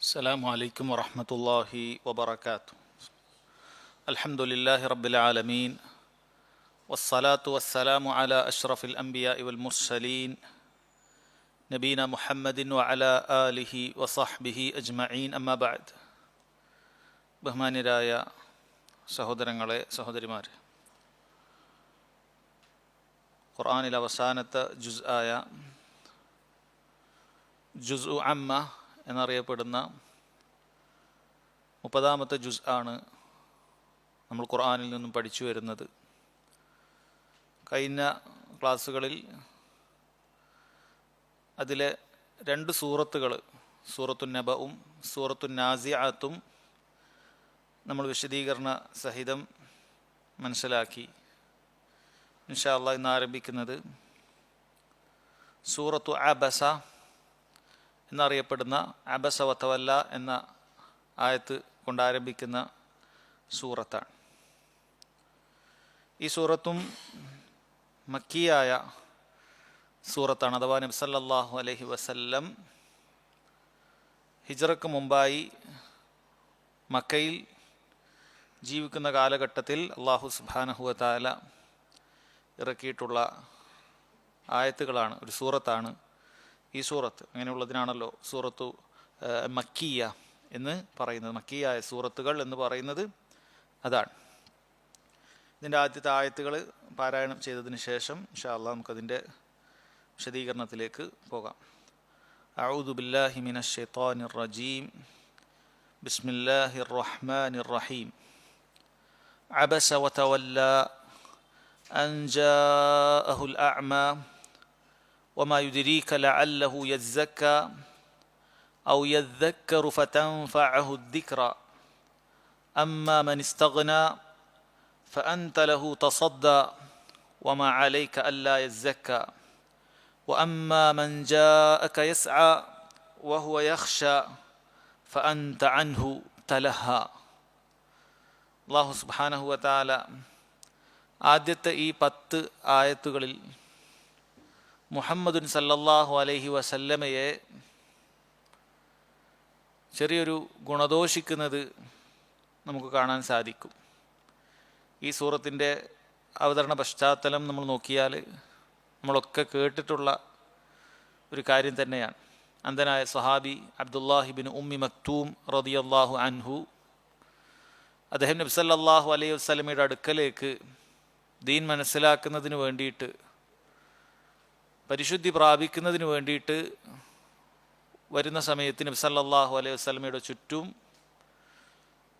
السلام عليكم ورحمة الله وبركاته. الحمد لله رب العالمين والصلاة والسلام على أشرف الأنبياء والمرسلين نبينا محمد وعلى آله وصحبه أجمعين أما بعد. ബഹുമാന്യരായ സഹോദരങ്ങളെ സഹോദരിമാരെ, ഖുർആനിൽ അവസാനത്തെ ജുസ് ആയ ജുസ് അമ്മ എന്നറിയപ്പെടുന്ന 30-ാമത്തെ ജുസ് ആണ് നമ്മൾ ഖുർആനിൽ നിന്നും പഠിച്ചു വരുന്നത്. കഴിഞ്ഞ ക്ലാസ്സുകളിൽ അതിലെ 2 സൂറത്തുകൾ, സൂറത്തുൻ നബഉം സൂറത്തുൻ നാസിഅത്തും നമ്മൾ വിശദീകരണ സഹിതം മനസ്സിലാക്കി. ഇൻഷാ അല്ലാഹ് ഇന്ന് ആരംഭിക്കുന്നത് സൂറത്തു അബസ എന്നറിയപ്പെടുന്ന അബസ വതവല്ല എന്ന ആയത്ത് കൊണ്ടാരംഭിക്കുന്ന സൂറത്താണ്. ഈ സൂറത്തും മക്കിയായ സൂറത്താണ്. അഥവാ നബി സല്ലല്ലാഹു അലൈഹി വസല്ലം ഹിജ്റക്ക് മുമ്പായി മക്കയിൽ ജീവിക്കുന്ന കാലഘട്ടത്തിൽ അല്ലാഹു സുബ്ഹാനഹു വ തആല ഇറക്കിയിട്ടുള്ള ആയത്തുകളാണ്, ഒരു സൂറത്താണ് ഈ സൂറത്ത്. അങ്ങനെയുള്ളതിനാണല്ലോ സൂറത്തു മക്കിയ എന്ന് പറയുന്നത്. മക്കിയായ സൂറത്തുകൾ എന്ന് പറയുന്നത് അതാണ്. ഇതിൻ്റെ ആദ്യത്തെ ആയത്തുകൾ പാരായണം ചെയ്തതിന് ശേഷം ഇൻഷാ അല്ലാഹ് നമുക്കതിൻ്റെ വിശദീകരണത്തിലേക്ക് പോകാം. അഊദു ബില്ലാഹി മിനശ് ശൈത്വാനിർ റജീം. ബിസ്മില്ലാഹിർ റഹ്മാനിർ റഹീം. അബസ വതവല്ല അൻ ജാഅഹുൽ അഅ്മാ وما يدريك لعله يزكى أو يذكر فتنفعه الذكرى أما من استغنى فأنت له تصدى وما عليك ألا يزكى وأما من جاءك يسعى وهو يخشى فأنت عنه تلهى. الله سبحانه وتعالى ആദ്യത്തെ ഈ 10 ആയത്തുകളിൽ മുഹമ്മദുൻ സല്ലല്ലാഹു അലൈഹി വസല്ലമയെ ചെറിയൊരു ഗുണദോഷിക്കുന്നത് നമുക്ക് കാണാൻ സാധിക്കും. ഈ സൂറത്തിൻ്റെ അവതരണ പശ്ചാത്തലം നമ്മൾ നോക്കിയാൽ നമ്മളൊക്കെ കേട്ടിട്ടുള്ള ഒരു കാര്യം തന്നെയാണ്. അന്ധനായ സ്വഹാബി അബ്ദുല്ലാഹിബിൻ ഉമ്മി മക്തൂം റളിയല്ലാഹു അൻഹു, അദ്ദേഹം നബി സല്ലല്ലാഹു അലൈഹി വസല്ലമയുടെ അടുക്കലേക്ക് ദീൻ മനസ്സിലാക്കുന്നതിന് വേണ്ടിയിട്ട്, പരിശുദ്ധി പ്രാപിക്കുന്നതിന് വേണ്ടിയിട്ട് വരുന്ന സമയത്ത് നബി സല്ലല്ലാഹു അലൈഹി വസല്ലമയുടെ ചുറ്റും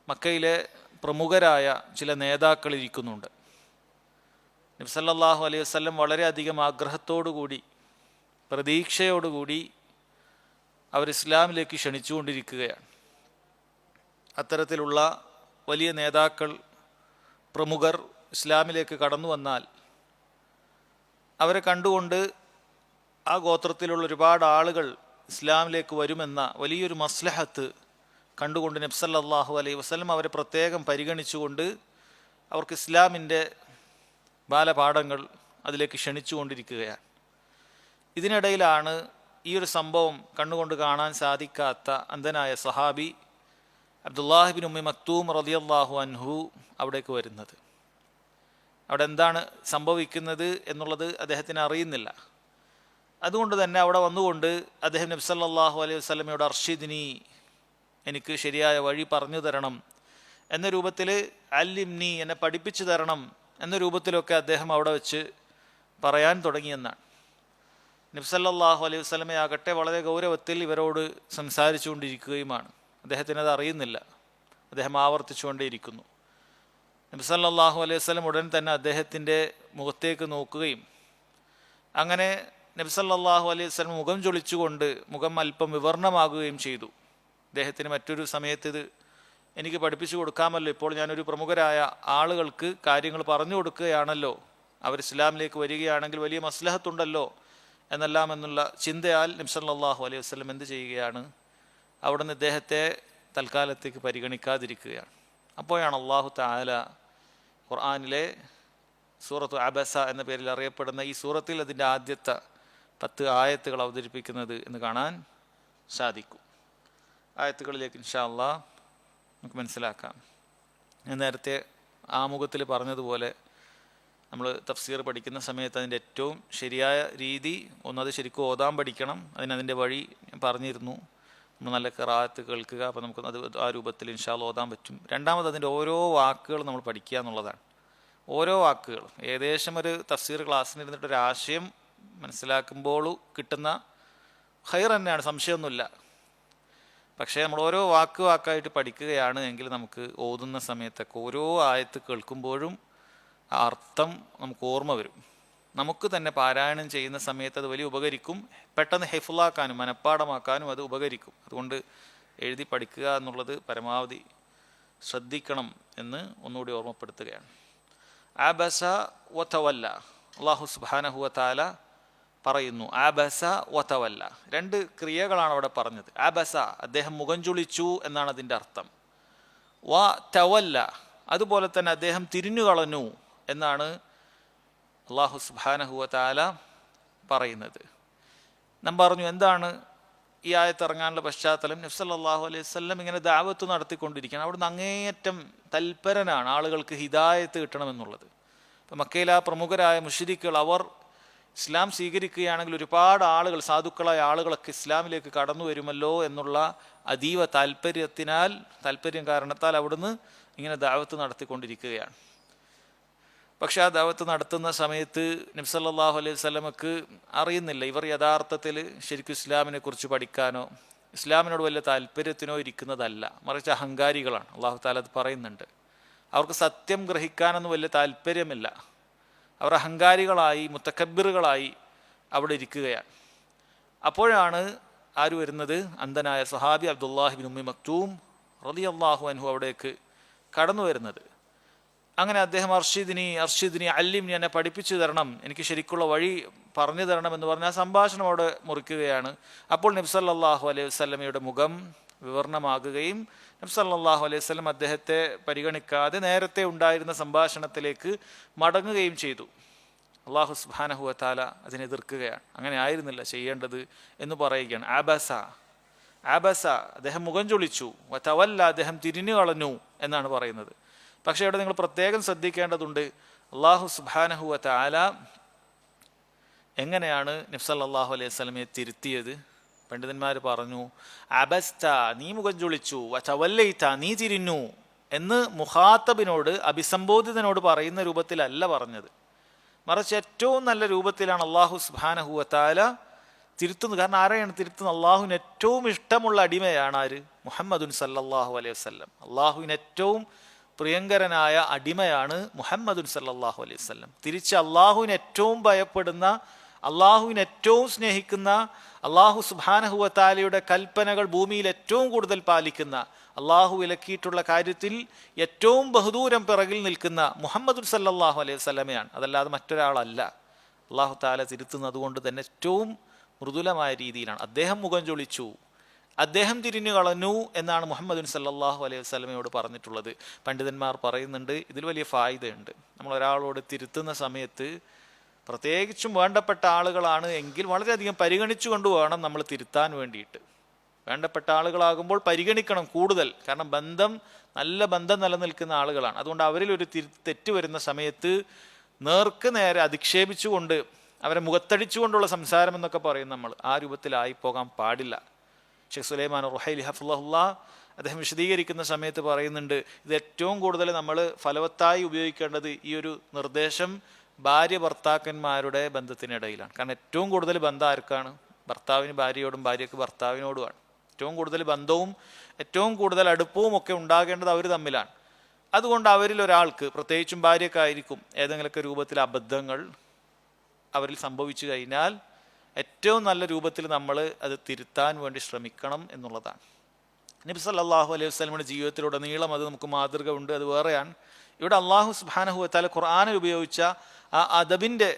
മക്കയിലെ പ്രമുഖരായ ചില നേതാക്കൾ ഇരിക്കുന്നുണ്ട്. നബി സല്ലല്ലാഹു അലൈഹി വസല്ലം വളരെയധികം ആഗ്രഹത്തോടുകൂടി, പ്രതീക്ഷയോടുകൂടി അവർ ഇസ്ലാമിലേക്ക് ക്ഷണിച്ചുകൊണ്ടിരിക്കുകയാണ്. അത്തരത്തിലുള്ള വലിയ നേതാക്കൾ, പ്രമുഖർ ഇസ്ലാമിലേക്ക് കടന്നു വന്നാൽ അവരെ കണ്ടുകൊണ്ട് ആ ഗോത്രത്തിലുള്ള ഒരുപാട് ആളുകൾ ഇസ്ലാമിലേക്ക് വരുമെന്ന വലിയൊരു മസ്ലഹത്ത് കണ്ടുകൊണ്ട് നബി സല്ലല്ലാഹു അലൈഹി വസല്ലം അവരെ പ്രത്യേകം പരിഗണിച്ചുകൊണ്ട് അവർക്ക് ഇസ്ലാമിൻ്റെ ബാലപാഠങ്ങൾ അതിലേക്ക് ക്ഷണിച്ചുകൊണ്ടിരിക്കുകയാണ്. ഇതിനിടയിലാണ് ഈ ഒരു സംഭവം കണ്ണുകൊണ്ട് കാണാൻ സാധിക്കാത്ത അന്ധനായ സഹാബി അബ്ദുല്ലാഹിബിൻ ഉമ്മി മക്തൂം റളിയല്ലാഹു അൻഹു അവിടേക്ക് വരുന്നത്. അവിടെ എന്താണ് സംഭവിക്കുന്നത് എന്നുള്ളത് അദ്ദേഹത്തിന് അറിയുന്നില്ല. അതുകൊണ്ട് തന്നെ അവിടെ വന്നുകൊണ്ട് അദ്ദേഹം നബി സല്ലല്ലാഹു അലൈഹി വസല്ലമയോട് അർഷിദിനി, എനിക്ക് ശരിയായ വഴി പറഞ്ഞു തരണം എന്ന രൂപത്തിൽ, അല്ലിംനി, എന്നെ പഠിപ്പിച്ചു തരണം എന്ന രൂപത്തിലൊക്കെ അദ്ദേഹം അവിടെ വെച്ച് പറയാൻ തുടങ്ങിയെന്നാണ്. നബി സല്ലല്ലാഹു അലൈഹി വസല്ലമയാകട്ടെ വളരെ ഗൗരവത്തിൽ ഇവരോട് സംസാരിച്ചു കൊണ്ടിരിക്കുകയുമാണ്. അദ്ദേഹത്തിനത് അറിയുന്നില്ല. അദ്ദേഹം ആവർത്തിച്ചുകൊണ്ടേയിരിക്കുന്നു. നബി സല്ലല്ലാഹു അലൈഹി വസല്ലം ഉടൻ തന്നെ അദ്ദേഹത്തിൻ്റെ മുഖത്തേക്ക് നോക്കുകയും അങ്ങനെ നബി സല്ലല്ലാഹു അലൈഹി വസല്ലം മുഖം ചൊളിച്ചുകൊണ്ട് മുഖം അല്പം വിവർണമാകുകയും ചെയ്തു. അദ്ദേഹത്തിന് മറ്റൊരു സമയത്ത് ഇത് എനിക്ക് പഠിപ്പിച്ചു കൊടുക്കാമല്ലോ, ഇപ്പോൾ ഞാനൊരു പ്രമുഖരായ ആളുകൾക്ക് കാര്യങ്ങൾ പറഞ്ഞു കൊടുക്കുകയാണല്ലോ, അവർ ഇസ്ലാമിലേക്ക് വരികയാണെങ്കിൽ വലിയ മസ്ലഹത്തുണ്ടല്ലോ എന്നെല്ലാം എന്നുള്ള ചിന്തയാൽ നബി സല്ലല്ലാഹു അലൈഹി വസല്ലം എന്ത് ചെയ്യുകയാണ്, അവിടുന്ന് ഇദ്ദേഹത്തെ തൽക്കാലത്തേക്ക് പരിഗണിക്കാതിരിക്കുകയാണ്. അപ്പോഴാണ് അല്ലാഹു തആല ഖുർആനിലെ സൂറത്തു അബസ എന്ന പേരിൽ അറിയപ്പെടുന്ന ഈ സൂറത്തിൽ അതിൻ്റെ ആദ്യത്തെ 10 ആയത്തുകൾ അവതരിപ്പിക്കുന്നത് എന്ന് കാണാൻ സാധിക്കും. ആയത്തുകളിലേക്ക് ഇൻഷാ അല്ലാഹ് നമുക്ക് മനസ്സിലാക്കാം. ഞാൻ നേരത്തെ ആമുഖത്തിൽ പറഞ്ഞതുപോലെ നമ്മൾ തഫ്സീർ പഠിക്കുന്ന സമയത്ത് അതിൻ്റെ ഏറ്റവും ശരിയായ രീതി ഒന്നത് ശരിക്കും ഓതാൻ പഠിക്കണം. അതിൻ്റെ വഴി ഞാൻ പറഞ്ഞിരുന്നു. നമ്മൾ നല്ല ഖിറാഅത്ത് കേൾക്കുക, അപ്പോൾ നമുക്ക് അത് ആ രൂപത്തിൽ ഇൻഷാ അല്ലാഹ് ഓതാൻ പറ്റും. രണ്ടാമത് അതിൻ്റെ ഓരോ വാക്കുകൾ നമ്മൾ പഠിക്കുക എന്നുള്ളതാണ്. ഓരോ വാക്കുകൾ ഏകദേശം ഒരു തഫ്സീർ ക്ലാസ്സിന് ഇരുന്നിട്ട് ഒരു ആശയം മനസ്സിലാക്കുമ്പോൾ കിട്ടുന്ന ഖൈർ തന്നെയാണ്, സംശയമൊന്നുമില്ല. പക്ഷേ നമ്മൾ ഓരോ വാക്കായിട്ട് പഠിക്കുകയാണ് എങ്കിൽ നമുക്ക് ഓതുന്ന സമയത്തൊക്കെ ഓരോ ആയത്ത് കേൾക്കുമ്പോഴും ആ അർത്ഥം നമുക്ക് ഓർമ്മ വരും. നമുക്ക് തന്നെ പാരായണം ചെയ്യുന്ന സമയത്ത് അത് വലിയ ഉപകരിക്കും. പെട്ടെന്ന് ഹിഫ്ളാക്കാനും മനഃപ്പാടമാക്കാനും അത് ഉപകരിക്കും. അതുകൊണ്ട് എഴുതി പഠിക്കുക എന്നുള്ളത് പരമാവധി ശ്രദ്ധിക്കണം എന്ന് ഒന്നുകൂടി ഓർമ്മപ്പെടുത്തുകയാണ്. അബസ വതവല്ല, അല്ലാഹു സുബ്ഹാനഹു വതആല പറയുന്നു അബസ വതവല്ല. രണ്ട് ക്രിയകളാണ് അവിടെ പറഞ്ഞത്. അബസ അദ്ദേഹം മുഖം ചുളിച്ചു എന്നാണ് അതിൻ്റെ അർത്ഥം. വ തവല്ല അതുപോലെ തന്നെ അദ്ദേഹം തിരിഞ്ഞു കളഞ്ഞു എന്നാണ് അല്ലാഹു സുബ്ഹാനഹു വതആല പറയുന്നത്. നാം പറഞ്ഞു എന്താണ് ഈ ആയത്ത് ഇറങ്ങാനുള്ള പശ്ചാത്തലം. നബി സല്ലല്ലാഹു അലൈഹി വസല്ലം ഇങ്ങനെ ദഅവത്ത് നടത്തിക്കൊണ്ടിരിക്കുകയാണ്. അവിടുന്ന് അങ്ങേയറ്റം തൽപരനാണ് ആളുകൾക്ക് ഹിദായത്ത് കിട്ടണമെന്നുള്ളത്. ഇപ്പം മക്കയിലെ ആ പ്രമുഖരായ മുശ്രിക്കുകൾ അവർ ഇസ്ലാം സ്വീകരിക്കുകയാണെങ്കിൽ ഒരുപാട് ആളുകൾ, സാധുക്കളായ ആളുകളൊക്കെ ഇസ്ലാമിലേക്ക് കടന്നു വരുമല്ലോ എന്നുള്ള അതീവ താല്പര്യം കാരണത്താൽ അവിടുന്ന് ഇങ്ങനെ ദഅവത്ത് നടത്തിക്കൊണ്ടിരിക്കുകയാണ്. പക്ഷെ ആ ദഅവത്ത് നടത്തുന്ന സമയത്ത് നബി സല്ലല്ലാഹു അലൈഹി വസല്ലമക്ക് അറിയുന്നില്ല ഇവർ യഥാർത്ഥത്തിൽ ശരിക്കും ഇസ്ലാമിനെ കുറിച്ച് പഠിക്കാനോ ഇസ്ലാമിനോട് വലിയ താല്പര്യത്തിനോ ഇരിക്കുന്നതല്ല, മറിച്ച് അഹങ്കാരികളാണ്. അല്ലാഹു തആല അത് പറയുന്നുണ്ട്. അവർക്ക് സത്യം ഗ്രഹിക്കാനൊന്നും വലിയ താല്പര്യമില്ല. അവർ അഹങ്കാരികളായി മുത്തക്കബ്ബിറുകളായി അവിടെ ഇരിക്കുകയാണ്. അപ്പോഴാണ് ആര് വരുന്നത്? അന്ധനായ സഹാബി അബ്ദുല്ലാഹി ഇബ്നു ഉമ്മി മക്തൂം റളിയല്ലാഹു അൻഹു അവിടേക്ക് കടന്നു വരുന്നത്. അങ്ങനെ അദ്ദേഹം അർഷിദിനി അല്ലിംനി, എന്നെ പഠിപ്പിച്ചു തരണം, എനിക്ക് ശരിക്കുള്ള വഴി പറഞ്ഞു തരണം എന്ന് പറഞ്ഞ് ആ സംഭാഷണം അവിടെ മുറിക്കുകയാണ്. അപ്പോൾ നബി സല്ലല്ലാഹു അലൈഹി വസല്ലമയുടെ മുഖം വിവരണമാകുകയും നബി സല്ലല്ലാഹു അലൈഹി വസല്ലം അദ്ദേഹത്തെ പരിഗണിക്കാതെ നേരത്തെ ഉണ്ടായിരുന്ന സംഭാഷണത്തിലേക്ക് മടങ്ങുകയും ചെയ്തു. അല്ലാഹു സുബ്ഹാനഹു വതആല അതിനെ എതിർക്കുകയാണ്. അങ്ങനെ ആയിരുന്നില്ല ചെയ്യേണ്ടത് എന്ന് പറയുകയാണ്. അബസ അദ്ദേഹം മുഖം ചൊളിച്ചു, വതവല്ല അദ്ദേഹം തിരിഞ്ഞു കളഞ്ഞു എന്നാണ് പറയുന്നത്. പക്ഷേ ഇവിടെ നിങ്ങൾ പ്രത്യേകം ശ്രദ്ധിക്കേണ്ടതുണ്ട്, അല്ലാഹു സുബ്ഹാനഹു വതആല എങ്ങനെയാണ് നബി സല്ലല്ലാഹു അലൈഹി വസല്ലമയെ തിരുത്തിയത്? പണ്ഡിതന്മാർ പറഞ്ഞു അബസ്ത നീ മുഖം ചൊളിച്ചു, വതവല്ലൈത നീ തിരിഞ്ഞു എന്ന് മുഖാത്തബിനോട് അഭിസംബോധിതനോട് പറയുന്ന രൂപത്തിലല്ല പറഞ്ഞത്, മറിച്ച് ഏറ്റവും നല്ല രൂപത്തിലാണ് അല്ലാഹു സുബ്ഹാനഹു വതആല തിരുത്തുന്നത്. കാരണം ആരെയാണ് തിരുത്തുന്നത്? അള്ളാഹുവിന് ഏറ്റവും ഇഷ്ടമുള്ള അടിമയാണ് ആര്? മുഹമ്മദുൻ സല്ലല്ലാഹു അലൈഹി വസല്ലം. അള്ളാഹുവിന് ഏറ്റവും പ്രിയങ്കരനായ അടിമയാണ് മുഹമ്മദുൻ സല്ലല്ലാഹു അലൈഹി വസല്ലം. തിരിച്ച് അള്ളാഹുവിന് ഏറ്റവും ഭയപ്പെടുന്ന, അള്ളാഹുവിന് ഏറ്റവും സ്നേഹിക്കുന്ന, അള്ളാഹു സുബ്ഹാനഹു വതആലയുടെ കൽപ്പനകൾ ഭൂമിയിൽ ഏറ്റവും കൂടുതൽ പാലിക്കുന്ന, അള്ളാഹു വിലക്കിയിട്ടുള്ള കാര്യത്തിൽ ഏറ്റവും ബഹുദൂരം പിറകിൽ നിൽക്കുന്ന മുഹമ്മദുൻ സല്ലല്ലാഹു അലൈഹി വസല്ലമയാണ്, അതല്ലാതെ മറ്റൊരാളല്ല. അള്ളാഹു തആല തിരുത്തുന്നത് കൊണ്ട് തന്നെ ഏറ്റവും മൃദുലമായ രീതിയിലാണ്. അദ്ദേഹം മുഖം ചൊളിച്ചു, അദ്ദേഹം തിരിഞ്ഞു കളഞ്ഞു എന്നാണ് മുഹമ്മദുൻ സല്ലല്ലാഹു അലൈഹി വസല്ലമയോട് പറഞ്ഞിട്ടുള്ളത്. പണ്ഡിതന്മാർ പറയുന്നുണ്ട് ഇതിൽ വലിയ ഫായിദയുണ്ട്. നമ്മൾ ഒരാളോട് തിരുത്തുന്ന സമയത്ത് പ്രത്യേകിച്ചും വേണ്ടപ്പെട്ട ആളുകളാണ് എങ്കിൽ വളരെയധികം പരിഗണിച്ചുകൊണ്ട് വേണം നമ്മൾ തിരുത്താൻ വേണ്ടിയിട്ട്. വേണ്ടപ്പെട്ട ആളുകളാകുമ്പോൾ പരിഗണിക്കണം കൂടുതൽ, കാരണം നല്ല ബന്ധം നിലനിൽക്കുന്ന ആളുകളാണ്. അതുകൊണ്ട് അവരിൽ ഒരു തെറ്റ് വരുന്ന സമയത്ത് നേർക്ക് നേരെ അധിക്ഷേപിച്ചുകൊണ്ട് അവരെ മുഖത്തടിച്ചുകൊണ്ടുള്ള സംസാരം എന്നൊക്കെ പറയും നമ്മൾ, ആ രൂപത്തിലായി പോകാൻ പാടില്ല. ഷെയ്ഖ് സുലൈമാൻ റുഹൈലി ഹഫ്ളഹുല്ലാഹ് അദ്ദേഹം വിശദീകരിക്കുന്ന സമയത്ത് പറയുന്നുണ്ട്, ഇത് ഏറ്റവും കൂടുതൽ നമ്മൾ ഫലവത്തായി ഉപയോഗിക്കേണ്ടത് ഈ ഒരു നിർദ്ദേശം ഭാര്യ ഭർത്താക്കന്മാരുടെ ബന്ധത്തിനിടയിലാണ്. കാരണം ഏറ്റവും കൂടുതൽ ബന്ധം ആർക്കാണ്? ഭർത്താവിന് ഭാര്യയോടും ഭാര്യയ്ക്ക് ഭർത്താവിനോടുമാണ്. ഏറ്റവും കൂടുതൽ ബന്ധവും ഏറ്റവും കൂടുതൽ അടുപ്പവും ഒക്കെ ഉണ്ടാകേണ്ടത് അവർ തമ്മിലാണ്. അതുകൊണ്ട് അവരിൽ ഒരാൾക്ക്, പ്രത്യേകിച്ചും ഭാര്യക്കായിരിക്കും, ഏതെങ്കിലുമൊക്കെ രൂപത്തിൽ അബദ്ധങ്ങൾ അവരിൽ സംഭവിച്ചു കഴിഞ്ഞാൽ ഏറ്റവും നല്ല രൂപത്തിൽ നമ്മൾ അത് തിരുത്താൻ വേണ്ടി ശ്രമിക്കണം എന്നുള്ളതാണ്. നബി സല്ലല്ലാഹു അലൈഹി വസല്ലമയുടെ ജീവിതത്തിലൂടെ നീളം അത് നമുക്ക് മാതൃക ഉണ്ട്, അത് വേറെയാണ്. ഇവിടെ അല്ലാഹു സുബ്ഹാനഹു വതആല ഖുർആനിൽ ഉപയോഗിച്ച ആ അദബിൻ്റെ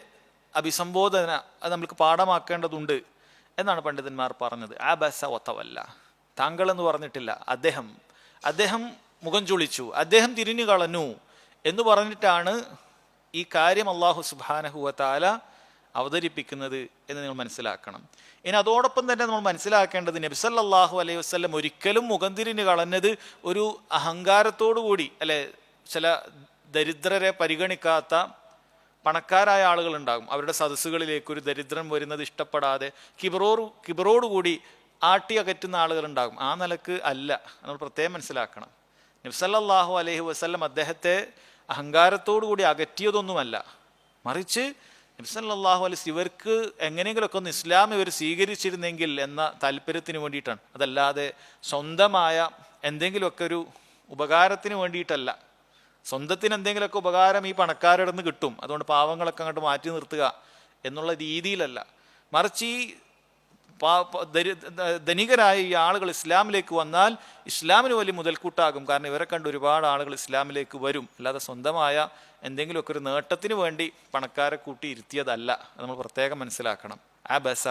അഭിസംബോധന അത് നമുക്ക് പാഠമാക്കേണ്ടതുണ്ട് എന്നാണ് പണ്ഡിതന്മാർ പറഞ്ഞത്. അബസ വതവല്ല, താങ്കൾ എന്ന് പറഞ്ഞിട്ടില്ല, അദ്ദേഹം മുഖം ചുളിച്ചു, അദ്ദേഹം തിരിഞ്ഞു കളഞ്ഞു എന്ന് പറഞ്ഞിട്ടാണ് ഈ കാര്യം അല്ലാഹു സുബ്ഹാനഹു വതആല അവതരിപ്പിക്കുന്നത് എന്ന് നിങ്ങൾ മനസ്സിലാക്കണം. ഇനി അതോടൊപ്പം തന്നെ നമ്മൾ മനസ്സിലാക്കേണ്ടത് നബി സല്ലല്ലാഹു അലൈഹി വസല്ലം ഒരിക്കലും മുഖം തിരിഞ്ഞ് കളഞ്ഞത് ഒരു അഹങ്കാരത്തോടു കൂടി, അല്ലെ, ചില ദരിദ്രരെ പരിഗണിക്കാത്ത പണക്കാരായ ആളുകളുണ്ടാകും. അവരുടെ സദസ്സുകളിലേക്ക് ഒരു ദരിദ്രൻ വരുന്നത് ഇഷ്ടപ്പെടാതെ കിബറോടുകൂടി ആട്ടി അകറ്റുന്ന ആളുകളുണ്ടാകും. ആ നിലക്ക് അല്ല, നമ്മൾ പ്രത്യേകം മനസ്സിലാക്കണം. നബി സല്ലല്ലാഹു അലൈഹി വസല്ലം അദ്ദേഹത്തെ അഹങ്കാരത്തോടു കൂടി അകറ്റിയതൊന്നുമല്ല, മറിച്ച് നബി സല്ലല്ലാഹു അലൈഹി ഇവർക്ക് എങ്ങനെയെങ്കിലുമൊക്കെ ഒന്ന് ഇസ്ലാം ഇവർ സ്വീകരിച്ചിരുന്നെങ്കിൽ എന്ന താല്പര്യത്തിന് വേണ്ടിയിട്ടാണ്. അതല്ലാതെ സ്വന്തമായ എന്തെങ്കിലുമൊക്കെ ഒരു ഉപകാരത്തിന് വേണ്ടിയിട്ടല്ല. സ്വന്തത്തിന് എന്തെങ്കിലുമൊക്കെ ഉപകാരം ഈ പണക്കാരുടെ നിന്ന് കിട്ടും, അതുകൊണ്ട് പാവങ്ങളൊക്കെ അങ്ങോട്ട് മാറ്റി നിർത്തുക എന്നുള്ള രീതിയിലല്ല, മറിച്ച് ഈ ധനികരായ ഈ ആളുകൾ ഇസ്ലാമിലേക്ക് വന്നാൽ ഇസ്ലാമിന് വലിയ മുതൽക്കൂട്ടാകും. കാരണം ഇവരെ കണ്ട് ഒരുപാട് ആളുകൾ ഇസ്ലാമിലേക്ക് വരും. അല്ലാതെ സ്വന്തമായ എന്തെങ്കിലുമൊക്കെ ഒരു നേട്ടത്തിന് വേണ്ടി പണക്കാരെ കൂട്ടി ഇരുത്തിയതല്ല. അത് നമ്മൾ പ്രത്യേകം മനസ്സിലാക്കണം. അബസ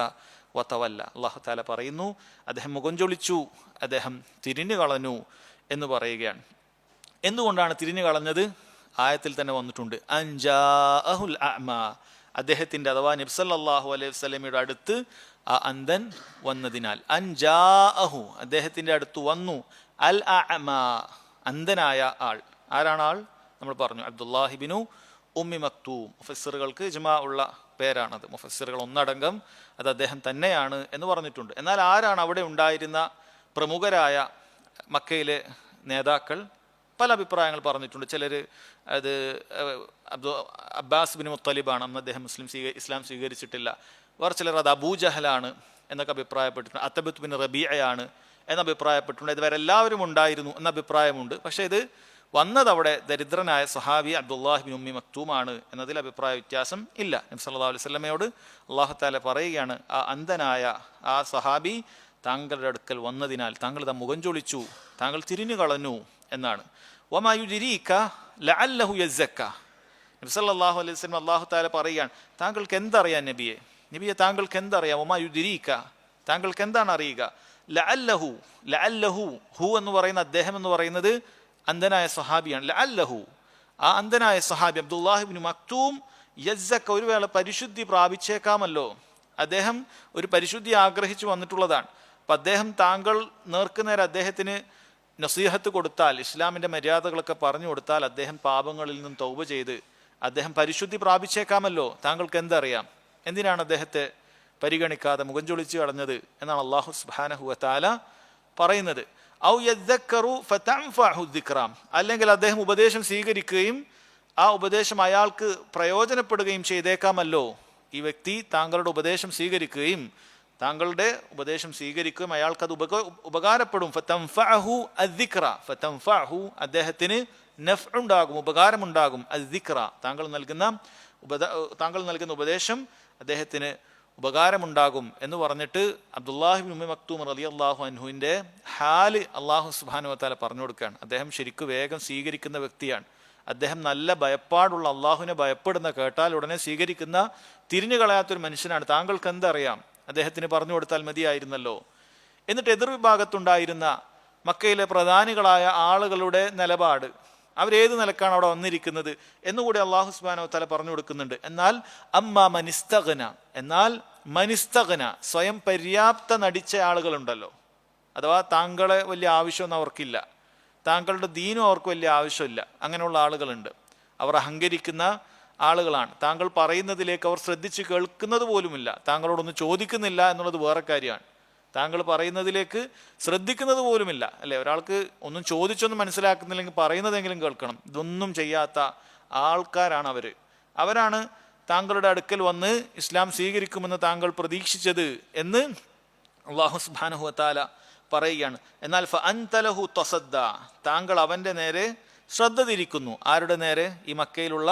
വതവല്ല, അല്ലാഹു തആല പറയുന്നു, അദ്ദേഹം മുഖം ചൊളിച്ചു, അദ്ദേഹം തിരിഞ്ഞു കളഞ്ഞു എന്ന് പറയുകയാണ്. എന്തുകൊണ്ടാണ് തിരിഞ്ഞു കളഞ്ഞത്? ആയത്തിൽ തന്നെ വന്നിട്ടുണ്ട്, അൻജാഅഹുൽ അഅ്മ, അദ്ദേഹത്തിൻ്റെ അഥവാ നബി സല്ലല്ലാഹു അലൈഹി വസല്ലമയുടെ അടുത്ത് ആ അന്ധൻ വന്നതിനാൽ. അൻജാഅഹു, അദ്ദേഹത്തിൻ്റെ അടുത്ത് വന്നു, അൽ അഅ്മ, അന്ധനായ ആൾ. ആരാണ് ആൾ? നമ്മൾ പറഞ്ഞു, അബ്ദുല്ലാഹിബ്നു ഉമ്മി മക്തൂം. മുഫസ്സിറുകൾക്ക് ഇജ്മാ ഉള്ള പേരാണത്. മുഫസ്സിറുകൾ ഒന്നടങ്കം അത് അദ്ദേഹം തന്നെയാണ് എന്ന് പറഞ്ഞിട്ടുണ്ട്. എന്നാൽ ആരാണ് അവിടെ ഉണ്ടായിരുന്ന പ്രമുഖരായ മക്കയിലെ നേതാക്കൾ? പല അഭിപ്രായങ്ങൾ പറഞ്ഞിട്ടുണ്ട്. ചിലർ അത് അബ്ബാസ് ബിൻ മുത്തലിബാണ്, അന്ന് അദ്ദേഹം ഇസ്ലാം സ്വീകരിച്ചിട്ടില്ല. വേറെ ചിലർ അത് അബൂജഹലാണ് എന്നൊക്കെ അഭിപ്രായപ്പെട്ടിട്ടുണ്ട്. അത്തബത്ത് ബിൻ റബീഅയാണ് എന്ന് അഭിപ്രായപ്പെട്ടിട്ടുണ്ട്. ഇതുവരെ എല്ലാവരും ഉണ്ടായിരുന്നു എന്ന അഭിപ്രായമുണ്ട്. പക്ഷേ ഇത് വന്നത് അവിടെ ദരിദ്രനായ സഹാബി അബ്ദുല്ലാഹി ബിൻ ഉമ്മി മക്തൂമാണ് എന്നതിൽ അഭിപ്രായ വ്യത്യാസം ഇല്ല. നബി സല്ലല്ലാഹു അലൈഹി വസല്ലമയോട് അല്ലാഹു തആല പറയുകയാണ്, ആ അന്ധനായ ആ സഹാബി താങ്കളുടെ അടുക്കൽ വന്നതിനാൽ താങ്കൾ ഇതാ മുഖം ചൊളിച്ചു, താങ്കൾ തിരിഞ്ഞു കളഞ്ഞു എന്നാണ്. വമാ യുദ്രീക ലഅല്ലഹു യസ്സക്ക, നബി സല്ലല്ലാഹു അലൈഹി വസല്ലം അല്ലാഹു തആല പറയുകയാണ്, താങ്കൾക്ക് എന്തറിയാം നബിയെ, താങ്കൾക്ക് എന്തറിയാം? വമാ യുദ്രീക, താങ്കൾക്ക് എന്താണ് അറിയുക? ലഅല്ലഹു, ലഅല്ലഹു, ഹു എന്ന് പറയുന്ന അദ്ദേഹം എന്ന് പറയുന്നത് അന്ധനായ സഹാബിയാണ്. ലഅല്ലഹു, ആ അന്ധനായ സഹാബി അബ്ദുല്ലാഹി ഇബ്നു മക്തൂം യസ്സക്ക, ഒരു വേള പരിശുദ്ധി പ്രാപിച്ചേക്കാമല്ലോ. അദ്ദേഹം ഒരു പരിശുദ്ധി ആഗ്രഹിച്ചു വന്നിട്ടുള്ളതാണ്. അപ്പം അദ്ദേഹം താങ്കൾ നേർക്കുനേരെ അദ്ദേഹത്തിന് നസീഹത്ത് കൊടുത്താൽ, ഇസ്ലാമിൻ്റെ മര്യാദകളൊക്കെ പറഞ്ഞു കൊടുത്താൽ, അദ്ദേഹം പാപങ്ങളിൽ നിന്നും തൗബ ചെയ്ത് അദ്ദേഹം പരിശുദ്ധി പ്രാപിച്ചേക്കാമല്ലോ. താങ്കൾക്ക് എന്തറിയാം? എന്തിനാണ് അദ്ദേഹത്തെ പരിഗണിക്കാതെ മുഖം ചൊളിച്ച് കളഞ്ഞത് എന്നാണ് അല്ലാഹു സുബ്ഹാനഹു വ തആല പറയുന്നത്. ഔ യദ്ദക്കറു ഫതൻഫഉഹു ദിക്റാം, അല്ലെങ്കിൽ അദ്ദേഹം ഉപദേശം സ്വീകരിക്കുകയും ആ ഉപദേശം അയാൾക്ക് പ്രയോജനപ്പെടുകയും ചെയ്തേക്കാമല്ലോ. ഈ വ്യക്തി താങ്കളുടെ ഉപദേശം സ്വീകരിക്കുകയും അയാൾക്കത് ഉപകാരപ്പെടും. ഫതൻഫഉഹു അദ്ദിക്റ, ഫതൻഫഉഹു, അദ്ദേഹത്തിന് നഫ്ഉ ഉണ്ടാകും, ഉപകാരമുണ്ടാകും. അദ്ദിക്റ, താങ്കൾ നൽകുന്ന ഉപദേശം അദ്ദേഹത്തിന് ഉപകാരമുണ്ടാകും എന്ന് പറഞ്ഞിട്ട് അബ്ദുല്ലാഹി ഇബ്നു ഉമ്മി മക്തൂം റളിയല്ലാഹു അൻഹുവിൻ്റെ ഹാല് അല്ലാഹു സുബ്ഹാനഹു വ തആല പറഞ്ഞു കൊടുക്കുകയാണ്. അദ്ദേഹം ശരിക്കും വേഗം സ്വീകരിക്കുന്ന വ്യക്തിയാണ്. അദ്ദേഹം നല്ല ഭയപ്പാടുള്ള, അള്ളാഹുവിനെ ഭയപ്പെടുന്ന, കേട്ടാൽ ഉടനെ സ്വീകരിക്കുന്ന, തിരിഞ്ഞു കളയാത്തൊരു മനുഷ്യനാണ്. താങ്കൾക്ക് എന്തറിയാം? അദ്ദേഹത്തിന് പറഞ്ഞു കൊടുത്താൽ മതിയായിരുന്നല്ലോ. എന്നിട്ട് എതിർവിഭാഗത്തുണ്ടായിരുന്ന മക്കയിലെ പ്രധാനികളായ ആളുകളുടെ നിലപാട്, അവരേത് നിലക്കാണ് അവിടെ വന്നിരിക്കുന്നത് എന്നുകൂടി അല്ലാഹു സുബ്ഹാനഹു വ തആല പറഞ്ഞു കൊടുക്കുന്നുണ്ട്. എന്നാൽ അമ്മാ മനിസ്തഗ്ന, എന്നാൽ മനിസ്തഗ്ന, സ്വയം പര്യാപ്ത നടിച്ച ആളുകളുണ്ടല്ലോ, അഥവാ താങ്കളെ വലിയ ആവശ്യമൊന്നും അവർക്കില്ല, താങ്കളുടെ ദീനും അവർക്ക് വലിയ ആവശ്യമില്ല, അങ്ങനെയുള്ള ആളുകളുണ്ട്. അവർ അഹങ്കരിക്കുന്ന ആളുകളാണ്. താങ്കൾ പറയുന്നതിലേക്ക് അവർ ശ്രദ്ധിച്ച് കേൾക്കുന്നത് പോലുമില്ല, താങ്കളോടൊന്നും ചോദിക്കുന്നില്ല എന്നുള്ളത് വേറെ കാര്യമാണ്. താങ്കൾ പറയുന്നതിലേക്ക് ശ്രദ്ധിക്കുന്നത് പോലുമില്ല, അല്ലേ? ഒരാൾക്ക് ഒന്നും ചോദിച്ചൊന്നും മനസ്സിലാക്കുന്നില്ലെങ്കിൽ പറയുന്നതെങ്കിലും കേൾക്കണം. ഇതൊന്നും ചെയ്യാത്ത ആൾക്കാരാണ് അവരാണ് താങ്കളുടെ അടുക്കൽ വന്ന് ഇസ്ലാം സ്വീകരിക്കുമെന്ന് താങ്കൾ പ്രതീക്ഷിച്ചത് എന്ന് അല്ലാഹു സുബ്ഹാനഹു വ തആല പറയുകയാണ്. എന്നാൽ ഫഅൻത ലഹു തസദ്ദ, താങ്കൾ അവൻ്റെ നേരെ ശ്രദ്ധ തിരിക്കുന്നു. ആരുടെ നേരെ? ഈ മക്കയിലുള്ള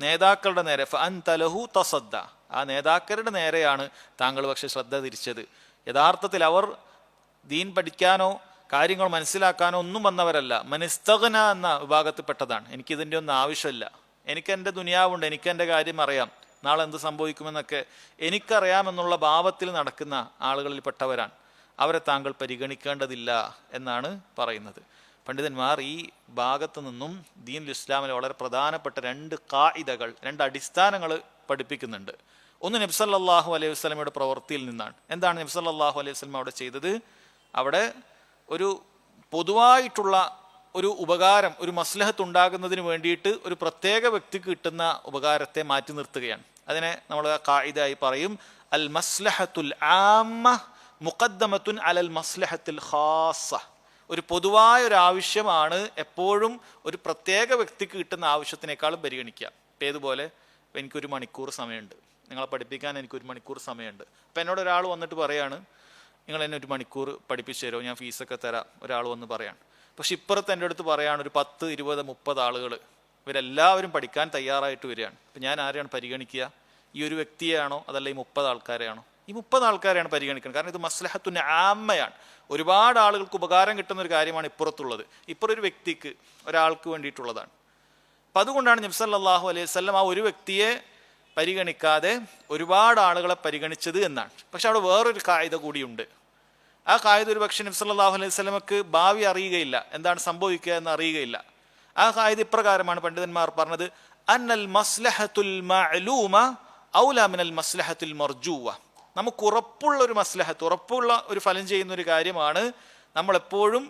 നേതാക്കളുടെ നേരെ. ഫഅൻത ലഹു തസദ്ദ, ആ നേതാക്കളുടെ നേരെയാണ് താങ്കൾ പക്ഷെ ശ്രദ്ധ തിരിച്ചത്. യഥാർത്ഥത്തിൽ അവർ ദീൻ പഠിക്കാനോ കാര്യങ്ങൾ മനസ്സിലാക്കാനോ ഒന്നും വന്നവരല്ല. മനിസ്തഗ്ന എന്ന വിഭാഗത്തിൽപ്പെട്ടതാണ്. എനിക്കിതിൻ്റെ ഒന്നും ആവശ്യമില്ല, എനിക്കെൻ്റെ ദുനിയാവുണ്ട്, എനിക്കെൻ്റെ കാര്യം അറിയാം, നാളെ എന്ത് സംഭവിക്കുമെന്നൊക്കെ എനിക്കറിയാമെന്നുള്ള ഭാവത്തിൽ നടക്കുന്ന ആളുകളിൽപ്പെട്ടവരാണ്. അവരെ താങ്കൾ പരിഗണിക്കേണ്ടതില്ല എന്നാണ് പറയുന്നത്. പണ്ഡിതന്മാർ ഈ ഭാഗത്തു നിന്നും ദീനുൽ ഇസ്ലാമിലെ വളരെ പ്രധാനപ്പെട്ട രണ്ട് ഖാഇദകൾ, രണ്ട് അടിസ്ഥാനങ്ങൾ പഠിപ്പിക്കുന്നുണ്ട്. ഒന്ന് നബി സല്ലല്ലാഹു അലൈഹി വസല്ലമയുടെ പ്രവൃത്തിയിൽ നിന്നാണ്. എന്താണ് നബി സല്ലല്ലാഹു അലൈഹി വസല്ലം അവിടെ ചെയ്തത്? അവിടെ ഒരു പൊതുവായിട്ടുള്ള ഒരു ഉപകാരം, ഒരു മസ്ലഹത്ത് ഉണ്ടാകുന്നതിന് വേണ്ടിയിട്ട് ഒരു പ്രത്യേക വ്യക്തിക്ക് കിട്ടുന്ന ഉപകാരത്തെ മാറ്റി നിർത്തുകയാണ്. അതിനെ നമ്മൾ ഖായിദയായി പറയും അൽ മസ്ലഹത്തുൽ ആമ്മ മുഖദ്ദമത്തുൻ അലൽ മസ്ലഹത്തുൽ ഖാസ്സ. ഒരു പൊതുവായ ഒരു ആവശ്യമാണ് എപ്പോഴും ഒരു പ്രത്യേക വ്യക്തിക്ക് കിട്ടുന്ന ആവശ്യത്തിനേക്കാളും പരിഗണിക്കുക. ഇപ്പം ഏതുപോലെ, ഇപ്പം എനിക്കൊരു മണിക്കൂർ സമയമുണ്ട്, നിങ്ങളെ പഠിപ്പിക്കാൻ എനിക്കൊരു മണിക്കൂർ സമയമുണ്ട്. അപ്പം എന്നോട് ഒരാൾ വന്നിട്ട് പറയാണ്, നിങ്ങൾ എന്നെ ഒരു മണിക്കൂർ പഠിപ്പിച്ചു തരുമോ, ഞാൻ ഫീസൊക്കെ തരാം, ഒരാൾ വന്ന് പറയാണ്. പക്ഷെ ഇപ്പുറത്ത് എൻ്റെ അടുത്ത് പറയാണ് ഒരു 10, 20, 30 ആളുകൾ, ഇവരെല്ലാവരും പഠിക്കാൻ തയ്യാറായിട്ട് വരികയാണ്. അപ്പം ഞാൻ ആരെയാണ് പരിഗണിക്കുക? ഈ ഒരു വ്യക്തിയെയാണോ അതല്ല ഈ 30 ആൾക്കാരെയാണോ? ഈ 30 ആൾക്കാരെയാണ് പരിഗണിക്കുന്നത്. കാരണം ഇത് മസ്ലഹത്തുൻ ആമ്മയാണ്, ഒരുപാട് ആളുകൾക്ക് ഉപകാരം കിട്ടുന്ന ഒരു കാര്യമാണ് ഇപ്പുറത്തുള്ളത്. ഇപ്പുറൊരു വ്യക്തിക്ക്, ഒരാൾക്ക് വേണ്ടിയിട്ടുള്ളതാണ്. അപ്പം അതുകൊണ്ടാണ് നബി സല്ലല്ലാഹു അലൈഹി വസല്ലം ആ ഒരു വ്യക്തിയെ പരിഗണിക്കാതെ ഒരുപാട് ആളുകളെ പരിഗണിച്ചത് എന്നാണ്. പക്ഷെ അവിടെ വേറൊരു കായിക കൂടിയുണ്ട്. ആ കായിക ഒരു പക്ഷേ നബി സല്ലല്ലാഹു അലൈഹി വസല്ലമക്ക് ഭാവി അറിയുകയില്ല, എന്താണ് സംഭവിക്കുക എന്ന് അറിയുകയില്ല. ആ കായിക ഇപ്രകാരമാണ് പണ്ഡിതന്മാർ പറഞ്ഞത്, അന്നൽ മസ്ലഹത്തുൽ മഅലൂമ ഔലാ മിനൽ മസ്ലഹത്തുൽ മർജൂവ. നമുക്ക് ഉറപ്പുള്ള ഒരു മസ്ലഹത്ത്, ഉറപ്പുള്ള ഒരു ഫലം ചെയ്യുന്ന ഒരു കാര്യമാണ് നമ്മളെപ്പോഴും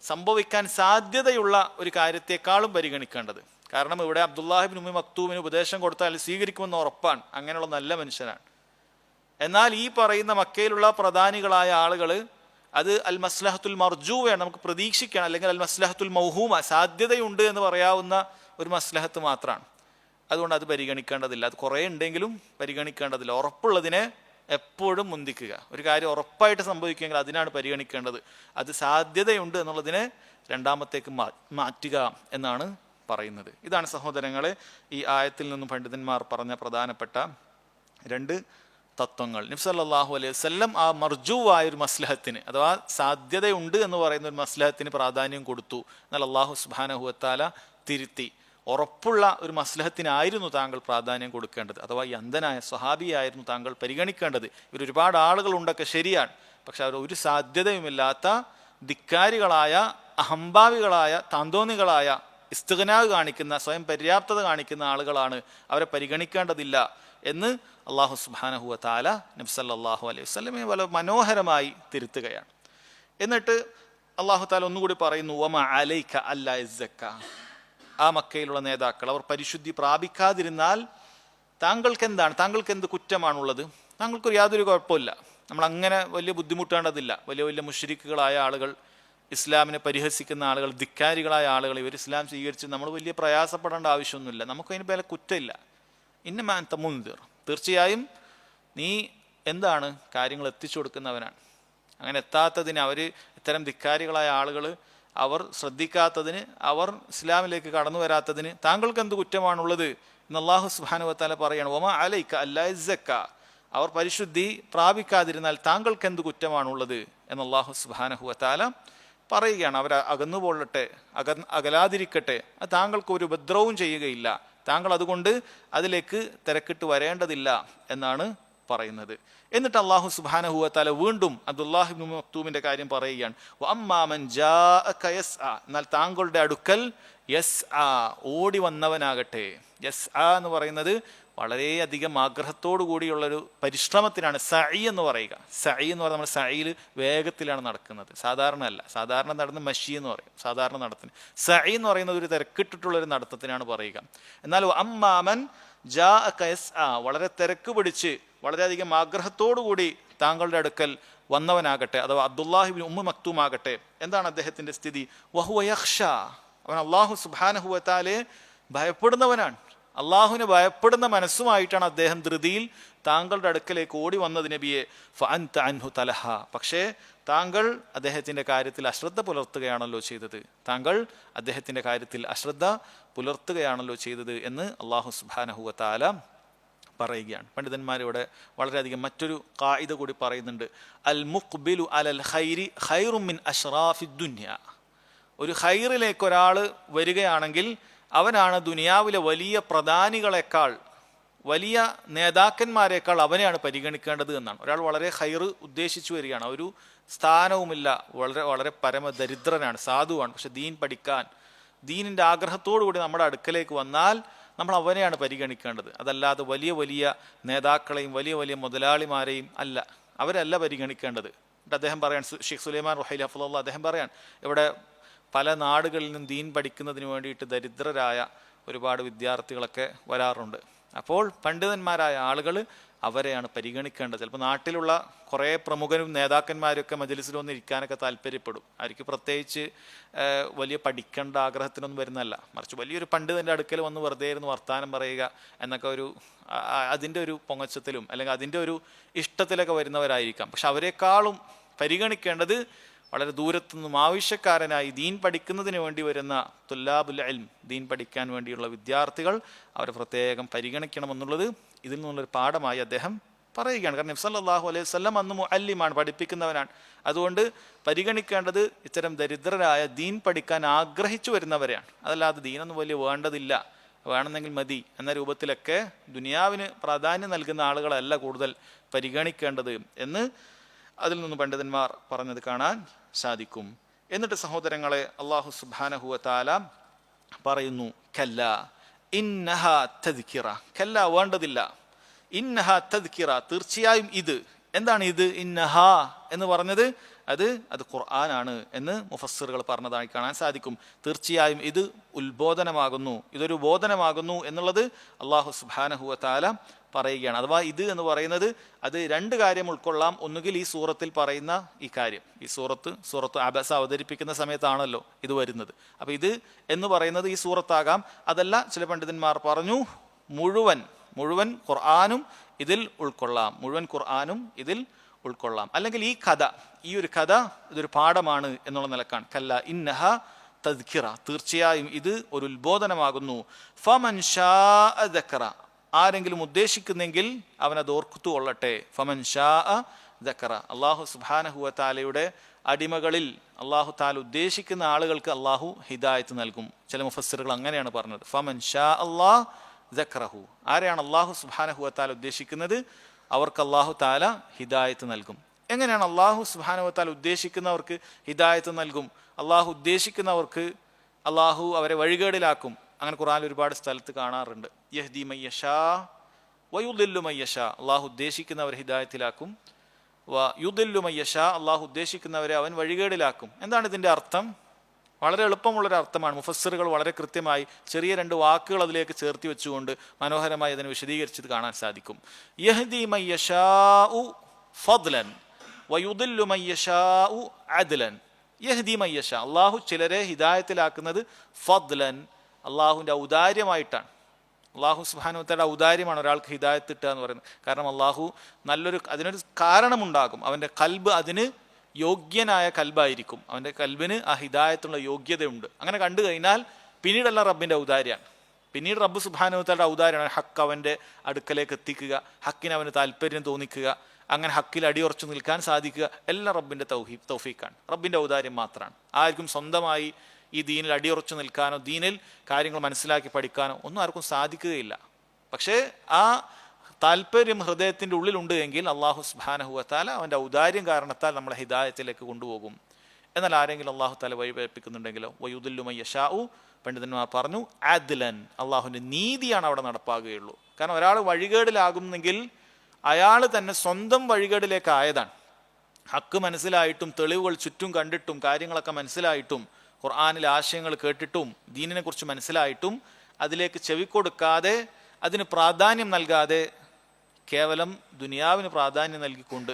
സംഭവിക്കാൻ സാധ്യതയുള്ള ഒരു കാര്യത്തെക്കാളും പരിഗണിക്കേണ്ടത്. കാരണം ഇവിടെ അബ്ദുല്ലാഹി ഇബ്നു ഉമ്മി മക്തൂമിന് ഉപദേശം കൊടുത്താൽ സ്വീകരിക്കുമെന്ന് ഉറപ്പാണ്, അങ്ങനെയുള്ള നല്ല മനുഷ്യനാണ്. എന്നാൽ ഈ പറയുന്ന മക്കയിലുള്ള പ്രധാനികളായ ആളുകൾ അത് അൽ മസ്ലഹത്തുൽ മർജൂവയാണ്, നമുക്ക് പ്രതീക്ഷിക്കണം, അല്ലെങ്കിൽ അൽ മസ്ലഹത്തുൽ മൗഹൂമ, സാധ്യതയുണ്ട് എന്ന് പറയാവുന്ന ഒരു മസ്ലഹത്ത് മാത്രമാണ്. അതുകൊണ്ട് അത് പരിഗണിക്കേണ്ടതില്ല. അത് കുറേ ഉണ്ടെങ്കിലും പരിഗണിക്കേണ്ടതില്ല. ഉറപ്പുള്ളതിനെ എപ്പോഴും മുന്തിക്കുക. ഒരു കാര്യം ഉറപ്പായിട്ട് സംഭവിക്കുമെങ്കിൽ അതിനാണ് പരിഗണിക്കേണ്ടത്. അത് സാധ്യതയുണ്ട് എന്നുള്ളതിനെ രണ്ടാമത്തേക്ക് മാറ്റുക എന്നാണ് പറയുന്നത്. ഇതാണ് സഹോദരങ്ങളെ ഈ ആയത്തിൽ നിന്നും പണ്ഡിതന്മാർ പറഞ്ഞ പ്രധാനപ്പെട്ട 2 തത്വങ്ങൾ. നബി സല്ലല്ലാഹു അലൈഹി വസല്ലം ആ മർജൂവായ ഒരു മസ്ലഹത്തിന്, അഥവാ സാധ്യതയുണ്ട് എന്ന് പറയുന്ന ഒരു മസ്ലഹത്തിന് പ്രാധാന്യം കൊടുത്തു. എന്നാൽ അല്ലാഹു സുബ്ഹാനഹു വ തആല തിരുത്തി. ഉറപ്പുള്ള ഒരു മസ്ലഹത്തിനായിരുന്നു താങ്കൾ പ്രാധാന്യം കൊടുക്കേണ്ടത്, അഥവാ ഈ അന്ധനായ സ്വഹാബിയായിരുന്നു താങ്കൾ പരിഗണിക്കേണ്ടത്. ഇവരൊരുപാട് ആളുകളുണ്ടൊക്കെ ശരിയാണ്, പക്ഷെ അവർ ഒരു സാധ്യതയുമില്ലാത്ത ധിക്കാരികളായ, അഹംഭാവികളായ, താന്തോന്നികളായ, ഇസ്തിഗ്നാ കാണിക്കുന്ന, സ്വയം പര്യാപ്തത കാണിക്കുന്ന ആളുകളാണ്, അവരെ പരിഗണിക്കേണ്ടതില്ല എന്ന് അല്ലാഹു സുബ്ഹാനഹു വ തആല നബി സല്ലല്ലാഹു അലൈഹി വസല്ലമയെ വളരെ മനോഹരമായി തിരുത്തുകയാണ്. എന്നിട്ട് അല്ലാഹു തആല ഒന്നുകൂടി പറയുന്നു, വമാ അലൈക അല്ലാ യസ്സക്ക. ആ മക്കയിലുള്ള നേതാക്കൾ അവർ പരിശുദ്ധി പ്രാപിക്കാതിരുന്നാൽ താങ്കൾക്ക് എന്താണ്, താങ്കൾക്ക് എന്ത് കുറ്റമാണുള്ളത്? താങ്കൾക്കൊരു യാതൊരു കുഴപ്പമില്ല. നമ്മൾ അങ്ങനെ വലിയ ബുദ്ധിമുട്ടേണ്ടതില്ല. വലിയ വലിയ മുശ്രിക്കുകളായ ആളുകൾ, ഇസ്ലാമിനെ പരിഹസിക്കുന്ന ആളുകൾ, ധിക്കാരികളായ ആളുകൾ, ഇവർ ഇസ്ലാം സ്വീകരിച്ച് നമ്മൾ വലിയ പ്രയാസപ്പെടേണ്ട ആവശ്യമൊന്നുമില്ല. നമുക്കതിന് പേരെ കുറ്റമില്ല. ഇന്നമാ അൻത മുൻദിർ, തീർച്ചയായും നീ എന്താണ് കാര്യങ്ങൾ എത്തിച്ചു കൊടുക്കുന്നവനാണ്. അങ്ങനെ എത്താത്തതിന്, അവർ ഇത്തരം ധിക്കാരികളായ ആളുകൾ അവർ ശ്രദ്ധിക്കാത്തതിന്, അവർ ഇസ്ലാമിലേക്ക് കടന്നു വരാത്തതിന് താങ്കൾക്ക് എന്ത് കുറ്റമാണുള്ളത് എന്ന് അല്ലാഹു സുബ്ഹാനഹു വ തആല പറയാണ്. വമാ അലൈക അല്ലാ യസ്സക്ക. അവർ പരിശുദ്ധി പ്രാപിക്കാതിരുന്നാൽ താങ്കൾക്ക് എന്ത് കുറ്റമാണുള്ളത് എന്ന് അല്ലാഹു സുബ്ഹാനഹു വ തആല പറയുകയാണ്. അവർ അകന്നുപോളട്ടെ, അകലാതിരിക്കട്ടെ, അത് താങ്കൾക്ക് ഒരു ഉപദ്രവവും ചെയ്യുകയില്ല. താങ്കൾ അതുകൊണ്ട് അതിലേക്ക് തിരക്കിട്ട് വരേണ്ടതില്ല എന്നാണ് പറയുന്നത്. എന്നിട്ട് അല്ലാഹു സുബ്ഹാനഹു വ തആല വീണ്ടും അബ്ദുല്ലാഹി ഇബ്നു മക്തൂമിന്റെ കാര്യം പറയുകയാണ്. വഅമ്മാ മൻ ജാഅക യസ്ആ, എന്നാൽ താങ്കളുടെ അടുക്കൽ യസ്ആ, ഓടി വന്നവനാകട്ടെ. യസ്ആ എന്ന് പറയുന്നത് വളരെയധികം ആഗ്രഹത്തോടു കൂടിയുള്ളൊരു പരിശ്രമത്തിനാണ് സഈ എന്ന് പറയുക. സഈ എന്ന് പറയുന്നത് നമ്മൾ സഈൽ വേഗത്തിലാണ് നടക്കുന്നത്, സാധാരണ അല്ല. സാധാരണ നടന്ന് മഷി എന്ന് പറയും, സാധാരണ നടത്തിന്. സഈ എന്ന് പറയുന്നത് ഒരു തിരക്കിട്ടിട്ടുള്ളൊരു നടത്തത്തിനാണ് പറയുക. എന്നാൽ അമ്മാമൻ ജാഅക യസ്ആ, വളരെ തിരക്ക് പിടിച്ച് വളരെയധികം ആഗ്രഹത്തോടു കൂടി താങ്കളുടെ അടുക്കൽ വന്നവനാകട്ടെ, അഥവാ അബ്ദുല്ലാഹി ഇബ്നു ഉമ്മി മക്തൂം ആകട്ടെ, എന്താണ് അദ്ദേഹത്തിന്റെ സ്ഥിതി? വഹുവ യഖ്ഷാ, അവൻ അല്ലാഹു സുബ്ഹാനഹു വ തആലയെ ഭയപ്പെടുന്നവനാണ്. അള്ളാഹുവിനെ ഭയപ്പെടുന്ന മനസ്സുമായിട്ടാണ് അദ്ദേഹം ധൃതിയിൽ താങ്കളുടെ അടുക്കലേക്ക് ഓടി വന്നത് നബിയെ. ഫഅൻത അൻഹു തലഹ, പക്ഷേ താങ്കൾ അദ്ദേഹത്തിൻ്റെ കാര്യത്തിൽ അശ്രദ്ധ പുലർത്തുകയാണല്ലോ ചെയ്തത്, താങ്കൾ അദ്ദേഹത്തിൻ്റെ കാര്യത്തിൽ അശ്രദ്ധ പുലർത്തുകയാണല്ലോ ചെയ്തത് എന്ന് അല്ലാഹു സുബ്ഹാനഹു വ തആല പറയുകയാണ്. പണ്ഡിതന്മാരിവിടെ വളരെയധികം മറ്റൊരു ഖായിദ കൂടി പറയുന്നുണ്ട്. അൽ മുഖ്ബിലു അലൽ ഖൈരി ഖൈറും മിൻ അശ്റാഫി ദുനിയ. ഒരു ഖൈറിലേക്ക് ഒരാൾ വരികയാണെങ്കിൽ അവനാണ് ദുനിയാവിലെ വലിയ പ്രധാനികളെക്കാൾ, വലിയ നേതാക്കന്മാരെക്കാൾ അവനെയാണ് പരിഗണിക്കേണ്ടത് എന്നാണ്. ഒരാൾ വളരെ ഖൈർ ഉദ്ദേശിച്ചു വരികയാണ്, ഒരു സ്ഥാനവുമില്ല, വളരെ വളരെ പരമദരിദ്രനാണ്, സാധുവാണ്, പക്ഷെ ദീൻ പഠിക്കാൻ, ദീനിൻ്റെ ആഗ്രഹത്തോടു കൂടി നമ്മുടെ അടുക്കലേക്ക് വന്നാൽ നമ്മൾ അവനെയാണ് പരിഗണിക്കേണ്ടത്. അതല്ലാതെ വലിയ വലിയ നേതാക്കളെയും വലിയ വലിയ മുതലാളിമാരെയും അല്ല, അവരല്ല പരിഗണിക്കേണ്ടത്. എന്നിട്ട് അദ്ദേഹം പറയാൻ, ഷെയ്ഖ് സുലൈമാൻ റുഹൈലി ഹഫ്ളഹുല്ലാ അദ്ദേഹം പറയാൻ, ഇവിടെ പല നാടുകളിൽ നിന്നും ദീൻ പഠിക്കുന്നതിന് വേണ്ടിയിട്ട് ദരിദ്രരായ ഒരുപാട് വിദ്യാർത്ഥികളൊക്കെ വരാറുണ്ട്. അപ്പോൾ പണ്ഡിതന്മാരായ ആളുകൾ അവരെയാണ് പരിഗണിക്കേണ്ടത്. ചിലപ്പോൾ നാട്ടിലുള്ള കുറേ പ്രമുഖരും നേതാക്കന്മാരൊക്കെ മജ്‌ലിസിൽ വന്ന് ഇരിക്കാനൊക്കെ താല്പര്യപ്പെടും. അവർക്ക് പ്രത്യേകിച്ച് വലിയ പഠിക്കേണ്ട ആഗ്രഹത്തിനൊന്നും വരുന്നതല്ല, മറിച്ച് വലിയൊരു പണ്ഡിതൻ്റെ അടുക്കൽ വന്ന് വെറുതെ ഇരുന്ന് വർത്താനം പറയുക എന്നൊക്കെ അതിൻ്റെ ഒരു പൊങ്ങച്ചത്തിലും അല്ലെങ്കിൽ അതിൻ്റെ ഒരു ഇഷ്ടത്തിലൊക്കെ വരുന്നവരായിരിക്കാം. പക്ഷെ അവരെക്കാളും പരിഗണിക്കേണ്ടത് വളരെ ദൂരത്തുനിന്നും ആവശ്യക്കാരനായി ദീൻ പഠിക്കുന്നതിന് വേണ്ടി വരുന്ന തുല്ലാബുൽ ഇൽം, ദീൻ പഠിക്കാൻ വേണ്ടിയുള്ള വിദ്യാർത്ഥികൾ, അവരെ പ്രത്യേകം പരിഗണിക്കണമെന്നുള്ളത് ഇതിൽ നിന്നുള്ളൊരു പാഠമായി അദ്ദേഹം പറയുകയാണ്. കാരണം നബി സല്ലല്ലാഹു അലൈഹി വസല്ലം അന്ന് മുഅല്ലിമാണ്, പഠിപ്പിക്കുന്നവനാണ്. അതുകൊണ്ട് പരിഗണിക്കേണ്ടത് ഇത്തരം ദരിദ്രരായ ദീൻ പഠിക്കാൻ ആഗ്രഹിച്ചു വരുന്നവരെയാണ്. അതല്ലാതെ ദീനൊന്നും വലിയ വേണ്ടതില്ല, വേണമെന്നെങ്കിൽ മതി എന്ന രൂപത്തിലൊക്കെ ദുനിയാവിന് പ്രാധാന്യം നൽകുന്ന ആളുകളല്ല കൂടുതൽ പരിഗണിക്കേണ്ടത് എന്ന് അതിൽ നിന്ന് പണ്ഡിതന്മാർ പറഞ്ഞത് കാണാൻ സാധിക്കും. എന്നിട്ട് സഹോദരങ്ങളെ, അല്ലാഹു സുബ്ഹാനഹു വ തആല പറയുന്നു, കല്ല ഇന്നഹ തദ്കിറ, കല്ല വേണ്ടതില്ല, ഇന്നഹ തദ്കിറ, തീർച്ചയായും ഇത്. എന്താണ് ഇത്? ഇന്നഹ എന്ന് പറഞ്ഞത് അത് ഖുർആനാണ് എന്ന് മുഫസ്സിറുകൾ പറഞ്ഞതായി കാണാൻ സാധിക്കും. തീർച്ചയായും ഇത് ഉത്ബോധനമാകുന്നു, ഇതൊരു ബോധനമാകുന്നു എന്നുള്ളത് അല്ലാഹു സുബ്ഹാനഹു വ തആല പറയുകയാണ്. അഥവാ ഇത് എന്ന് പറയുന്നത് അത് രണ്ട് കാര്യം ഉൾക്കൊള്ളാം. ഒന്നുകിൽ ഈ സൂറത്തിൽ പറയുന്ന ഈ കാര്യം, ഈ സൂറത്ത് അബസ അവതരിപ്പിക്കുന്ന സമയത്താണല്ലോ ഇത് വരുന്നത്. അപ്പോൾ ഇത് എന്ന് പറയുന്നത് ഈ സൂറത്താകാം. അതല്ല, ചില പണ്ഡിതന്മാർ പറഞ്ഞു മുഴുവൻ ഖുർആനും ഇതിൽ ഉൾക്കൊള്ളാം, മുഴുവൻ ഖുർആനും ഇതിൽ ഉൾക്കൊള്ളാം. അല്ലെങ്കിൽ ഈ ഒരു കഥ ഇതൊരു പാഠമാണ് എന്നുള്ള നിലക്കാണ്. കല്ല ഇന്നഹ തദ്കിറ, തീർച്ചയായും ഇത് ഒരു ഉത്ബോധനമാകുന്നു. ഫമൻ ശാഅ ദക്കറ, ആരെങ്കിലും ഉദ്ദേശിക്കുന്നെങ്കിൽ അവനത് ഓർത്തു കൊള്ളട്ടെ. ഫമൻ ശാഅ ദക്കറ, അല്ലാഹു സുബ്ഹാനഹു വ തആലയുടെ അടിമകളിൽ അല്ലാഹു തആല ഉദ്ദേശിക്കുന്ന ആളുകൾക്ക് അല്ലാഹു ഹിദായത്ത് നൽകും. ചില മുഫസ്സിറുകൾ അങ്ങനെയാണ് പറഞ്ഞത്. ഫമൻ ശാഅ അല്ലാഹു ദക്കറഹു, ആരെയാണ് അല്ലാഹു സുബ്ഹാനഹു വ തആല ഉദ്ദേശിക്കുന്നത് അവർക്ക് അല്ലാഹു തആല ഹിദായത്ത് നൽകും. എങ്ങനെയാണ് അല്ലാഹു സുബ്ഹാനഹു വ തആല ഉദ്ദേശിക്കുന്നവർക്ക് ഹിദായത്ത് നൽകും? അല്ലാഹു ഉദ്ദേശിക്കുന്നവർക്ക് അല്ലാഹു അവരെ വഴികേടിലാക്കും. അങ്ങനെ ഖുർആനിൽ ഒരുപാട് സ്ഥലത്ത് കാണാറുണ്ട്. യഹ്ദി മയ്യശാ വയുദില്ലു മയ്യശാ, അല്ലാഹു ഉദ്ദേശിക്കുന്നവരെ ഹിദായത്തിലാക്കും. വയുദില്ലു മയ്യശാ, അല്ലാഹു ഉദ്ദേശിക്കുന്നവരെ അവൻ വഴികേടിലാക്കും. എന്താണ് ഇതിൻ്റെ അർത്ഥം? വളരെ എളുപ്പമുള്ളൊരു അർത്ഥമാണ്. മുഫസ്സിറുകൾ വളരെ കൃത്യമായി ചെറിയ രണ്ട് വാക്കുകൾ അതിലേക്ക് ചേർത്തി വെച്ചുകൊണ്ട് മനോഹരമായി അതിനെ വിശദീകരിച്ചത് കാണാൻ സാധിക്കും. യഹ്ദി മയ്യശാഉ ഫദ്ലൻ വയുദില്ലു മയ്യശാഉ അദ്ലൻ. യഹ്ദി മയ്യശാ, അല്ലാഹു ചിലരെ ഹിദായത്തിലാക്കുന്നത് ഫദ്ലൻ, അള്ളാഹുവിൻ്റെ ഔദാര്യമായിട്ടാണ്. അള്ളാഹു സുബ്ഹാനഹു വ തആല ഔദാര്യമാണ് ഒരാൾക്ക് ഹിദായത്ത് കിട്ടുക എന്ന് പറയുന്നത്. കാരണം അള്ളാഹു അതിനൊരു കാരണമുണ്ടാകും. അവൻ്റെ കൽബ് അതിന് യോഗ്യനായ കൽബായിരിക്കും. അവൻ്റെ കൽബിന് ആ ഹിദായത്തുള്ള യോഗ്യതയുണ്ട്. അങ്ങനെ കണ്ടു കഴിഞ്ഞാൽ പിന്നീടെല്ലാം റബ്ബിൻ്റെ ഔദാര്യമാണ്. പിന്നീട് റബ്ബ് സുബ്ഹാനഹു വ തആലയുടെ ഔദാര്യമാണ് ഹക്ക് അവൻ്റെ അടുക്കലേക്ക് എത്തിക്കുക, ഹക്കിന് അവന് താല്പര്യം തോന്നിക്കുക, അങ്ങനെ ഹക്കിൽ അടിയുറച്ചു നിൽക്കാൻ സാധിക്കുക. എല്ലാം റബ്ബിൻ്റെ തൗഫീഖാണ്, റബ്ബിൻ്റെ ഔദാര്യം മാത്രമാണ്. ആർക്കും സ്വന്തമായി ഈ ദീനിൽ അടിയുറച്ചു നിൽക്കാനോ ദീനിൽ കാര്യങ്ങൾ മനസ്സിലാക്കി പഠിക്കാനോ ഒന്നും ആർക്കും സാധിക്കുകയില്ല. പക്ഷേ ആ താല്പര്യം ഹൃദയത്തിൻ്റെ ഉള്ളിലുണ്ട് എങ്കിൽ അല്ലാഹു സുബ്ഹാനഹു വ തആല അവൻ്റെ ഔദാര്യം കാരണത്താൽ നമ്മളെ ഹിദായത്തിലേക്ക് കൊണ്ടുപോകും. എന്നാൽ ആരെങ്കിലും അല്ലാഹു തആല വഴിപിഴപ്പിക്കുന്നുണ്ടെങ്കിലോ വയുദില്ലു മയ്യശാഉ, പണ്ഡിതന്മാർ പറഞ്ഞു അദ്ലൻ, അള്ളാഹുവിൻ്റെ നീതിയാണ് അവിടെ നടപ്പാകുകയുള്ളൂ. കാരണം ഒരാൾ വഴികേടിലാകുന്നെങ്കിൽ അയാൾ തന്നെ സ്വന്തം വഴികേടിലേക്ക് ആയതാണ്. ഹക്ക് മനസ്സിലായിട്ടും തെളിവുകൾ ചുറ്റും കണ്ടിട്ടും കാര്യങ്ങളൊക്കെ മനസ്സിലായിട്ടും ഖുർആനിലെ ആശയങ്ങൾ കേട്ടിട്ടും ദീനിനെ കുറിച്ച് മനസ്സിലായിട്ടും അതിലേക്ക് ചെവിക്കൊടുക്കാതെ അതിന് പ്രാധാന്യം നൽകാതെ കേവലം ദുനിയാവിന് പ്രാധാന്യം നൽകിക്കൊണ്ട്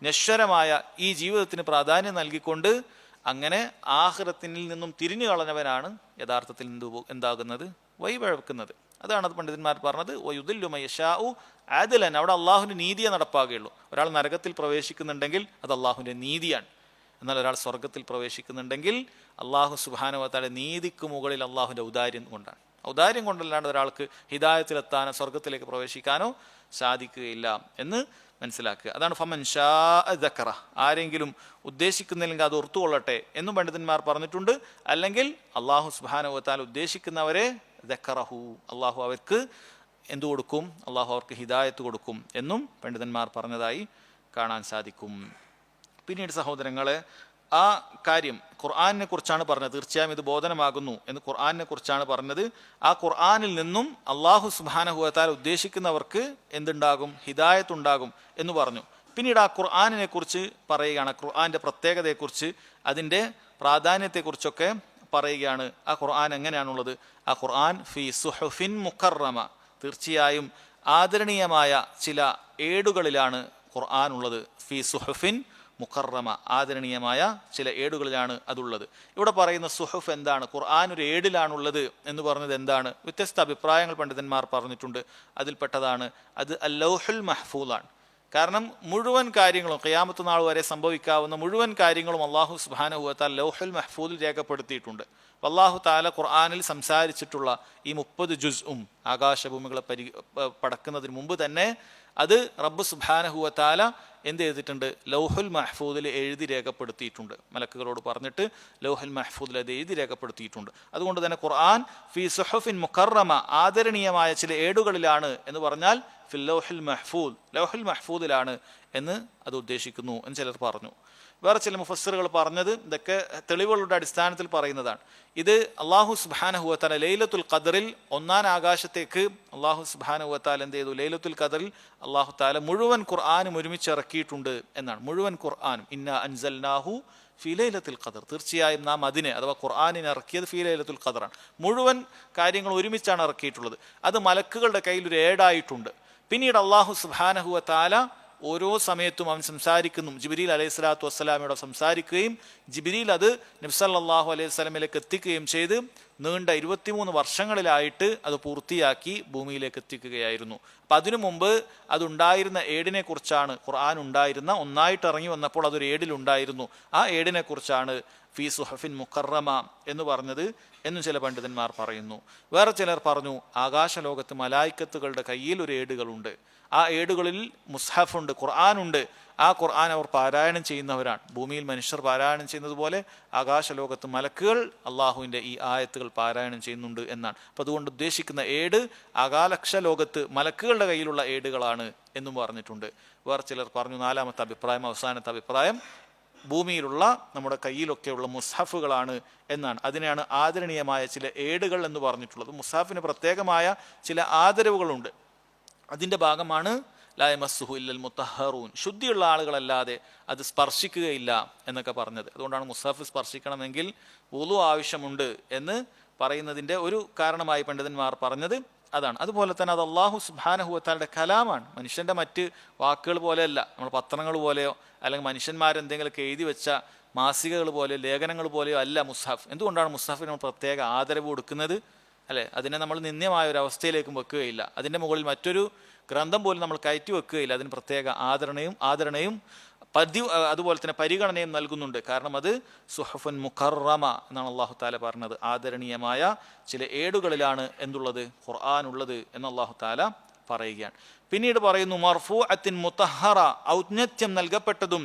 നശ്വരമായ ഈ ജീവിതത്തിന് പ്രാധാന്യം നൽകിക്കൊണ്ട് അങ്ങനെ ആഖിറത്തിൽ നിന്നും തിരിഞ്ഞു കളഞ്ഞവനാണ് യഥാർത്ഥത്തിൽ എന്താകുന്നത്? വഴിപിഴക്കുന്നത്. അതാണ് അത് പണ്ഡിതന്മാർ പറഞ്ഞത് വയുദില്ലു മയ്യശാഉ അദ്ലൻ, അവിടെ അള്ളാഹുവിൻ്റെ നീതിയെ നടപ്പാകുകയുള്ളൂ. ഒരാൾ നരകത്തിൽ പ്രവേശിക്കുന്നുണ്ടെങ്കിൽ അത് അള്ളാഹുവിൻ്റെ നീതിയാണ്. എന്നാൽ ഒരാൾ സ്വർഗത്തിൽ പ്രവേശിക്കുന്നുണ്ടെങ്കിൽ അള്ളാഹു സുബ്ഹാനഹു വ തആല നീതിക്ക് മുകളിൽ അള്ളാഹുവിൻ്റെ ഔദാര്യം കൊണ്ടാണ്. ഔദാര്യം കൊണ്ടല്ലാണ്ട് ഒരാൾക്ക് ഹിദായത്തിലെത്താനോ സ്വർഗത്തിലേക്ക് പ്രവേശിക്കാനോ സാധിക്കുകയില്ല എന്ന് മനസ്സിലാക്കുക. അതാണ് ഫമൻ ശാഅ ദക്കറ, ആരെങ്കിലും ഉദ്ദേശിക്കുന്നില്ലെങ്കിൽ അത് ഓർത്തുകൊള്ളട്ടെ എന്നും പണ്ഡിതന്മാർ പറഞ്ഞിട്ടുണ്ട്. അല്ലെങ്കിൽ അള്ളാഹു സുബ്ഹാനഹു വ തആല ഉദ്ദേശിക്കുന്നവരെ ദക്കറഹു, അള്ളാഹു അവർക്ക് എന്തു കൊടുക്കും? അള്ളാഹു അവർക്ക് ഹിദായത്ത് കൊടുക്കും എന്നും പണ്ഡിതന്മാർ പറഞ്ഞതായി കാണാൻ സാധിക്കും. പിന്നീട് സഹോദരങ്ങളെ, ആ കാര്യം ഖുർആനിനെ കുറിച്ചാണ് പറഞ്ഞത്. തീർച്ചയായും ഇത് ബോധനമാകുന്നു എന്ന് ഖുർആനിനെ കുറിച്ചാണ് പറഞ്ഞത്. ആ ഖുർആനിൽ നിന്നും അള്ളാഹു സുബ്ഹാനഹു വ തആല ഉദ്ദേശിക്കുന്നവർക്ക് എന്തുണ്ടാകും? ഹിദായത്ത് ഉണ്ടാകും എന്ന് പറഞ്ഞു. പിന്നീട് ആ ഖുർആനിനെ കുറിച്ച് പറയുകയാണ്, ഖുർആന്റെ പ്രത്യേകതയെക്കുറിച്ച്, അതിൻ്റെ പ്രാധാന്യത്തെക്കുറിച്ചൊക്കെ പറയുകയാണ്. ആ ഖുർആൻ എങ്ങനെയാണുള്ളത്? ആ ഖുർആൻ ഫി സുഹുഫിൻ മുക്കറമ, തീർച്ചയായും ആദരണീയമായ ചില ഏടുകളിലാണ് ഖുർആൻ ഉള്ളത്. ഫി സുഹുഫിൻ മുക്കറമ, ആദരണീയമായ ചില ഏടുകളിലാണ് അതുള്ളത്. ഇവിടെ പറയുന്ന സുഹുഫ് എന്താണ്? ഖുർആൻ ഒരു ഏടിലാണുള്ളത് എന്ന് പറഞ്ഞത് എന്താണ്? വ്യത്യസ്ത അഭിപ്രായങ്ങൾ പണ്ഡിതന്മാർ പറഞ്ഞിട്ടുണ്ട്. അതിൽപ്പെട്ടതാണ് അത് അൽ-ലൗഹുൽ മഹ്ഫൂദാണ്. കാരണം മുഴുവൻ കാര്യങ്ങളും ഖിയാമത്ത് നാൾ വരെ സംഭവിക്കാവുന്ന മുഴുവൻ കാര്യങ്ങളും അള്ളാഹു സുബ്ഹാനഹു വ തആല ലൗഹുൽ മഹ്ഫൂദിൽ രേഖപ്പെടുത്തിയിട്ടുണ്ട്. അള്ളാഹു തആല ഖുർആനിൽ സംസാരിച്ചിട്ടുള്ള ഈ 30 ജുസ്ഉം ആകാശഭൂമികളെ പടക്കുന്നതിന് മുമ്പ് തന്നെ അത് റബ്ബ് സുബ്ഹാനഹു വ തആല എന്ത് ചെയ്തിട്ടുണ്ട്? ലൗഹുൽ മഹ്ഫൂദിൽ എഴുതി രേഖപ്പെടുത്തിയിട്ടുണ്ട്. മലക്കുകളോട് പറഞ്ഞിട്ട് ലൗഹുൽ മഹ്ഫൂദിൽ അത് എഴുതി രേഖപ്പെടുത്തിയിട്ടുണ്ട്. അതുകൊണ്ട് തന്നെ ഖുർആൻ ഫി സുഹുഫിൻ മുക്കറമ, ആദരണീയമായ ചില ഏടുകളിലാണ് എന്ന് പറഞ്ഞാൽ ഫിൽ ലൗഹുൽ മഹ്ഫൂദ്, ലൗഹുൽ മഹ്ഫൂദിലാണ് എന്ന് അത് ഉദ്ദേശിക്കുന്നു എന്ന് ചിലർ പറഞ്ഞു. വേറെ ചില മുഫസ്സിറുകൾ പറഞ്ഞത് ഇതൊക്കെ തെളിവുകളുടെ അടിസ്ഥാനത്തിൽ പറയുന്നതാണ്. ഇത് അള്ളാഹു സുബ്ഹാനഹു വ തആല ലൈലത്തുൽ ഖദറിൽ ഒന്നാം ആകാശത്തേക്ക് അള്ളാഹു സുബ്ഹാനഹു വ തആല എന്ത് ചെയ്തു? ലൈലത്തുൽ ഖദറിൽ അള്ളാഹു തആല മുഴുവൻ ഖുർആനും ഒരുമിച്ച് ഇറക്കിയിട്ടുണ്ട് എന്നാണ്. മുഴുവൻ ഖുർആനും ഇന്നാ അൻസൽനാഹു ഫീ ലൈലത്തുൽ ഖദർ, തീർച്ചയായും നാം അതിനെ അഥവാ ഖുർആനിനെ ഇറക്കിയത് ഫീ ലൈലത്തുൽ ഖദറാണ്. മുഴുവൻ കാര്യങ്ങൾ ഒരുമിച്ചാണ് ഇറക്കിയിട്ടുള്ളത്. അത് മലക്കുകളുടെ കയ്യിൽ ഒരു ഏടായിട്ടുണ്ട്. പിന്നീട് അള്ളാഹു സുബ്ഹാനഹു വ തആല ഓരോ സമയത്തും അവൻ സംസാരിക്കുന്നു. ജിബ്രീൽ അലൈഹി സ്വലാത്തു വസ്സലാമയോട് സംസാരിക്കുകയും ജിബ്രീൽ അത് നബി സല്ലല്ലാഹു അലൈഹി വസല്ലമയിലേക്ക് എത്തിക്കുകയും ചെയ്ത് നീണ്ട 23 വർഷങ്ങളിലായിട്ട് അത് പൂർത്തിയാക്കി ഭൂമിയിലേക്ക് എത്തിക്കുകയായിരുന്നു. അപ്പം അതിനു മുമ്പ് അതുണ്ടായിരുന്ന ഏടിനെ കുറിച്ചാണ്, ഖുർആൻ ഉണ്ടായിരുന്ന ഒന്നായിട്ട് ഇറങ്ങി വന്നപ്പോൾ അതൊരു ഏടിലുണ്ടായിരുന്നു. ആ ഏടിനെ കുറിച്ചാണ് ഫി സുഹഫിൻ മുക്കറമ എന്ന് പറഞ്ഞത് എന്നും ചില പണ്ഡിതന്മാർ പറയുന്നു. വേറെ ചിലർ പറഞ്ഞു ആകാശലോകത്ത് മലായിക്കത്തുകളുടെ കയ്യിൽ ഒരു ഏടുകളുണ്ട്. ആ ഏടുകളിൽ മുസ്ഹഫുണ്ട്, ഖുർആനുണ്ട്. ആ ഖുർആൻ അവർ പാരായണം ചെയ്യുന്നവരാണ്. ഭൂമിയിൽ മനുഷ്യർ പാരായണം ചെയ്യുന്നത് പോലെ ആകാശലോകത്ത് മലക്കുകൾ അള്ളാഹുവിൻ്റെ ഈ ആയത്തുകൾ പാരായണം ചെയ്യുന്നുണ്ട് എന്നാണ്. അപ്പം അതുകൊണ്ട് ഉദ്ദേശിക്കുന്ന ഏട് ആകാശ ലോകത്ത് മലക്കുകളുടെ കയ്യിലുള്ള ഏടുകളാണ് എന്നും പറഞ്ഞിട്ടുണ്ട്. വേറെ ചിലർ പറഞ്ഞു നാലാമത്തെ അഭിപ്രായം, അവസാനത്തെ അഭിപ്രായം ഭൂമിയിലുള്ള നമ്മുടെ കയ്യിലൊക്കെയുള്ള മുസ്ഹഫുകളാണ് എന്നാണ്. അതിനെയാണ് ആദരണീയമായ ചില ഏടുകൾ എന്ന് പറഞ്ഞിട്ടുള്ളത്. മുസ്ഹഫിന് പ്രത്യേകമായ ചില ആദരവുകളുണ്ട്. അതിൻ്റെ ഭാഗമാണ് ലാ യമസ്സുഹു ഇല്ലൽ മുത്തഹറൂൻ, ശുദ്ധിയുള്ള ആളുകളല്ലാതെ അത് സ്പർശിക്കുകയില്ല എന്നൊക്കെ പറഞ്ഞത്. അതുകൊണ്ടാണ് മുസ്ഹഫ് സ്പർശിക്കണമെങ്കിൽ വുളു ആവശ്യമുണ്ട് എന്ന് പറയുന്നതിൻ്റെ ഒരു കാരണമായി പണ്ഡിതന്മാർ പറഞ്ഞത് അതാണ്. അതുപോലെ തന്നെ അത് അള്ളാഹു സുബ്ഹാനഹു വ തആലയുടെ കലാമാണ്. മനുഷ്യൻ്റെ മറ്റ് വാക്കുകൾ പോലെയല്ല, നമ്മൾ പത്രങ്ങൾ പോലെയോ അല്ലെങ്കിൽ മനുഷ്യന്മാരെന്തെങ്കിലുമൊക്കെ എഴുതി വെച്ച മാസികകൾ പോലെയോ ലേഖനങ്ങൾ പോലെയോ അല്ല മുസ്ഹഫ്. എന്തുകൊണ്ടാണ് മുസ്ഹഫിന് നമ്മൾ പ്രത്യേക ആദരവ് കൊടുക്കുന്നത്? അല്ലേ, അതിനെ നമ്മൾ നിന്ദ്യമായ ഒരു അവസ്ഥയിലേക്കും വെക്കുകയില്ല. അതിൻ്റെ മുകളിൽ മറ്റൊരു ഗ്രന്ഥം പോലും നമ്മൾ കയറ്റി വെക്കുകയില്ല. അതിന് പ്രത്യേക ആദരണയും അതുപോലെ തന്നെ പരിഗണനയും നൽകുന്നുണ്ട്. കാരണം അത് സുഹഫുൻ മുഖറമ എന്നാണ് അള്ളാഹു താല പറഞ്ഞത്. ആദരണീയമായ ചില ഏടുകളിലാണ് എന്തുള്ളത്? ഖുർആൻ ഉള്ളത് എന്ന് അള്ളാഹു താല പറയുകയാണ്. പിന്നീട് പറയുന്നു മർഫൂഅത്തിൻ മുതഹറ, ഔന്നത്യം നൽകപ്പെട്ടതും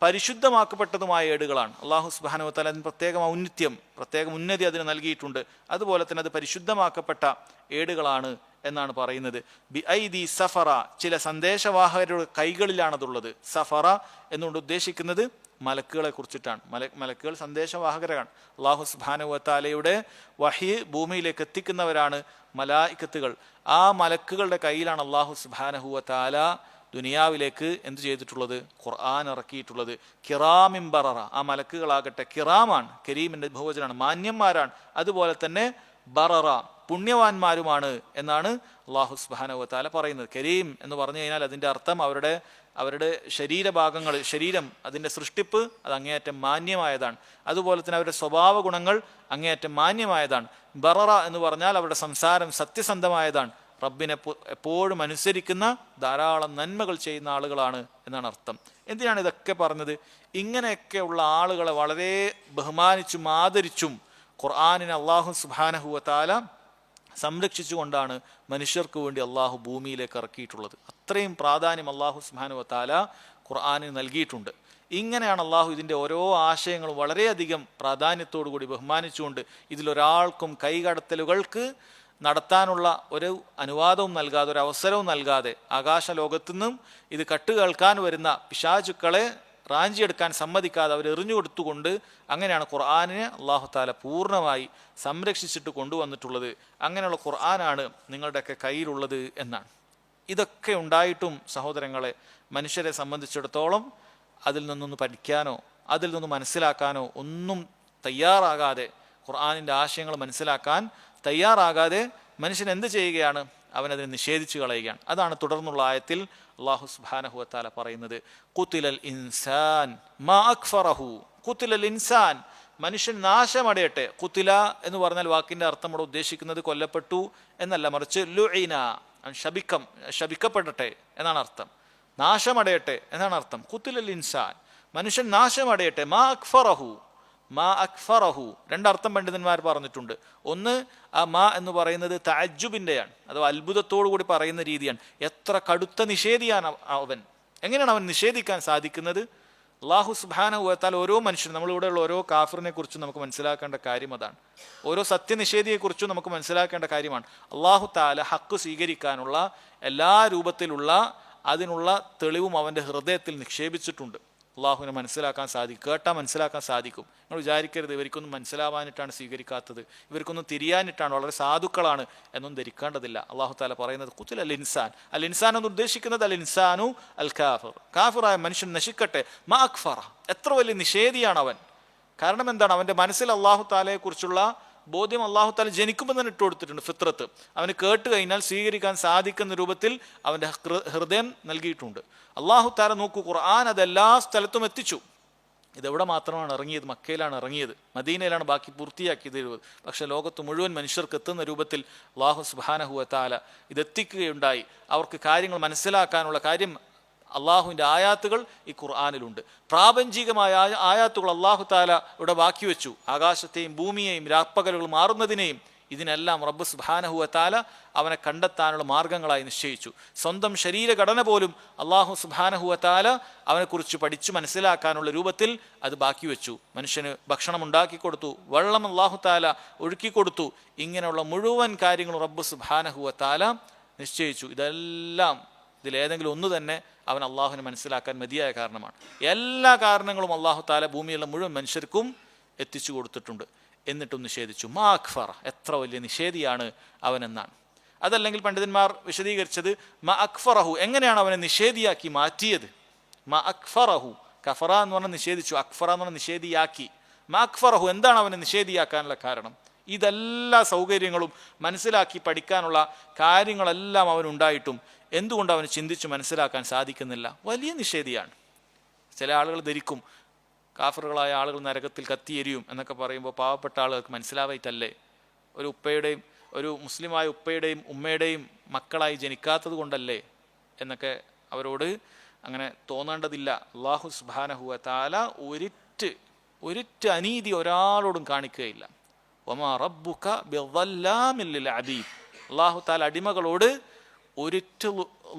പരിശുദ്ധമാക്കപ്പെട്ടതുമായ ഏടുകളാണ്. അള്ളാഹു സുബ്ഹാനഹു വ തആല അതിന് പ്രത്യേക ഉന്നതി അതിന് നൽകിയിട്ടുണ്ട്. അതുപോലെ തന്നെ അത് പരിശുദ്ധമാക്കപ്പെട്ട ഏടുകളാണ് എന്നാണ് പറയുന്നത്. ബി ഐദി സഫറ, ചില സന്ദേശവാഹകരുടെ കൈകളിലാണതുള്ളത്. സഫറ എന്നുകൊണ്ട് ഉദ്ദേശിക്കുന്നത് മലക്കുകളെ കുറിച്ചിട്ടാണ്. മലക്കുകൾ സന്ദേശവാഹകരാണ്. അള്ളാഹു സുബ്ഹാനഹു വ തആലയുടെ വഹി ഭൂമിയിലേക്ക് എത്തിക്കുന്നവരാണ് മലായിക്കത്തുകൾ. ആ മലക്കുകളുടെ കയ്യിലാണ് അള്ളാഹു സുബ്ഹാനഹു വ തആല ദുനിയാവിലേക്ക് എന്ത് ചെയ്തിട്ടുള്ളത്? ഖുർആൻ ഇറക്കിയിട്ടുള്ളത്. കിറാമിൻ ബററ, ആ മലക്കുകളാകട്ടെ കിറാമാണ്, കരീമിൻ്റെ ബഹുവചനാണ്, മാന്യന്മാരാണ്. അതുപോലെ തന്നെ ബററ, പുണ്യവാന്മാരുമാണ് എന്നാണ് അള്ളാഹു സുബ്ഹാനഹു വ തആല പറയുന്നത്. കരീം എന്ന് പറഞ്ഞു കഴിഞ്ഞാൽ അതിൻ്റെ അർത്ഥം അവരുടെ ശരീരഭാഗങ്ങൾ, ശരീരം, അതിൻ്റെ സൃഷ്ടിപ്പ് അത് അങ്ങേയറ്റം മാന്യമായതാണ്. അതുപോലെ തന്നെ അവരുടെ സ്വഭാവ ഗുണങ്ങൾ അങ്ങേയറ്റം മാന്യമായതാണ്. ബററ എന്ന് പറഞ്ഞാൽ അവരുടെ സംസാരം സത്യസന്ധമായതാണ്. റബ്ബിനെ എപ്പോഴും അനുസരിക്കുന്ന ധാരാളം നന്മകൾ ചെയ്യുന്ന ആളുകളാണ് എന്നാണ് അർത്ഥം. എന്തിനാണ് ഇതൊക്കെ പറഞ്ഞത്? ഇങ്ങനെയൊക്കെയുള്ള ആളുകളെ വളരെ ബഹുമാനിച്ചും ആദരിച്ചും ഖുർആനിനെ അള്ളാഹു സുബ്ഹാനഹു വ തആല സംരക്ഷിച്ചുകൊണ്ടാണ് മനുഷ്യർക്ക് വേണ്ടി അള്ളാഹു ഭൂമിയിലേക്ക് ഇറക്കിയിട്ടുള്ളത്. അത്രയും പ്രാധാന്യം അള്ളാഹു സുബ്ഹാനഹു വ തആല ഖുർആനിന് നൽകിയിട്ടുണ്ട്. ഇങ്ങനെയാണ് അള്ളാഹു ഇതിൻ്റെ ഓരോ ആശയങ്ങളും വളരെയധികം പ്രാധാന്യത്തോടു കൂടി ബഹുമാനിച്ചുകൊണ്ട് ഇതിലൊരാൾക്കും കൈകടത്തലുകൾക്ക് നടത്താനുള്ള ഒരു അനുവാദവും നൽകാതെ, ഒരു അവസരവും നൽകാതെ, ആകാശ ലോകത്തു നിന്നും ഇത് കട്ടുകേൾക്കാൻ വരുന്ന പിശാചുക്കളെ റാഞ്ചിയെടുക്കാൻ സമ്മതിക്കാതെ അവർ എറിഞ്ഞു കൊടുത്തുകൊണ്ട് അങ്ങനെയാണ് ഖുർആനിനെ അല്ലാഹു തആല പൂർണ്ണമായി സംരക്ഷിച്ചിട്ട് കൊണ്ടുവന്നിട്ടുള്ളത്. അങ്ങനെയുള്ള ഖുർആനാണ് നിങ്ങളുടെയൊക്കെ കയ്യിലുള്ളത് എന്നാണ്. ഇതൊക്കെ ഉണ്ടായിട്ടും സഹോദരങ്ങളെ, മനുഷ്യരെ സംബന്ധിച്ചിടത്തോളം അതിൽ നിന്നൊന്ന് പഠിക്കാനോ അതിൽ നിന്ന് മനസ്സിലാക്കാനോ ഒന്നും തയ്യാറാകാതെ, ഖുർആനിൻ്റെ ആശയങ്ങൾ മനസ്സിലാക്കാൻ തയ്യാറാകാതെ മനുഷ്യൻ എന്ത് ചെയ്യുകയാണ്? അവനതിനെ നിഷേധിച്ചു കളയുകയാണ്. അതാണ് തുടർന്നുള്ള ആയത്തിൽ അല്ലാഹു സുബ്ഹാനഹു വ തആല പറയുന്നത്, ഖുതിലൽ ഇൻസാൻ മാ അക്ഫറഹു. ഖുതിലൽ ഇൻസാൻ, മനുഷ്യൻ നാശമടയട്ടെ. ഖുതില എന്ന് പറഞ്ഞാൽ വാക്കിൻ്റെ അർത്ഥം ഇവിടെ ഉദ്ദേശിക്കുന്നത് കൊല്ലപ്പെട്ടു എന്നല്ല, മറിച്ച് ലുഇന, ശപിക്കപ്പെടട്ടെ എന്നാണ് അർത്ഥം. നാശമടയട്ടെ എന്നാണ് അർത്ഥം. ഖുതിലൽ ഇൻസാൻ, മനുഷ്യൻ നാശമടയട്ടെ. മാ അക്ഫറഹു, മാ അക്ഫറഹു രണ്ടർത്ഥം പണ്ഡിതന്മാർ പറഞ്ഞിട്ടുണ്ട്. ഒന്ന്, ആ മാ എന്ന് പറയുന്നത് തഅജ്ജുബിൻ്റെയാണ്, അഥവാ അത്ഭുതത്തോടു കൂടി പറയുന്ന രീതിയാണ്. എത്ര കടുത്ത നിഷേധിയാണ് അവൻ, എങ്ങനെയാണ് അവൻ നിഷേധിക്കാൻ സാധിക്കുന്നത്? അല്ലാഹു സുബ്ഹാനഹു വ തആല ഓരോ മനുഷ്യനും, നമ്മളിവിടെയുള്ള ഓരോ കാഫിറിനെ കുറിച്ചും നമുക്ക് മനസ്സിലാക്കേണ്ട കാര്യം അതാണ്. ഓരോ സത്യനിഷേധിയെക്കുറിച്ചും നമുക്ക് മനസ്സിലാക്കേണ്ട കാര്യമാണ്. അല്ലാഹു തആല ഹക്ക് സ്വീകരിക്കാനുള്ള എല്ലാ രൂപത്തിലുള്ള അതിനുള്ള തെളിവും അവൻ്റെ ഹൃദയത്തിൽ നിക്ഷേപിച്ചിട്ടുണ്ട്. അള്ളാഹുവിനെ മനസ്സിലാക്കാൻ സാധിക്കും, കേട്ടാൽ മനസ്സിലാക്കാൻ സാധിക്കും. നിങ്ങൾ വിചാരിക്കരുത് ഇവർക്കൊന്നും മനസ്സിലാവാനിട്ടാണ് സ്വീകരിക്കാത്തത്, ഇവർക്കൊന്നും തിരിയാനിട്ടാണ്, വളരെ സാധുക്കളാണ് എന്നൊന്നും ധരിക്കേണ്ടതില്ല. അള്ളാഹു താല പറയുന്നത് ഖുതില അൽ ഇൻസാൻ. അൽ ഇൻസാൻ എന്ന് ഉദ്ദേശിക്കുന്നത് അൽ ഇൻസാനു അൽ കാഫിർ, കാഫിറായ മനുഷ്യൻ നശിക്കട്ടെ. മാ അക്ഫറ, എത്ര വലിയ നിഷേധിയാണ് അവൻ. കാരണം എന്താണ്? അവൻ്റെ മനസ്സിൽ അള്ളാഹു താലയെ കുറിച്ചുള്ള ബോധ്യം അള്ളാഹു താല ജനിക്കുമ്പോൾ തന്നെ ഇട്ട് കൊടുത്തിട്ടുണ്ട്. ഫിത്രത്ത് അവന് കേട്ട് കഴിഞ്ഞാൽ സ്വീകരിക്കാൻ സാധിക്കുന്ന രൂപത്തിൽ അവൻ്റെ ഹൃദയം നൽകിയിട്ടുണ്ട്. അള്ളാഹു താല നോക്കൂ, ഖുർആൻ അതെല്ലാ സ്ഥലത്തും എത്തിച്ചു. ഇതെവിടെ മാത്രമാണ് ഇറങ്ങിയത്? മക്കയിലാണ് ഇറങ്ങിയത്, മദീനയിലാണ് ബാക്കി പൂർത്തിയാക്കിയത്. പക്ഷെ ലോകത്ത് മുഴുവൻ മനുഷ്യർക്ക് എത്തുന്ന രൂപത്തിൽ അള്ളാഹു സുബ്ഹാനഹു വ തആല ഇതെത്തിക്കുകയുണ്ടായി. അവർക്ക് കാര്യങ്ങൾ മനസ്സിലാക്കാനുള്ള കാര്യം അള്ളാഹുവിൻ്റെ ആയാത്തുകൾ ഈ ഖുർആനിലുണ്ട്. പ്രാപഞ്ചികമായ ആയാത്തുകൾ അള്ളാഹു താല ഇവിടെ ബാക്കി വെച്ചു. ആകാശത്തെയും ഭൂമിയെയും രാപ്പകലുകൾ മാറുന്നതിനെയും ഇതിനെല്ലാം റബ്ബ് സുബ്ഹാനഹു വ തആല അവനെ കണ്ടെത്താനുള്ള മാർഗങ്ങളായി നിശ്ചയിച്ചു. സ്വന്തം ശരീരഘടന പോലും അള്ളാഹു സുബ്ഹാനഹു വ തആല അവനെക്കുറിച്ച് പഠിച്ചു മനസ്സിലാക്കാനുള്ള രൂപത്തിൽ അത് ബാക്കി വെച്ചു. മനുഷ്യന് ഭക്ഷണം ഉണ്ടാക്കി കൊടുത്തു, വെള്ളം അള്ളാഹു താല ഒഴുക്കി കൊടുത്തു. ഇങ്ങനെയുള്ള മുഴുവൻ കാര്യങ്ങളും റബ്ബ് സുബ്ഹാനഹു വ തആല നിശ്ചയിച്ചു. ഇതെല്ലാം ഇതിലേതെങ്കിലും ഒന്ന് തന്നെ അവൻ അള്ളാഹുവിനെ മനസ്സിലാക്കാൻ മതിയായ കാരണമാണ്. എല്ലാ കാരണങ്ങളും അള്ളാഹു താല ഭൂമിയിലുള്ള മുഴുവൻ മനുഷ്യർക്കും എത്തിച്ചു കൊടുത്തിട്ടുണ്ട്. എന്നിട്ടും നിഷേധിച്ചു. മാ അക്ഫറ, എത്ര വലിയ നിഷേധിയാണ് അവനെന്നാണ്. അതല്ലെങ്കിൽ പണ്ഡിതന്മാർ വിശദീകരിച്ചത് മാ അക്ഫറഹു, എങ്ങനെയാണ് അവനെ നിഷേധിയാക്കി മാറ്റിയത്? മാ അക്ഫറഹു, കഫറ എന്ന് പറഞ്ഞാൽ നിഷേധിച്ചു, അക്ഫറ എന്ന് പറഞ്ഞാൽ നിഷേധിയാക്കി. മാ അക്ഫറഹു, എന്താണ് അവനെ നിഷേധിയാക്കാനുള്ള കാരണം? ഇതെല്ലാ സൗകര്യങ്ങളും മനസ്സിലാക്കി പഠിക്കാനുള്ള കാര്യങ്ങളെല്ലാം അവനുണ്ടായിട്ടും എന്തുകൊണ്ട് അവന് ചിന്തിച്ച് മനസ്സിലാക്കാൻ സാധിക്കുന്നില്ല? വലിയ നിഷേധിയാണ്. ചില ആളുകൾ ധരിക്കും കാഫറുകളായ ആളുകൾ നരകത്തിൽ കത്തിയെരിയും എന്നൊക്കെ പറയുമ്പോൾ പാവപ്പെട്ട ആളുകൾക്ക് മനസ്സിലാവായിട്ടല്ലേ? ഒരു മുസ്ലിമായ ഉപ്പയുടെയും ഉമ്മയുടെയും മക്കളായി ജനിക്കാത്തത് കൊണ്ടല്ലേ എന്നൊക്കെ അവരോട് അങ്ങനെ തോന്നേണ്ടതില്ല. അല്ലാഹു സുബ്ഹാനഹു വ തആല ഒരിറ്റ് അനീതി ഒരാളോടും കാണിക്കുകയില്ല. വമാ റബ്ബുക ബിളല്ലാമിൽ ലിൽ അബീദ്, അല്ലാഹു തആല അടിമകളോട് ഒരിറ്റ്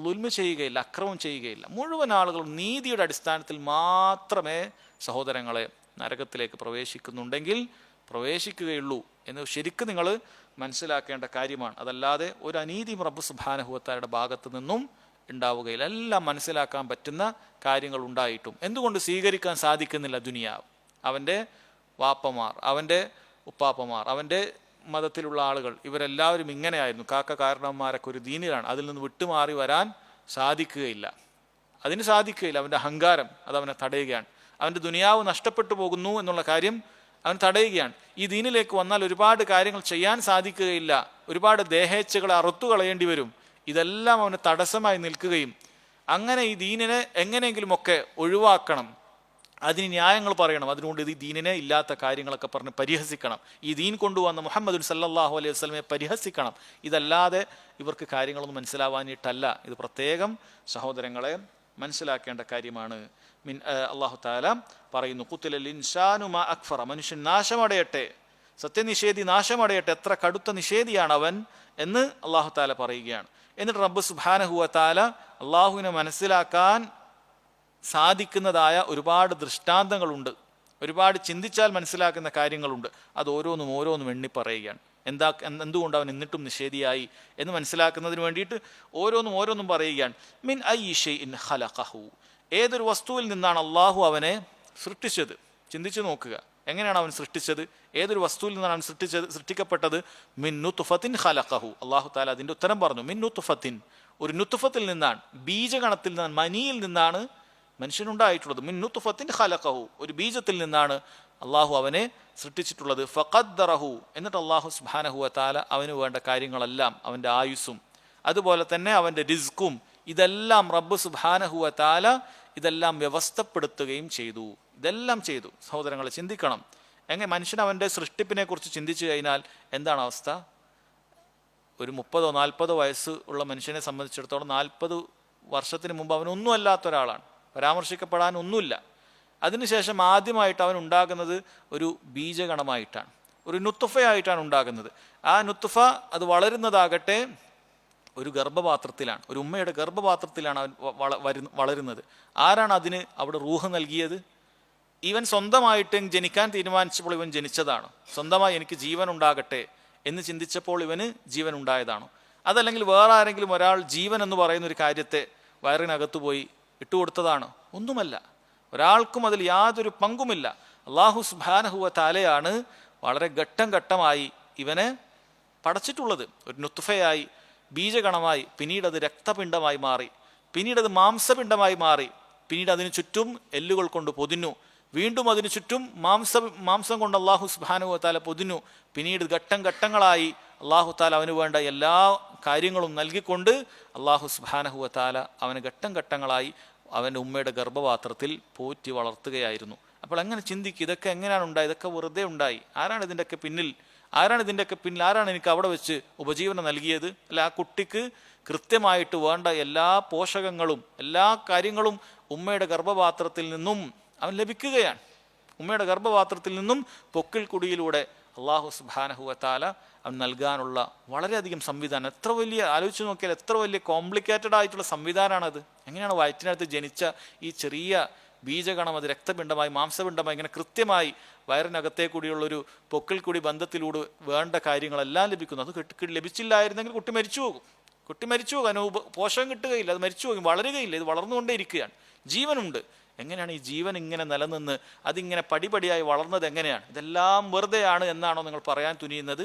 ളുൽമ ചെയ്യുകയില്ല, അക്രമം ചെയ്യുകയില്ല. മുഴുവൻ ആളുകളും നീതിയുടെ അടിസ്ഥാനത്തിൽ മാത്രമേ സഹോദരങ്ങളെ നരകത്തിലേക്ക് പ്രവേശിക്കുന്നുണ്ടെങ്കിൽ പ്രവേശിക്കുകയുള്ളൂ എന്ന് ശരിക്കും നിങ്ങൾ മനസ്സിലാക്കേണ്ട കാര്യമാണ്. അതല്ലാതെ ഒരു അനീതിയും റബ്ബ് സുബ്ഹാനഹു വ തആലയുടെ ഭാഗത്ത് നിന്നും ഉണ്ടാവുകയില്ല. എല്ലാം മനസ്സിലാക്കാൻ പറ്റുന്ന കാര്യങ്ങൾ ഉണ്ടായിട്ടും എന്തുകൊണ്ട് സ്വീകരിക്കാൻ സാധിക്കുന്നില്ല? ദുനിയാവ്, അവൻ്റെ വാപ്പമാർ, അവൻ്റെ ഉപ്പാപ്പമാർ, അവൻ്റെ മതത്തിലുള്ള ആളുകൾ, ഇവരെല്ലാവരും ഇങ്ങനെയായിരുന്നു. കാരണവന്മാരൊക്കെ ഒരു ദീനിലാണ്. അതിൽ നിന്ന് വിട്ടുമാറി വരാൻ സാധിക്കുകയില്ല. അതിന് സാധിക്കുകയില്ല. അവൻ്റെ അഹങ്കാരം അതവനെ തടയുകയാണ്. അവൻ്റെ ദുനിയാവ് നഷ്ടപ്പെട്ടു പോകുന്നു എന്നുള്ള കാര്യം അവൻ തടയുകയാണ്. ഈ ദീനിലേക്ക് വന്നാൽ ഒരുപാട് കാര്യങ്ങൾ ചെയ്യാൻ സാധിക്കുകയില്ല. ഒരുപാട് ദേഹേച്ഛകളെ അറുത്തു കളയേണ്ടി വരും. ഇതെല്ലാം അവന് തടസ്സമായി നിൽക്കുകയും അങ്ങനെ ഈ ദീനിനെ എങ്ങനെയെങ്കിലുമൊക്കെ ഒഴിവാക്കണം, അതിന് ന്യായങ്ങൾ പറയണം. അതിനുകൊണ്ട് ഈ ദീനിനെ ഇല്ലാത്ത കാര്യങ്ങളൊക്കെ പറഞ്ഞ് പരിഹസിക്കണം. ഈ ദീൻ കൊണ്ടുവന്ന മുഹമ്മദ് സല്ലല്ലാഹു അലൈഹി വസല്ലമയെ പരിഹസിക്കണം. ഇതല്ലാതെ ഇവർക്ക് കാര്യങ്ങളൊന്നും മനസ്സിലാവാനിട്ടല്ല. ഇത് പ്രത്യേകം സഹോദരങ്ങളെ മനസ്സിലാക്കേണ്ട കാര്യമാണ്. അല്ലാഹു തആല പറയുന്നു, ഖുതിലൽ ഇൻസാനു മാ അക്ഫറ, മനുഷ്യൻ നാശമടയട്ടെ, സത്യനിഷേധി നാശമടയട്ടെ, എത്ര കടുത്ത നിഷേധിയാണ് അവൻ എന്ന് അല്ലാഹു തആല പറയുകയാണ്. എന്നിട്ട് റബ്ബ് സുബ്ഹാനഹു വ തആല അല്ലാഹുവിനെ മനസ്സിലാക്കാൻ സാധിക്കുന്നതായ ഒരുപാട് ദൃഷ്ടാന്തങ്ങളുണ്ട്, ഒരുപാട് ചിന്തിച്ചാൽ മനസ്സിലാക്കുന്ന കാര്യങ്ങളുണ്ട്. അത് ഓരോന്നും എണ്ണി പറയുകയാണ്. എന്തുകൊണ്ട് അവൻ എന്നിട്ടും നിഷേധിയായി എന്ന് മനസ്സിലാക്കുന്നതിന് വേണ്ടിയിട്ട് ഓരോന്നും പറയുകയാണ്. മിൻ അയ്യി ഷൈഇൻ ഖലഖഹു, ഏതൊരു വസ്തുവിൽ നിന്നാണ് അള്ളാഹു അവനെ സൃഷ്ടിച്ചത്? ചിന്തിച്ചു നോക്കുക, എങ്ങനെയാണ് അവൻ സൃഷ്ടിച്ചത്? ഏതൊരു വസ്തുവിൽ നിന്നാണ് അവൻ സൃഷ്ടിക്കപ്പെട്ടത്? മിൻ നുത്ഫത്തിൻ ഖലഖഹു. അള്ളാഹു താല അതിൻ്റെ ഉത്തരം പറഞ്ഞു, മിൻ നുത്ഫത്തിൻ, ഒരു നുത്ഫത്തിൽ നിന്നാണ്, ബീജഗണത്തിൽ നിന്നാണ്, മനിയിൽ നിന്നാണ് മനുഷ്യനുണ്ടായിട്ടുള്ളത്. മിൻ നുത്ഫത്തിൻ ഖലഖഹു, ഒരു ബീജത്തിൽ നിന്നാണ് അള്ളാഹു അവനെ സൃഷ്ടിച്ചിട്ടുള്ളത്. ഫഖദ്ദറഹു, എന്നിട്ട് അള്ളാഹു സുബ്ഹാനഹു വ തആല അവന് വേണ്ട കാര്യങ്ങളെല്ലാം, അവൻ്റെ ആയുസ്സും അതുപോലെ തന്നെ അവൻ്റെ റിസ്ക്കും, ഇതെല്ലാം റബ്ബ് സുബ്ഹാനഹു വ തആല ഇതെല്ലാം വ്യവസ്ഥപ്പെടുത്തുകയും ചെയ്തു. ഇതെല്ലാം ചെയ്തു. സഹോദരങ്ങളെ ചിന്തിക്കണം, എങ്ങനെ മനുഷ്യൻ അവൻ്റെ സൃഷ്ടിപ്പിനെ കുറിച്ച് ചിന്തിച്ചു കഴിഞ്ഞാൽ എന്താണ് അവസ്ഥ? ഒരു 30-40 വയസ്സ് ഉള്ള മനുഷ്യനെ സംബന്ധിച്ചിടത്തോളം 40 വർഷത്തിന് മുമ്പ് അവനൊന്നും അല്ലാത്ത ഒരാളാണ്, പരാമർശിക്കപ്പെടാൻ ഒന്നുമില്ല. അതിനുശേഷം ആദ്യമായിട്ട് അവൻ ഉണ്ടാകുന്നത് ഒരു ബീജഗണമായിട്ടാണ്, ഒരു നുത്ഫയായിട്ടാണ് ഉണ്ടാകുന്നത്. ആ നുത്ഫ അത് വളരുന്നതാകട്ടെ ഒരു ഗർഭപാത്രത്തിലാണ്, ഒരു ഉമ്മയുടെ ഗർഭപാത്രത്തിലാണ് അവൻ വളരുന്നത്. ആരാണ് അതിന് അവിടെ റൂഹ് നൽകിയത്? ഇവൻ സ്വന്തമായിട്ട് ജനിക്കാൻ തീരുമാനിച്ചപ്പോൾ ഇവൻ ജനിച്ചതാണ്. സ്വന്തമായി എനിക്ക് ജീവൻ ഉണ്ടാകട്ടെ എന്ന് ചിന്തിച്ചപ്പോൾ ഇവന് ജീവൻ ഉണ്ടായതാണോ? അതല്ലെങ്കിൽ വേറെ ആരെങ്കിലും ഒരാൾ ജീവൻ എന്ന് പറയുന്ന ഒരു കാര്യത്തെ വയറിനകത്ത് പോയി ഇട്ടുകൊടുത്തതാണോ? ഒന്നുമല്ല. ഒരാൾക്കും അതിൽ യാതൊരു പങ്കുമില്ല. അല്ലാഹു സുബ്ഹാനഹു വ തആലയാണ് വളരെ ഘട്ടം ഘട്ടമായി ഇവനെ പടച്ചിട്ടുള്ളത്. ഒരു നുത്ഫയായി, ബീജഗണമായി, പിന്നീട് അത് രക്തപിണ്ഡമായി മാറി, പിന്നീട് അത് മാംസപിണ്ഡമായി മാറി, പിന്നീട് അതിനു ചുറ്റും എല്ലുകൾ കൊണ്ട് പൊതിഞ്ഞു, വീണ്ടും അതിനു ചുറ്റും മാംസം കൊണ്ട് അള്ളാഹു സുബ്ഹാനഹു വ തആല പൊതിഞ്ഞു. പിന്നീട് ഘട്ടം ഘട്ടങ്ങളായി അള്ളാഹു താല അവന് വേണ്ട എല്ലാ കാര്യങ്ങളും നൽകിക്കൊണ്ട് അള്ളാഹു സുബ്ഹാനഹു വ തആല അവന് ഘട്ടം ഘട്ടങ്ങളായി അവൻ്റെ ഉമ്മയുടെ ഗർഭപാത്രത്തിൽ പോറ്റി വളർത്തുകയായിരുന്നു. അപ്പോൾ അങ്ങനെ ചിന്തിക്കുക, ഇതൊക്കെ എങ്ങനെയാണ് ഉണ്ടായി? ഇതൊക്കെ വെറുതെ ഉണ്ടായി. ആരാണ് ഇതിൻ്റെയൊക്കെ പിന്നിൽ? ആരാണ് എനിക്ക് അവിടെ വെച്ച് ഉപജീവനം നൽകിയത്? അല്ല, ആ കുട്ടിക്ക് കൃത്യമായിട്ട് വേണ്ട എല്ലാ പോഷകങ്ങളും എല്ലാ കാര്യങ്ങളും ഉമ്മയുടെ ഗർഭപാത്രത്തിൽ നിന്നും അവൻ ലഭിക്കുകയാണ്. ഉമ്മയുടെ ഗർഭപാത്രത്തിൽ നിന്നും പൊക്കിൽ കുടിയിലൂടെ അള്ളാഹു സുബ്ഹാനഹു വ തആല അവൻ നൽകാനുള്ള വളരെയധികം സംവിധാനം. എത്ര വലിയ, ആലോചിച്ച് നോക്കിയാൽ എത്ര വലിയ കോംപ്ലിക്കേറ്റഡ് ആയിട്ടുള്ള സംവിധാനമാണത്. എങ്ങനെയാണ് വയറ്റിനകത്ത് ജനിച്ച ഈ ചെറിയ ബീജഗണം അത് രക്തപിണ്ഡമായി മാംസപിണ്ഡമായി ഇങ്ങനെ കൃത്യമായി വയറിനകത്തേ കൂടിയുള്ളൊരു പൊക്കിൽ കൂടി ബന്ധത്തിലൂടെ വേണ്ട കാര്യങ്ങളെല്ലാം ലഭിക്കുന്നു. അത് ലഭിച്ചില്ലായിരുന്നെങ്കിൽ കുട്ടി മരിച്ചു പോകും. അതിന് പോഷകം കിട്ടുകയില്ല, അത് മരിച്ചു പോകും, വളരുകയില്ല. ഇത് വളർന്നുകൊണ്ടേ ഇരിക്കുകയാണ്. ജീവനുണ്ട്. എങ്ങനെയാണ് ഈ ജീവൻ ഇങ്ങനെ നിലനിന്ന് അതിങ്ങനെ പടിപടിയായി വളർന്നത്? എങ്ങനെയാണ്? ഇതെല്ലാം വെറുതെയാണ് എന്നാണോ നിങ്ങൾ പറയാൻ തുനിയുന്നത്?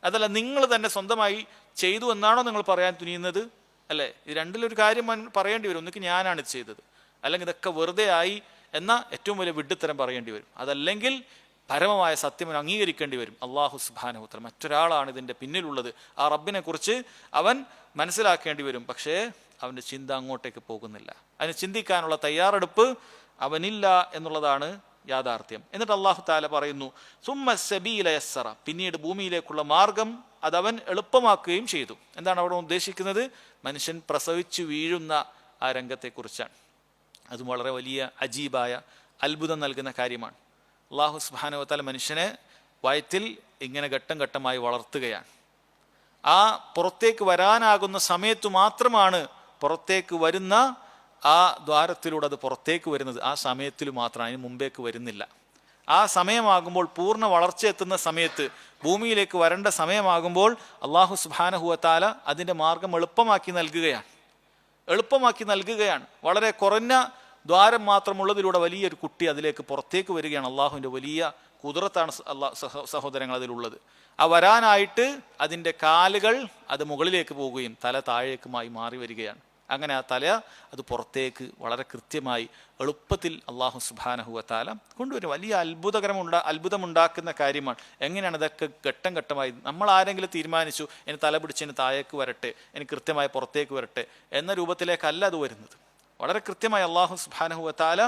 അതല്ല, നിങ്ങൾ തന്നെ സ്വന്തമായി ചെയ്തു എന്നാണോ നിങ്ങൾ പറയാൻ തുനിയുന്നത്? അല്ലേ? ഇത് രണ്ടിലൊരു കാര്യം പറയേണ്ടി വരും. ഒന്നിക്ക് ഞാനാണ് ഇത് ചെയ്തത്, അല്ലെങ്കിൽ ഇതൊക്കെ വെറുതെ ആയി എന്ന ഏറ്റവും വലിയ വിഡ്ഢിത്തരം പറയേണ്ടി വരും. അതല്ലെങ്കിൽ പരമമായ സത്യം അംഗീകരിക്കേണ്ടി വരും. അള്ളാഹു സുബ്ഹാനഹു വ തആല മറ്റൊരാളാണ് ഇതിൻ്റെ പിന്നിലുള്ളത്. ആ റബ്ബിനെ കുറിച്ച് അവൻ മനസ്സിലാക്കേണ്ടി വരും. പക്ഷേ അവൻ്റെ ചിന്ത അങ്ങോട്ടേക്ക് പോകുന്നില്ല. അതിന് ചിന്തിക്കാനുള്ള തയ്യാറെടുപ്പ് അവനില്ല എന്നുള്ളതാണ് യാഥാർത്ഥ്യം. എന്നിട്ട് അള്ളാഹു തആല പറയുന്നു, സുമ്മ സബീല യസ്സറ, പിന്നീട് ഭൂമിയിലേക്കുള്ള മാർഗം അതവൻ എളുപ്പമാക്കുകയും ചെയ്തു. എന്താണ് അവിടെ ഉദ്ദേശിക്കുന്നത്? മനുഷ്യൻ പ്രസവിച്ചു വീഴുന്ന ആ രംഗത്തെക്കുറിച്ചാണ്. അതും വളരെ വലിയ അജീബായ അത്ഭുതം നൽകുന്ന കാര്യമാണ്. അള്ളാഹു സുബ്ഹാനഹു വ തആല മനുഷ്യനെ വയറ്റിൽ ഇങ്ങനെ ഘട്ടം ഘട്ടമായി വളർത്തുകയാണ്. ആ പുറത്തേക്ക് വരാനാകുന്ന സമയത്തു മാത്രമാണ് പുറത്തേക്ക് വരുന്ന ആ ദ്വാരത്തിലൂടെ അത് പുറത്തേക്ക് വരുന്നത്. ആ സമയത്തിൽ മാത്രം, അതിന് മുമ്പേക്ക് വരുന്നില്ല. ആ സമയമാകുമ്പോൾ, പൂർണ്ണ വളർച്ച എത്തുന്ന സമയത്ത്, ഭൂമിയിലേക്ക് വരേണ്ട സമയമാകുമ്പോൾ അള്ളാഹു സുബ്ഹാനഹു വ തആല അതിൻ്റെ മാർഗം എളുപ്പമാക്കി നൽകുകയാണ്. വളരെ കുറഞ്ഞ ദ്വാരം മാത്രമുള്ളതിലൂടെ വലിയൊരു കുട്ടി അതിലേക്ക് പുറത്തേക്ക് വരികയാണ്. അള്ളാഹുവിൻ്റെ വലിയ കുദറത്താണ് സഹോദരങ്ങൾ അതിലുള്ളത്. ആ വരാനായിട്ട് അതിൻ്റെ കാലുകൾ അത് മുകളിലേക്ക് പോവുകയും തല താഴേക്കുമായി മാറി വരികയാണ്. അങ്ങനെ ആ തല അത് പുറത്തേക്ക് വളരെ കൃത്യമായി എളുപ്പത്തിൽ അള്ളാഹു സുബ്ഹാനഹു വ തആല കൊണ്ടുവരും. വലിയ അത്ഭുതമുണ്ടാക്കുന്ന കാര്യമാണ്. എങ്ങനെയാണ് ഇതൊക്കെ ഘട്ടം ഘട്ടമായി? നമ്മൾ ആരെങ്കിലും തീരുമാനിച്ചു ഇനി തല പിടിച്ചതിന് താഴേക്ക് വരട്ടെ, ഇനി കൃത്യമായി പുറത്തേക്ക് വരട്ടെ എന്ന രൂപത്തിലേക്കല്ല അത് വരുന്നത്. വളരെ കൃത്യമായി അള്ളാഹു സുബ്ഹാനഹു വ തആല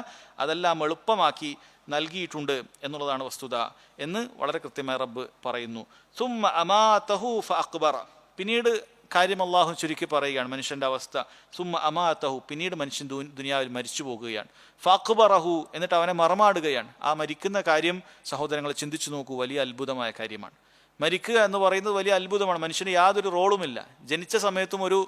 അതെല്ലാം എളുപ്പമാക്കി നൽകിയിട്ടുണ്ട് എന്നുള്ളതാണ് വസ്തുത എന്ന് വളരെ കൃത്യമായി റബ്ബ് പറയുന്നു. സുമ്മ അമാതഹു ഫഅഖ്ബറ, പിന്നീട് കാര്യം അള്ളാഹു ചുരുക്കി പറയുകയാണ് മനുഷ്യൻ്റെ അവസ്ഥ. സുമ്മ അമാതഹു, പിന്നീട് മനുഷ്യൻ ദുനിയാവിൽ മരിച്ചു പോകുകയാണ്. ഫഅഖ്ബറഹു, എന്നിട്ട് അവനെ മറമാടുകയാണ്. ആ മരിക്കുന്ന കാര്യം സഹോദരങ്ങൾ ചിന്തിച്ചു നോക്കൂ, വലിയ അത്ഭുതമായ കാര്യമാണ്. മരിക്കുക എന്ന് പറയുന്നത് വലിയ അത്ഭുതമാണ്. മനുഷ്യന് യാതൊരു റോളുമില്ല. ജനിച്ച സമയത്തും ഒരു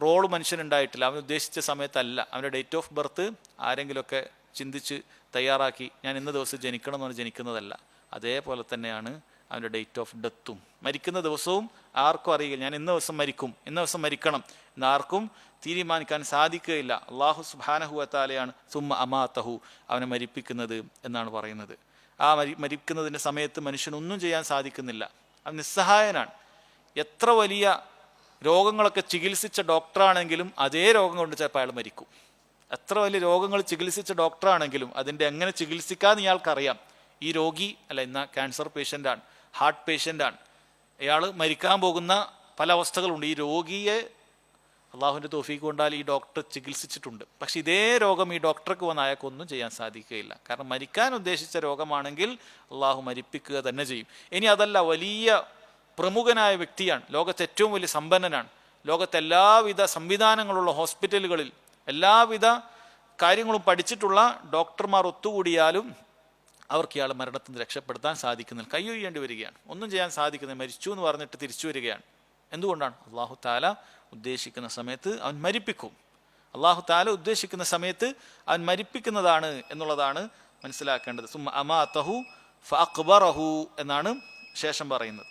റോള് മനുഷ്യനുണ്ടായിട്ടില്ല. അവൻ ഉദ്ദേശിച്ച സമയത്തല്ല. അവൻ്റെ ഡേറ്റ് ഓഫ് ബർത്ത് ആരെങ്കിലുമൊക്കെ ചിന്തിച്ച് തയ്യാറാക്കി ഞാൻ ഇന്ന ദിവസം ജനിക്കണം എന്ന് ജനിക്കുന്നതല്ല. അതേപോലെ തന്നെയാണ് അവൻ്റെ ഡേറ്റ് ഓഫ് ഡെത്തും മരിക്കുന്ന ദിവസവും ആർക്കും അറിയില്ല. ഞാൻ ഇന്ന ദിവസം മരിക്കും, ഇന്ന ദിവസം മരിക്കണം എന്നാർക്കും തീരുമാനിക്കാൻ സാധിക്കുകയില്ല. അള്ളാഹു സുബ്ഹാനഹു വ തആലയാണ് സുമ്മ അമാതഹു, അവനെ മരിപ്പിക്കുന്നത് എന്നാണ് പറയുന്നത്. ആ മരിക്കുന്നതിൻ്റെ സമയത്ത് മനുഷ്യനൊന്നും ചെയ്യാൻ സാധിക്കുന്നില്ല, അവൻ നിസ്സഹായനാണ്. എത്ര വലിയ രോഗങ്ങളൊക്കെ ചികിത്സിച്ച ഡോക്ടറാണെങ്കിലും അതേ രോഗം കൊണ്ട് ചിലപ്പോൾ അയാൾ മരിക്കും. എത്ര വലിയ രോഗങ്ങൾ ചികിത്സിച്ച ഡോക്ടറാണെങ്കിലും അതിൻ്റെ എങ്ങനെ ചികിത്സിക്കാമെന്ന് ഇയാൾക്കറിയാം. ഈ രോഗി അല്ല, ഇന്ന് ക്യാൻസർ പേഷ്യൻ്റാണ്, ഹാർട്ട് പേഷ്യൻ്റാണ്, അയാൾ മരിക്കാൻ പോകുന്ന പല അവസ്ഥകളുണ്ട്. ഈ രോഗിയെ അള്ളാഹുവിൻ്റെ തൗഫീഖ് കൊണ്ടാൽ ഈ ഡോക്ടർ ചികിത്സിച്ചിട്ടുണ്ട്. പക്ഷെ ഇതേ രോഗം ഈ ഡോക്ടർക്ക് വന്ന് അയാൾക്കൊന്നും ചെയ്യാൻ സാധിക്കുകയില്ല. കാരണം മരിക്കാൻ ഉദ്ദേശിച്ച രോഗമാണെങ്കിൽ അള്ളാഹു മരിപ്പിക്കുക തന്നെ ചെയ്യും. ഇനി അതല്ല, വലിയ പ്രമുഖനായ വ്യക്തിയാണ്, ലോകത്തെ ഏറ്റവും വലിയ സമ്പന്നനാണ്, ലോകത്തെ എല്ലാവിധ സംവിധാനങ്ങളുള്ള ഹോസ്പിറ്റലുകളിൽ എല്ലാവിധ കാര്യങ്ങളും പഠിച്ചിട്ടുള്ള ഡോക്ടർമാർ ഒത്തുകൂടിയാലും അവർക്ക് ഇയാൾ മരണത്തിൽ നിന്ന് രക്ഷപ്പെടുത്താൻ സാധിക്കുന്നില്ല. കൈയൊഴിയേണ്ടി വരികയാണ്, ഒന്നും ചെയ്യാൻ സാധിക്കുന്നില്ല. മരിച്ചു എന്ന് പറഞ്ഞിട്ട് തിരിച്ചു വരികയാണ്. എന്തുകൊണ്ടാണ്? അള്ളാഹു താല ഉദ്ദേശിക്കുന്ന സമയത്ത് അവൻ മരിപ്പിക്കും. അള്ളാഹു താല ഉദ്ദേശിക്കുന്ന സമയത്ത് അവൻ മരിപ്പിക്കുന്നതാണ് എന്നുള്ളതാണ് മനസ്സിലാക്കേണ്ടത്. സുമ്മ അമാതഹു ഫഅഖ്ബറഹു എന്നാണ് ശേഷം പറയുന്നത്.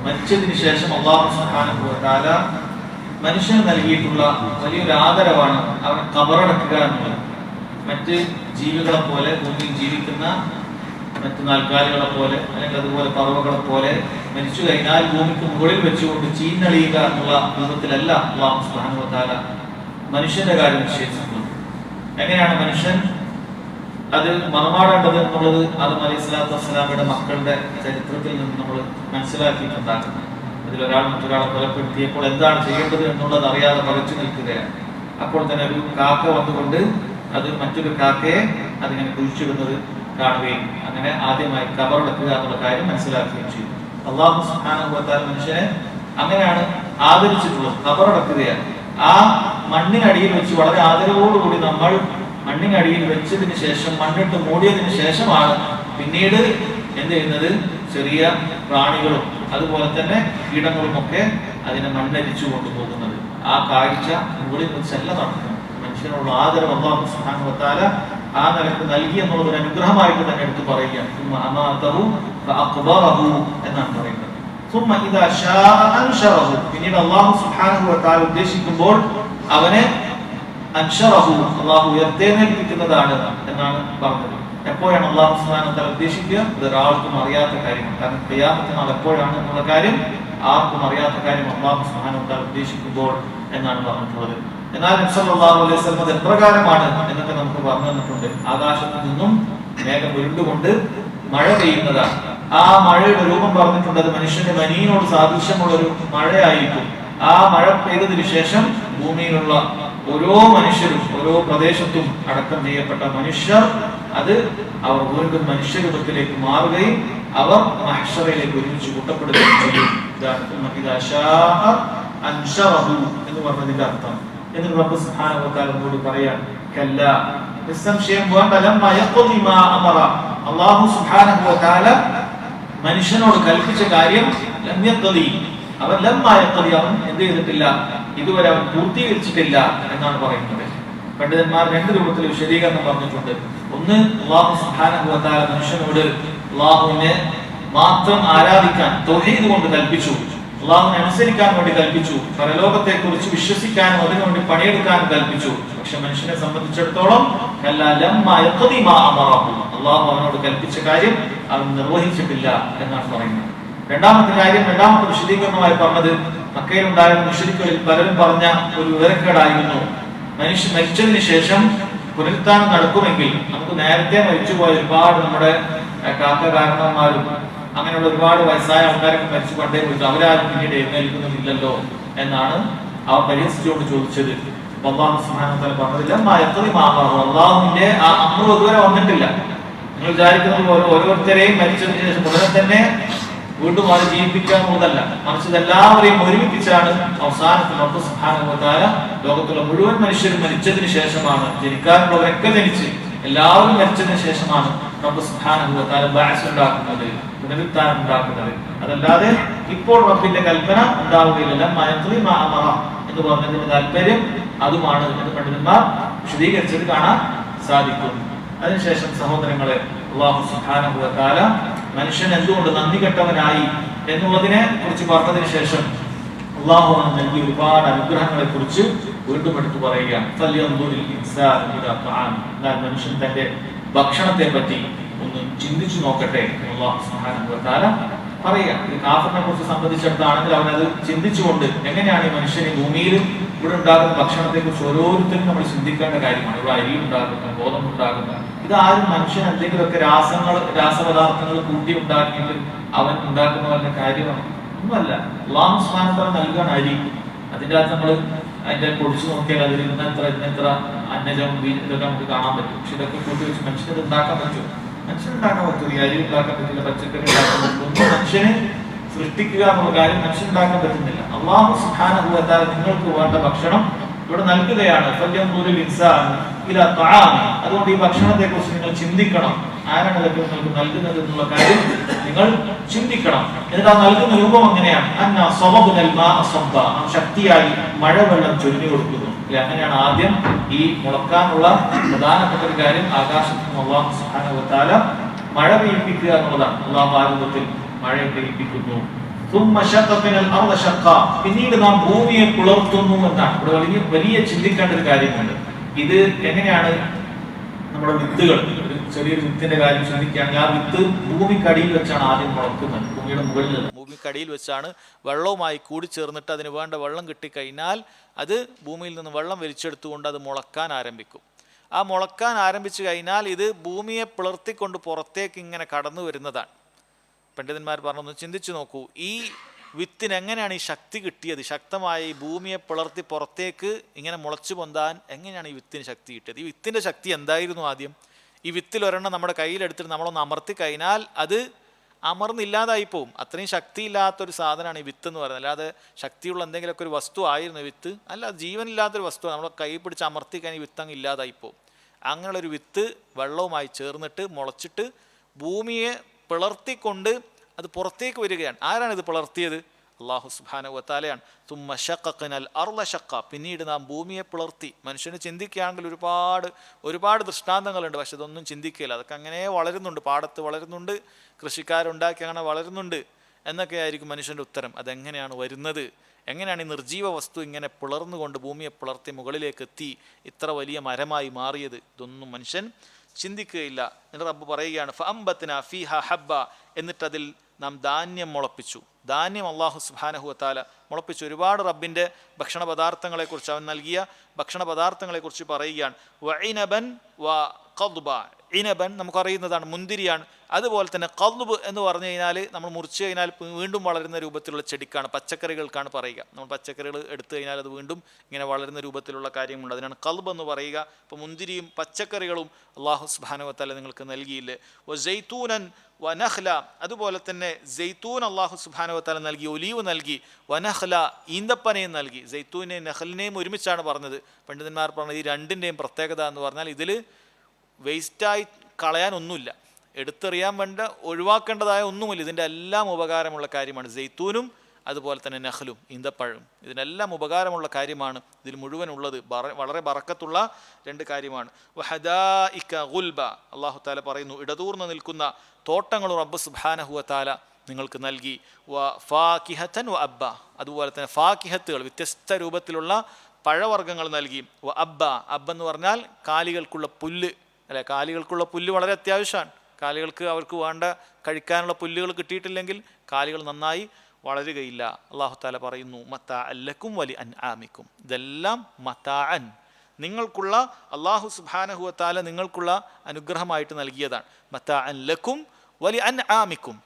മരിച്ചതിന് ശേഷം അല്ലാഹു സുബ്ഹാനഹു വ തആല മനുഷ്യന് നൽകിയിട്ടുള്ള വലിയൊരു ആദരവാണ് അവൻ ഖബറടക്കുക എന്നുള്ളത്. മറ്റ് ജീവികളെ പോലെ, ഭൂമിയിൽ ജീവിക്കുന്ന മറ്റ് നാൽക്കാലികളെ പോലെ അല്ലെങ്കിൽ അതുപോലെ പറവകളെ പോലെ മരിച്ചു കഴിഞ്ഞാൽ ഭൂമിക്ക് മുകളിൽ വെച്ചുകൊണ്ട് ചീഞ്ഞളിയുക എന്നുള്ള രൂപത്തിലല്ല അല്ലാഹു സുബ്ഹാനഹു വ തആല മനുഷ്യന്റെ കാര്യം നിശ്ചയിച്ചിട്ടുള്ളത്. എങ്ങനെയാണ് മനുഷ്യൻ അത് മറമാടേണ്ടത് എന്നുള്ളത് ആദം അലൈഹിസ്സലാത്തു വസ്സലാമയുടെ മക്കളുടെ ചരിത്രത്തിൽ നിന്ന് നമ്മൾ മനസ്സിലാക്കിയിട്ടുണ്ടാകും. അതിലൊരാൾ മറ്റൊരാളെ കൊലപ്പെടുത്തിയപ്പോൾ എന്താണ് ചെയ്യേണ്ടത് എന്നുള്ളത് അറിയാതെ പകച്ചു നിൽക്കുകയാണ്. അപ്പോൾ തന്നെ ഒരു കാക്ക വന്നുകൊണ്ട് അത് മറ്റൊരു കാക്കയെ അതിങ്ങനെ കുഴിച്ചിടുന്നത് കാണുകയും അങ്ങനെ ആദ്യമായി ഖബറടക്കുക എന്നുള്ള കാര്യം മനസ്സിലാക്കുകയും ചെയ്തു. അല്ലാഹു സുബ്ഹാനഹു വ തആല മനുഷ്യനെ അങ്ങനെയാണ് ആദരിച്ചിട്ടുള്ളത്, ഖബറടക്കുകയാണ്. ആ മണ്ണിനടിയിൽ വെച്ച് വളരെ ആദരവോടുകൂടി നമ്മൾ മണ്ണിനടിയിൽ വെച്ചതിന് ശേഷം മണ്ണിട്ട് മൂടിയതിന് ശേഷമാണ് പിന്നീട് എന്ത് ചെയ്യുന്നത്? ചെറിയ പ്രാണികളും അതുപോലെ തന്നെ കീടങ്ങളും ഒക്കെ അതിനെ മണ്ണരിച്ചു കൊണ്ടുപോകുന്നത്. ആ കാഴ്ച മുകളിൽ വെച്ചല്ല നടക്കുന്നത്. മനുഷ്യനോട് ആദരവ് അല്ലാഹു സുബ്ഹാനഹു വ തആല ആ നിലക്ക് നൽകി എന്നുള്ളത് അനുഗ്രഹമായിട്ട് തന്നെ എടുത്തു പറയുകയാണ്. സുമ്മ അമാതഹു ഫഅഖ്ബറഹു എന്നാണ് പറയുന്നത്. സുമ്മ ഇദാ ശാഅ അൻശറഹു, പിന്നീട് അല്ലാഹു സുബ്ഹാനഹു വ തആല ഉദ്ദേശിക്കുമ്പോൾ അവനെ അൻശറഹു, അല്ലാഹു ഉയർത്തെഴുന്നേൽപ്പിക്കുന്നതാണ് എന്നാണ് പറഞ്ഞത്. എപ്പോഴാണ് അല്ലാഹു സുബ്ഹാനഹു വ തആല ഉദ്ദേശിക്കുക? ഇതൊരാൾക്കും അറിയാത്ത കാര്യമാണ്. കാരണം ഖിയാമത്ത് നാൾ എപ്പോഴാണ് എന്നുള്ള കാര്യം ആർക്കും അറിയാത്ത കാര്യം അല്ലാഹു സുബ്ഹാനഹു വ തആല ഉദ്ദേശിക്കുമ്പോൾ എന്നാണ് പറഞ്ഞിട്ടുള്ളത്. എന്നാൽ നബി സല്ലല്ലാഹു അലൈഹി വസല്ലം അത് എപ്രകാരമാണ് എന്നൊക്കെ നമുക്ക് പറഞ്ഞു തന്നിട്ടുണ്ട്. ആകാശത്ത് നിന്നും മേഘം ഉരുണ്ടുകൊണ്ട് മഴ പെയ്യുന്നതാണ്. ആ മഴയുടെ രൂപം പറഞ്ഞിട്ടുണ്ട്, അത് മനുഷ്യന്റെ മനീനോട് സാദൃശ്യമുള്ള ഒരു മഴയായിരിക്കും. ആ മഴ പെയ്തതിനു ശേഷം ഭൂമിയിലുള്ള ഓരോ മനുഷ്യരും ഓരോ പ്രദേശത്തും അടക്കം ചെയ്യപ്പെട്ട മനുഷ്യർ അവർ വീണ്ടും മനുഷ്യരൂപത്തിലേക്ക് മാറുകയും അവർ മഹ്ശറിലേക്ക് ഒരുമിച്ച് കൂട്ടപ്പെടുകയും ചെയ്യും. എന്ന് പറഞ്ഞതിന്റെ അർത്ഥം. എന്നിട്ട് റബ്ബ് സുബ്ഹാനഹു വ തആല നമ്മോട് പറയാൻ, കല്ലാ, നിസ്സംശയം വേണ്ട, ലമ്മാ യഖ്ദി മാ അമറ, അല്ലാഹു സുബ്ഹാനഹു വ തആല മനുഷ്യനോട് കൽപ്പിച്ച കാര്യം ലം യഖ്ദി, അവൻ ലമ്മാ യഖ്ദി, അവൻ എന്ത് ചെയ്തിട്ടില്ല, ഇതുവരെ അവൻ പൂർത്തീകരിച്ചിട്ടില്ല എന്നാണ് പറയുന്നത്. പണ്ഡിതന്മാർ രണ്ട് രൂപത്തിൽ വിശദീകരണം പറഞ്ഞിട്ടുണ്ട്. ഒന്ന്, അല്ലാഹു സുബ്ഹാനഹു വ തആല മനുഷ്യനോട് അല്ലാഹുവിനെ മാത്രം ആരാധിക്കാൻ തൗഹീദ് കൊണ്ട് കൽപ്പിച്ചു, അല്ലാഹുവിനെ അനുസരിക്കാൻ വേണ്ടി കൽപ്പിച്ചു, പരലോകത്തെ കുറിച്ച് വിശ്വസിക്കാനും അതിനുവേണ്ടി പണിയെടുക്കാനും കൽപ്പിച്ചു. പക്ഷെ മനുഷ്യനെ സംബന്ധിച്ചിടത്തോളം അല്ലാഹു അവനോട് കൽപ്പിച്ച കാര്യം അവൻ നിർവഹിച്ചിട്ടില്ല എന്നാണ് പറയുന്നത്. രണ്ടാമത്തെ വിശദീകരണമായി പറഞ്ഞത്, മക്കയിലുണ്ടായിരുന്ന മുശ്രിക്കുകളിൽ പലരും പറഞ്ഞ ഒരു വിവരക്കേടായിരുന്നു. മനുഷ്യൻ മരിച്ചതിന് ശേഷം പുനരുത്ഥാനം നടക്കുമെങ്കിൽ നമുക്ക് നേരത്തെ മരിച്ചുപോയ ഒരുപാട് നമ്മുടെ കാരണവന്മാരും അങ്ങനെയുള്ള ഒരുപാട് വയസ്സായ ആൾക്കാരൊക്കെ മരിച്ചു കൊണ്ടേ പോയിട്ട് അവരാരും പിന്നീട് എഴുന്നേൽക്കുന്നില്ലല്ലോ എന്നാണ് അവർ പരിഹസിച്ചുകൊണ്ട് ചോദിച്ചത്. അല്ലാഹു സുബ്ഹാനഹു വ തആല പറഞ്ഞതില്ല, അല്ലാഹുവിന്റെ ആ അമ്ര ഇതുവരെ വന്നിട്ടില്ല. നിങ്ങൾ വിചാരിക്കുന്നത് പോലെ ഓരോരുത്തരെയും മരിച്ചതിന് ശേഷം ഉടനെ തന്നെ വീണ്ടും അത് ജീവിപ്പിക്കുക എന്നുള്ളതല്ല, മറിച്ച് എല്ലാവരെയും ഒരുമിപ്പിച്ചാണ് അവസാനത്തിൽ റബ്ബ് സുബ്ഹാനഹു വ തആല ലോകത്തുള്ള മുഴുവൻ മനുഷ്യരും മരിച്ചതിന് ശേഷമാണ്, ജനിക്കാനുള്ളവരൊക്കെ ജനിച്ച് എല്ലാവരും മരിച്ചതിന് ശേഷമാണ് റബ്ബ് സുബ്ഹാനഹു വ തആല ബഅസ് ഉണ്ടാക്കുന്നത്, പുനരുത്ഥാനം ഉണ്ടാക്കുന്നത്. അതല്ലാതെ ഇപ്പോൾ റബ്ബിന്റെ കൽപ്പന ഉണ്ടാവുകയില്ല. എന്ന് പറഞ്ഞതിന്റെ താല്പര്യം അതുമാണ് എന്ന് പണ്ഡിതന്മാർ വിശദീകരിച്ചത് കാണാൻ സാധിക്കും. അതിനുശേഷം സഹോദരങ്ങളെ, അല്ലാഹു സുബ്ഹാനഹു വ തആല മനുഷ്യൻ എന്തുകൊണ്ട് നന്ദി കെട്ടവനായി എന്നുള്ളതിനെ കുറിച്ച് പറഞ്ഞതിന് ശേഷം അല്ലാഹു നൽകിയ ഒരുപാട് അനുഗ്രഹങ്ങളെ കുറിച്ച് വീണ്ടും എടുത്തു പറയുകയാണ്. മനുഷ്യൻ തന്റെ ഭക്ഷണത്തെ പറ്റി ഒന്ന് ചിന്തിച്ചു നോക്കട്ടെ. അല്ലാഹു സുബ്ഹാനഹു വ തആല പറയുക. ഈ കാഫിറിനെ കുറിച്ച് സംബന്ധിച്ചിടത്താണെങ്കിൽ അവനത് ചിന്തിച്ചുകൊണ്ട് എങ്ങനെയാണ് ഈ മനുഷ്യൻ ഈ ഭൂമിയിൽ ഇവിടെ ഉണ്ടാകുന്ന ഭക്ഷണത്തെ കുറിച്ച് ഓരോരുത്തരും നമ്മൾ ചിന്തിക്കേണ്ട കാര്യമാണ്. ഇവിടെ അരി ഉണ്ടാകുന്ന, ഗോതമ്പ് ഉണ്ടാകുന്ന, ഇതാരും മനുഷ്യൻ എന്തെങ്കിലുമൊക്കെ രാസപദാർത്ഥങ്ങൾ കൂട്ടി ഉണ്ടാക്കിയിട്ട് അവൻ ഉണ്ടാക്കുന്ന വല്ല കാര്യമാണ് ഒന്നുമല്ല. അല്ലാഹു സുബ്ഹാനഹു വ തആല നൽകുന്ന അരി, അതിൻ്റെ അകത്ത് നമ്മൾ അതിന്റെ പൊടിച്ചു നോക്കിയാൽ അതിൽ ഇന്നെത്ര അന്നജം ഇതൊക്കെ നമുക്ക് കാണാൻ പറ്റും. പക്ഷെ ഇതൊക്കെ കൂട്ടി വെച്ച് മനുഷ്യന് ഉണ്ടാക്കാൻ പറ്റും? മനുഷ്യനുണ്ടാക്കാൻ പറ്റും. ഈ അരി ഉണ്ടാക്കാൻ പറ്റില്ല, പച്ചക്കറി ഉണ്ടാക്കാൻ പറ്റും. മനുഷ്യനെ സൃഷ്ടിക്കുക എന്നുള്ള കാര്യം മനുഷ്യനുണ്ടാക്കാൻ പറ്റുന്നില്ല. അല്ലാഹു സുബ്ഹാനഹു വ തആല നിങ്ങൾക്ക് വേണ്ട ഭക്ഷണം ഇവിടെ നൽകുകയാണ്. അതുകൊണ്ട് ഈ ഭക്ഷണത്തെ കുറിച്ച് നിങ്ങൾ ചിന്തിക്കണം. ആരാണ് ഇതൊക്കെ നിങ്ങൾക്ക് നൽകുന്നത് എന്നുള്ള കാര്യം നിങ്ങൾ ചിന്തിക്കണം. എന്നിട്ട് ആ നൽകുന്ന രൂപം എങ്ങനെയാണ്? ശക്തിയായി മഴവെള്ളം ചൊരിഞ്ഞു കൊടുക്കുന്നു. അങ്ങനെയാണ് ആദ്യം ഈ മുളക്കാനുള്ള പ്രധാനപ്പെട്ട ഒരു കാര്യം. ആകാശത്തുനിന്ന് അല്ലാഹു സുബ്ഹാനഹു വ തആല മഴ പെയ്യിപ്പിക്കുക എന്നുള്ളതാണ്. അല്ലാഹു ആരംഭത്തിൽ മഴ പെയ്യിപ്പിക്കുന്നു. പിന്നീട് നാം ഭൂമിയെ പുലർത്തുന്നു എന്നാണ്. ഇവിടെ വലിയ ചിന്തിക്കേണ്ട ഒരു കാര്യമുണ്ട്. ഇത് എങ്ങനെയാണ് നമ്മുടെ വിത്തുകൾ, ഒരു ചെറിയൊരു വിത്തിന്റെ കാര്യം ചിന്തിക്കുകയാണെങ്കിൽ ആ വിത്ത് ഭൂമിക്കടിയിൽ വെച്ചാണ് ആദ്യം മുളക്കുന്നത്. ഭൂമിയുടെ മുകളിൽ ഭൂമിക്കടിയിൽ വെച്ചാണ് വെള്ളവുമായി കൂടിച്ചേർന്നിട്ട് അതിന് വേണ്ട വെള്ളം കിട്ടിക്കഴിഞ്ഞാൽ അത് ഭൂമിയിൽ നിന്ന് വെള്ളം വലിച്ചെടുത്തുകൊണ്ട് അത് മുളക്കാൻ ആരംഭിക്കും. ആ മുളക്കാൻ ആരംഭിച്ചു കഴിഞ്ഞാൽ ഇത് ഭൂമിയെ പിളർത്തിക്കൊണ്ട് പുറത്തേക്ക് ഇങ്ങനെ കടന്നു വരുന്നതാണ്. പണ്ഡിതന്മാർ പറഞ്ഞു, ചിന്തിച്ചു നോക്കൂ, ഈ വിത്തിന് എങ്ങനെയാണ് ഈ ശക്തി കിട്ടിയത്? ശക്തമായ ഈ ഭൂമിയെ പിളർത്തി പുറത്തേക്ക് ഇങ്ങനെ മുളച്ചു പൊന്താൻ എങ്ങനെയാണ് ഈ വിത്തിന് ശക്തി കിട്ടിയത്? ഈ വിത്തിൻ്റെ ശക്തി എന്തായിരുന്നു? ആദ്യം ഈ വിത്തിൽ ഒരെണ്ണം നമ്മുടെ കയ്യിലെടുത്തിട്ട് നമ്മളൊന്ന് അമർത്തി കഴിഞ്ഞാൽ അത് അമർന്നില്ലാതായി പോവും. അത്രയും ശക്തിയില്ലാത്തൊരു സാധനമാണ് ഈ വിത്ത് എന്ന് പറയുന്നത്. അല്ലാതെ ശക്തിയുള്ള എന്തെങ്കിലുമൊക്കെ ഒരു വസ്തു ആയിരുന്നു വിത്ത് അല്ല, ജീവനില്ലാത്തൊരു വസ്തുവാണ്. നമ്മൾ കൈ പിടിച്ച് അമർത്തി കഴിഞ്ഞാൽ വിത്ത് അങ്ങ് ഇല്ലാതായി പോവും. അങ്ങനെയുള്ളൊരു വിത്ത് വെള്ളവുമായി ചേർന്നിട്ട് മുളച്ചിട്ട് ഭൂമിയെ പിളർത്തിക്കൊണ്ട് അത് പുറത്തേക്ക് വരികയാണ്. ആരാണ് ഇത് പിളർത്തിയത്? അല്ലാഹു സുബ്ഹാനഹു വ തആലയാണ്. തുമ്മ ശഖഖനൽ അർള ശഖ, പിന്നീട് നാം ഭൂമിയെ പിളർത്തി. മനുഷ്യന് ചിന്തിക്കുകയാണെങ്കിൽ ഒരുപാട് ദൃഷ്ടാന്തങ്ങളുണ്ട്. പക്ഷെ ഇതൊന്നും ചിന്തിക്കില്ല. അതൊക്കെ അങ്ങനെ വളരുന്നുണ്ട്, പാടത്ത് വളരുന്നുണ്ട്, കൃഷിക്കാരുണ്ടാക്കി അങ്ങനെ വളരുന്നുണ്ട് എന്നൊക്കെ ആയിരിക്കും മനുഷ്യൻ്റെ ഉത്തരം. അതെങ്ങനെയാണ് വരുന്നത്? എങ്ങനെയാണ് ഈ നിർജീവ വസ്തു ഇങ്ങനെ പിളർന്നുകൊണ്ട് ഭൂമിയെ പിളർത്തി മുകളിലേക്ക് എത്തി ഇത്ര വലിയ മരമായി മാറിയത്? ഇതൊന്നും മനുഷ്യൻ ചിന്തിക്കുകയില്ല. എന്നിട്ട് റബ്ബ് പറയുകയാണ്, ഫഅംബത്നാ ഫീഹാ ഹബ്ബ, എന്നിട്ടതിൽ നാം ധാന്യം മുളപ്പിച്ചു. ധാന്യം അല്ലാഹു സുബ്ഹാനഹു വ തആല മുളപ്പിച്ചു. ഒരുപാട് റബ്ബിൻ്റെ ഭക്ഷണ പദാർത്ഥങ്ങളെക്കുറിച്ച്, അവൻ നൽകിയ ഭക്ഷണ പദാർത്ഥങ്ങളെക്കുറിച്ച് പറയുകയാണ്. വഇനബൻ വ ഖദ്ബ, ഇനബൻ നമുക്കറിയുന്നതാണ്, മുന്തിരിയാണ്. അതുപോലെ തന്നെ ഖദ്ബ് എന്ന് പറഞ്ഞു കഴിഞ്ഞാൽ നമ്മൾ മുറിച്ച് കഴിഞ്ഞാൽ വീണ്ടും വളരുന്ന രൂപത്തിലുള്ള ചെടിക്കാണ്, പച്ചക്കറികൾക്കാണ് പറയുക. നമ്മൾ പച്ചക്കറികൾ എടുത്തു കഴിഞ്ഞാൽ അത് വീണ്ടും ഇങ്ങനെ വളരുന്ന രൂപത്തിലുള്ള കാര്യമുണ്ട്. അതിനാണ് ഖദ്ബ് എന്ന് പറയുക. അപ്പോൾ മുന്തിരിയും പച്ചക്കറികളും അല്ലാഹു സുബ്ഹാനഹു വ തആല നിങ്ങൾക്ക് നൽകിയില്ലേ. വസൈതൂനൻ വനഖ്ല, അതുപോലെ തന്നെ സൈത്തൂൻ അല്ലാഹു സുബ്ഹാനഹു വ തആല നൽകി, ഒലീവ് നൽകി. വനഖ്ല, ഈന്തപ്പനയും നൽകി. സൈത്തൂനെയും നഖലിനെയും ഒരുമിച്ചാണ് പറഞ്ഞത്. പണ്ഡിതന്മാർ പറഞ്ഞത് ഈ രണ്ടിൻ്റെയും പ്രത്യേകത എന്ന് പറഞ്ഞാൽ ഇതിൽ വേസ്റ്റായി കളയാനൊന്നുമില്ല, എടുത്തെറിയാൻ വേണ്ട ഒഴിവാക്കേണ്ടതായ ഒന്നുമില്ല. ഇതിൻ്റെ എല്ലാം ഉപകാരമുള്ള കാര്യമാണ്. സൈത്തൂനും അതുപോലെ തന്നെ നഖലും, ഈന്തപ്പഴം, ഇതിനെല്ലാം ഉപകാരമുള്ള കാര്യമാണ് ഇതിൽ മുഴുവൻ ഉള്ളത്. വളരെ ബറക്കത്തുള്ള രണ്ട് കാര്യമാണ്. വഹദായിക ഗുൽബ, അല്ലാഹു തആല പറയുന്നു, ഇടതൂർന്ന് നിൽക്കുന്ന തോട്ടങ്ങൾ റബ്ബ് സുബ്ഹാനഹു വ തആല നിങ്ങൾക്ക് നൽകി. വ ഫാകിഹതൻ വ അബ്ബ, അതുപോലെ തന്നെ ഫാകിഹത്തുകൾ, വ്യത്യസ്ത രൂപത്തിലുള്ള പഴവർഗ്ഗങ്ങൾ നൽകി. വ അബ്ബ, അബ്ബെന്ന് പറഞ്ഞാൽ കാലികൾക്കുള്ള പുല്ല്, അല്ലെ? കാലികൾക്കുള്ള പുല്ല് വളരെ അത്യാവശ്യമാണ്. കാലികൾക്ക് അവർക്ക് വേണ്ട കഴിക്കാനുള്ള പുല്ലുകൾ കിട്ടിയിട്ടില്ലെങ്കിൽ കാലികൾ നന്നായി വളരുകയില്ല. അല്ലാഹു തആല പറയുന്നു, മതാഅൻ ലക്കും വലി അൻആമിക്കും, ഇതെല്ലാം മതാഅൻ, നിങ്ങൾക്കുള്ള, അല്ലാഹു സുബ്ഹാനഹു വ തആല നിങ്ങൾക്കുള്ള അനുഗ്രഹമായിട്ട് നൽകിയതാണ്. മതാഅൻ ലക്കും വലി അൻആമിക്കും,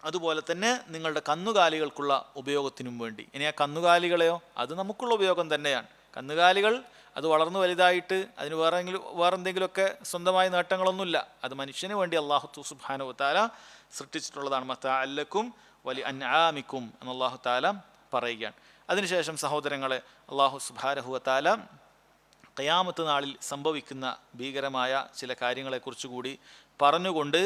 അതുപോലെ തന്നെ നിങ്ങളുടെ കന്നുകാലികൾക്കുള്ള ഉപയോഗത്തിനും വേണ്ടി. ഇനി ആ കന്നുകാലികളെയോ, അത് നമുക്കുള്ള ഉപയോഗം തന്നെയാണ്. കന്നുകാലികൾ അത് വളർന്നു വലുതായിട്ട് അതിന് വേറെന്തെങ്കിലുമൊക്കെ സ്വന്തമായ നേട്ടങ്ങളൊന്നുമില്ല. അത് മനുഷ്യന് വേണ്ടി അല്ലാഹു സുബ്ഹാനഹു വ തആല സൃഷ്ടിച്ചിട്ടുള്ളതാണ്. മതാഅൻ ലക്കും വലി അൻആമിക്കും എന്ന് അല്ലാഹു തആല പറയുകയാണ്. അതിനുശേഷം സഹോദരങ്ങളെ, അല്ലാഹു സുബ്ഹാനഹു വ തആല ഖിയാമത്ത് നാളിൽ സംഭവിക്കുന്ന ഭീകരമായ ചില കാര്യങ്ങളെക്കുറിച്ച് കൂടി പറഞ്ഞുകൊണ്ട്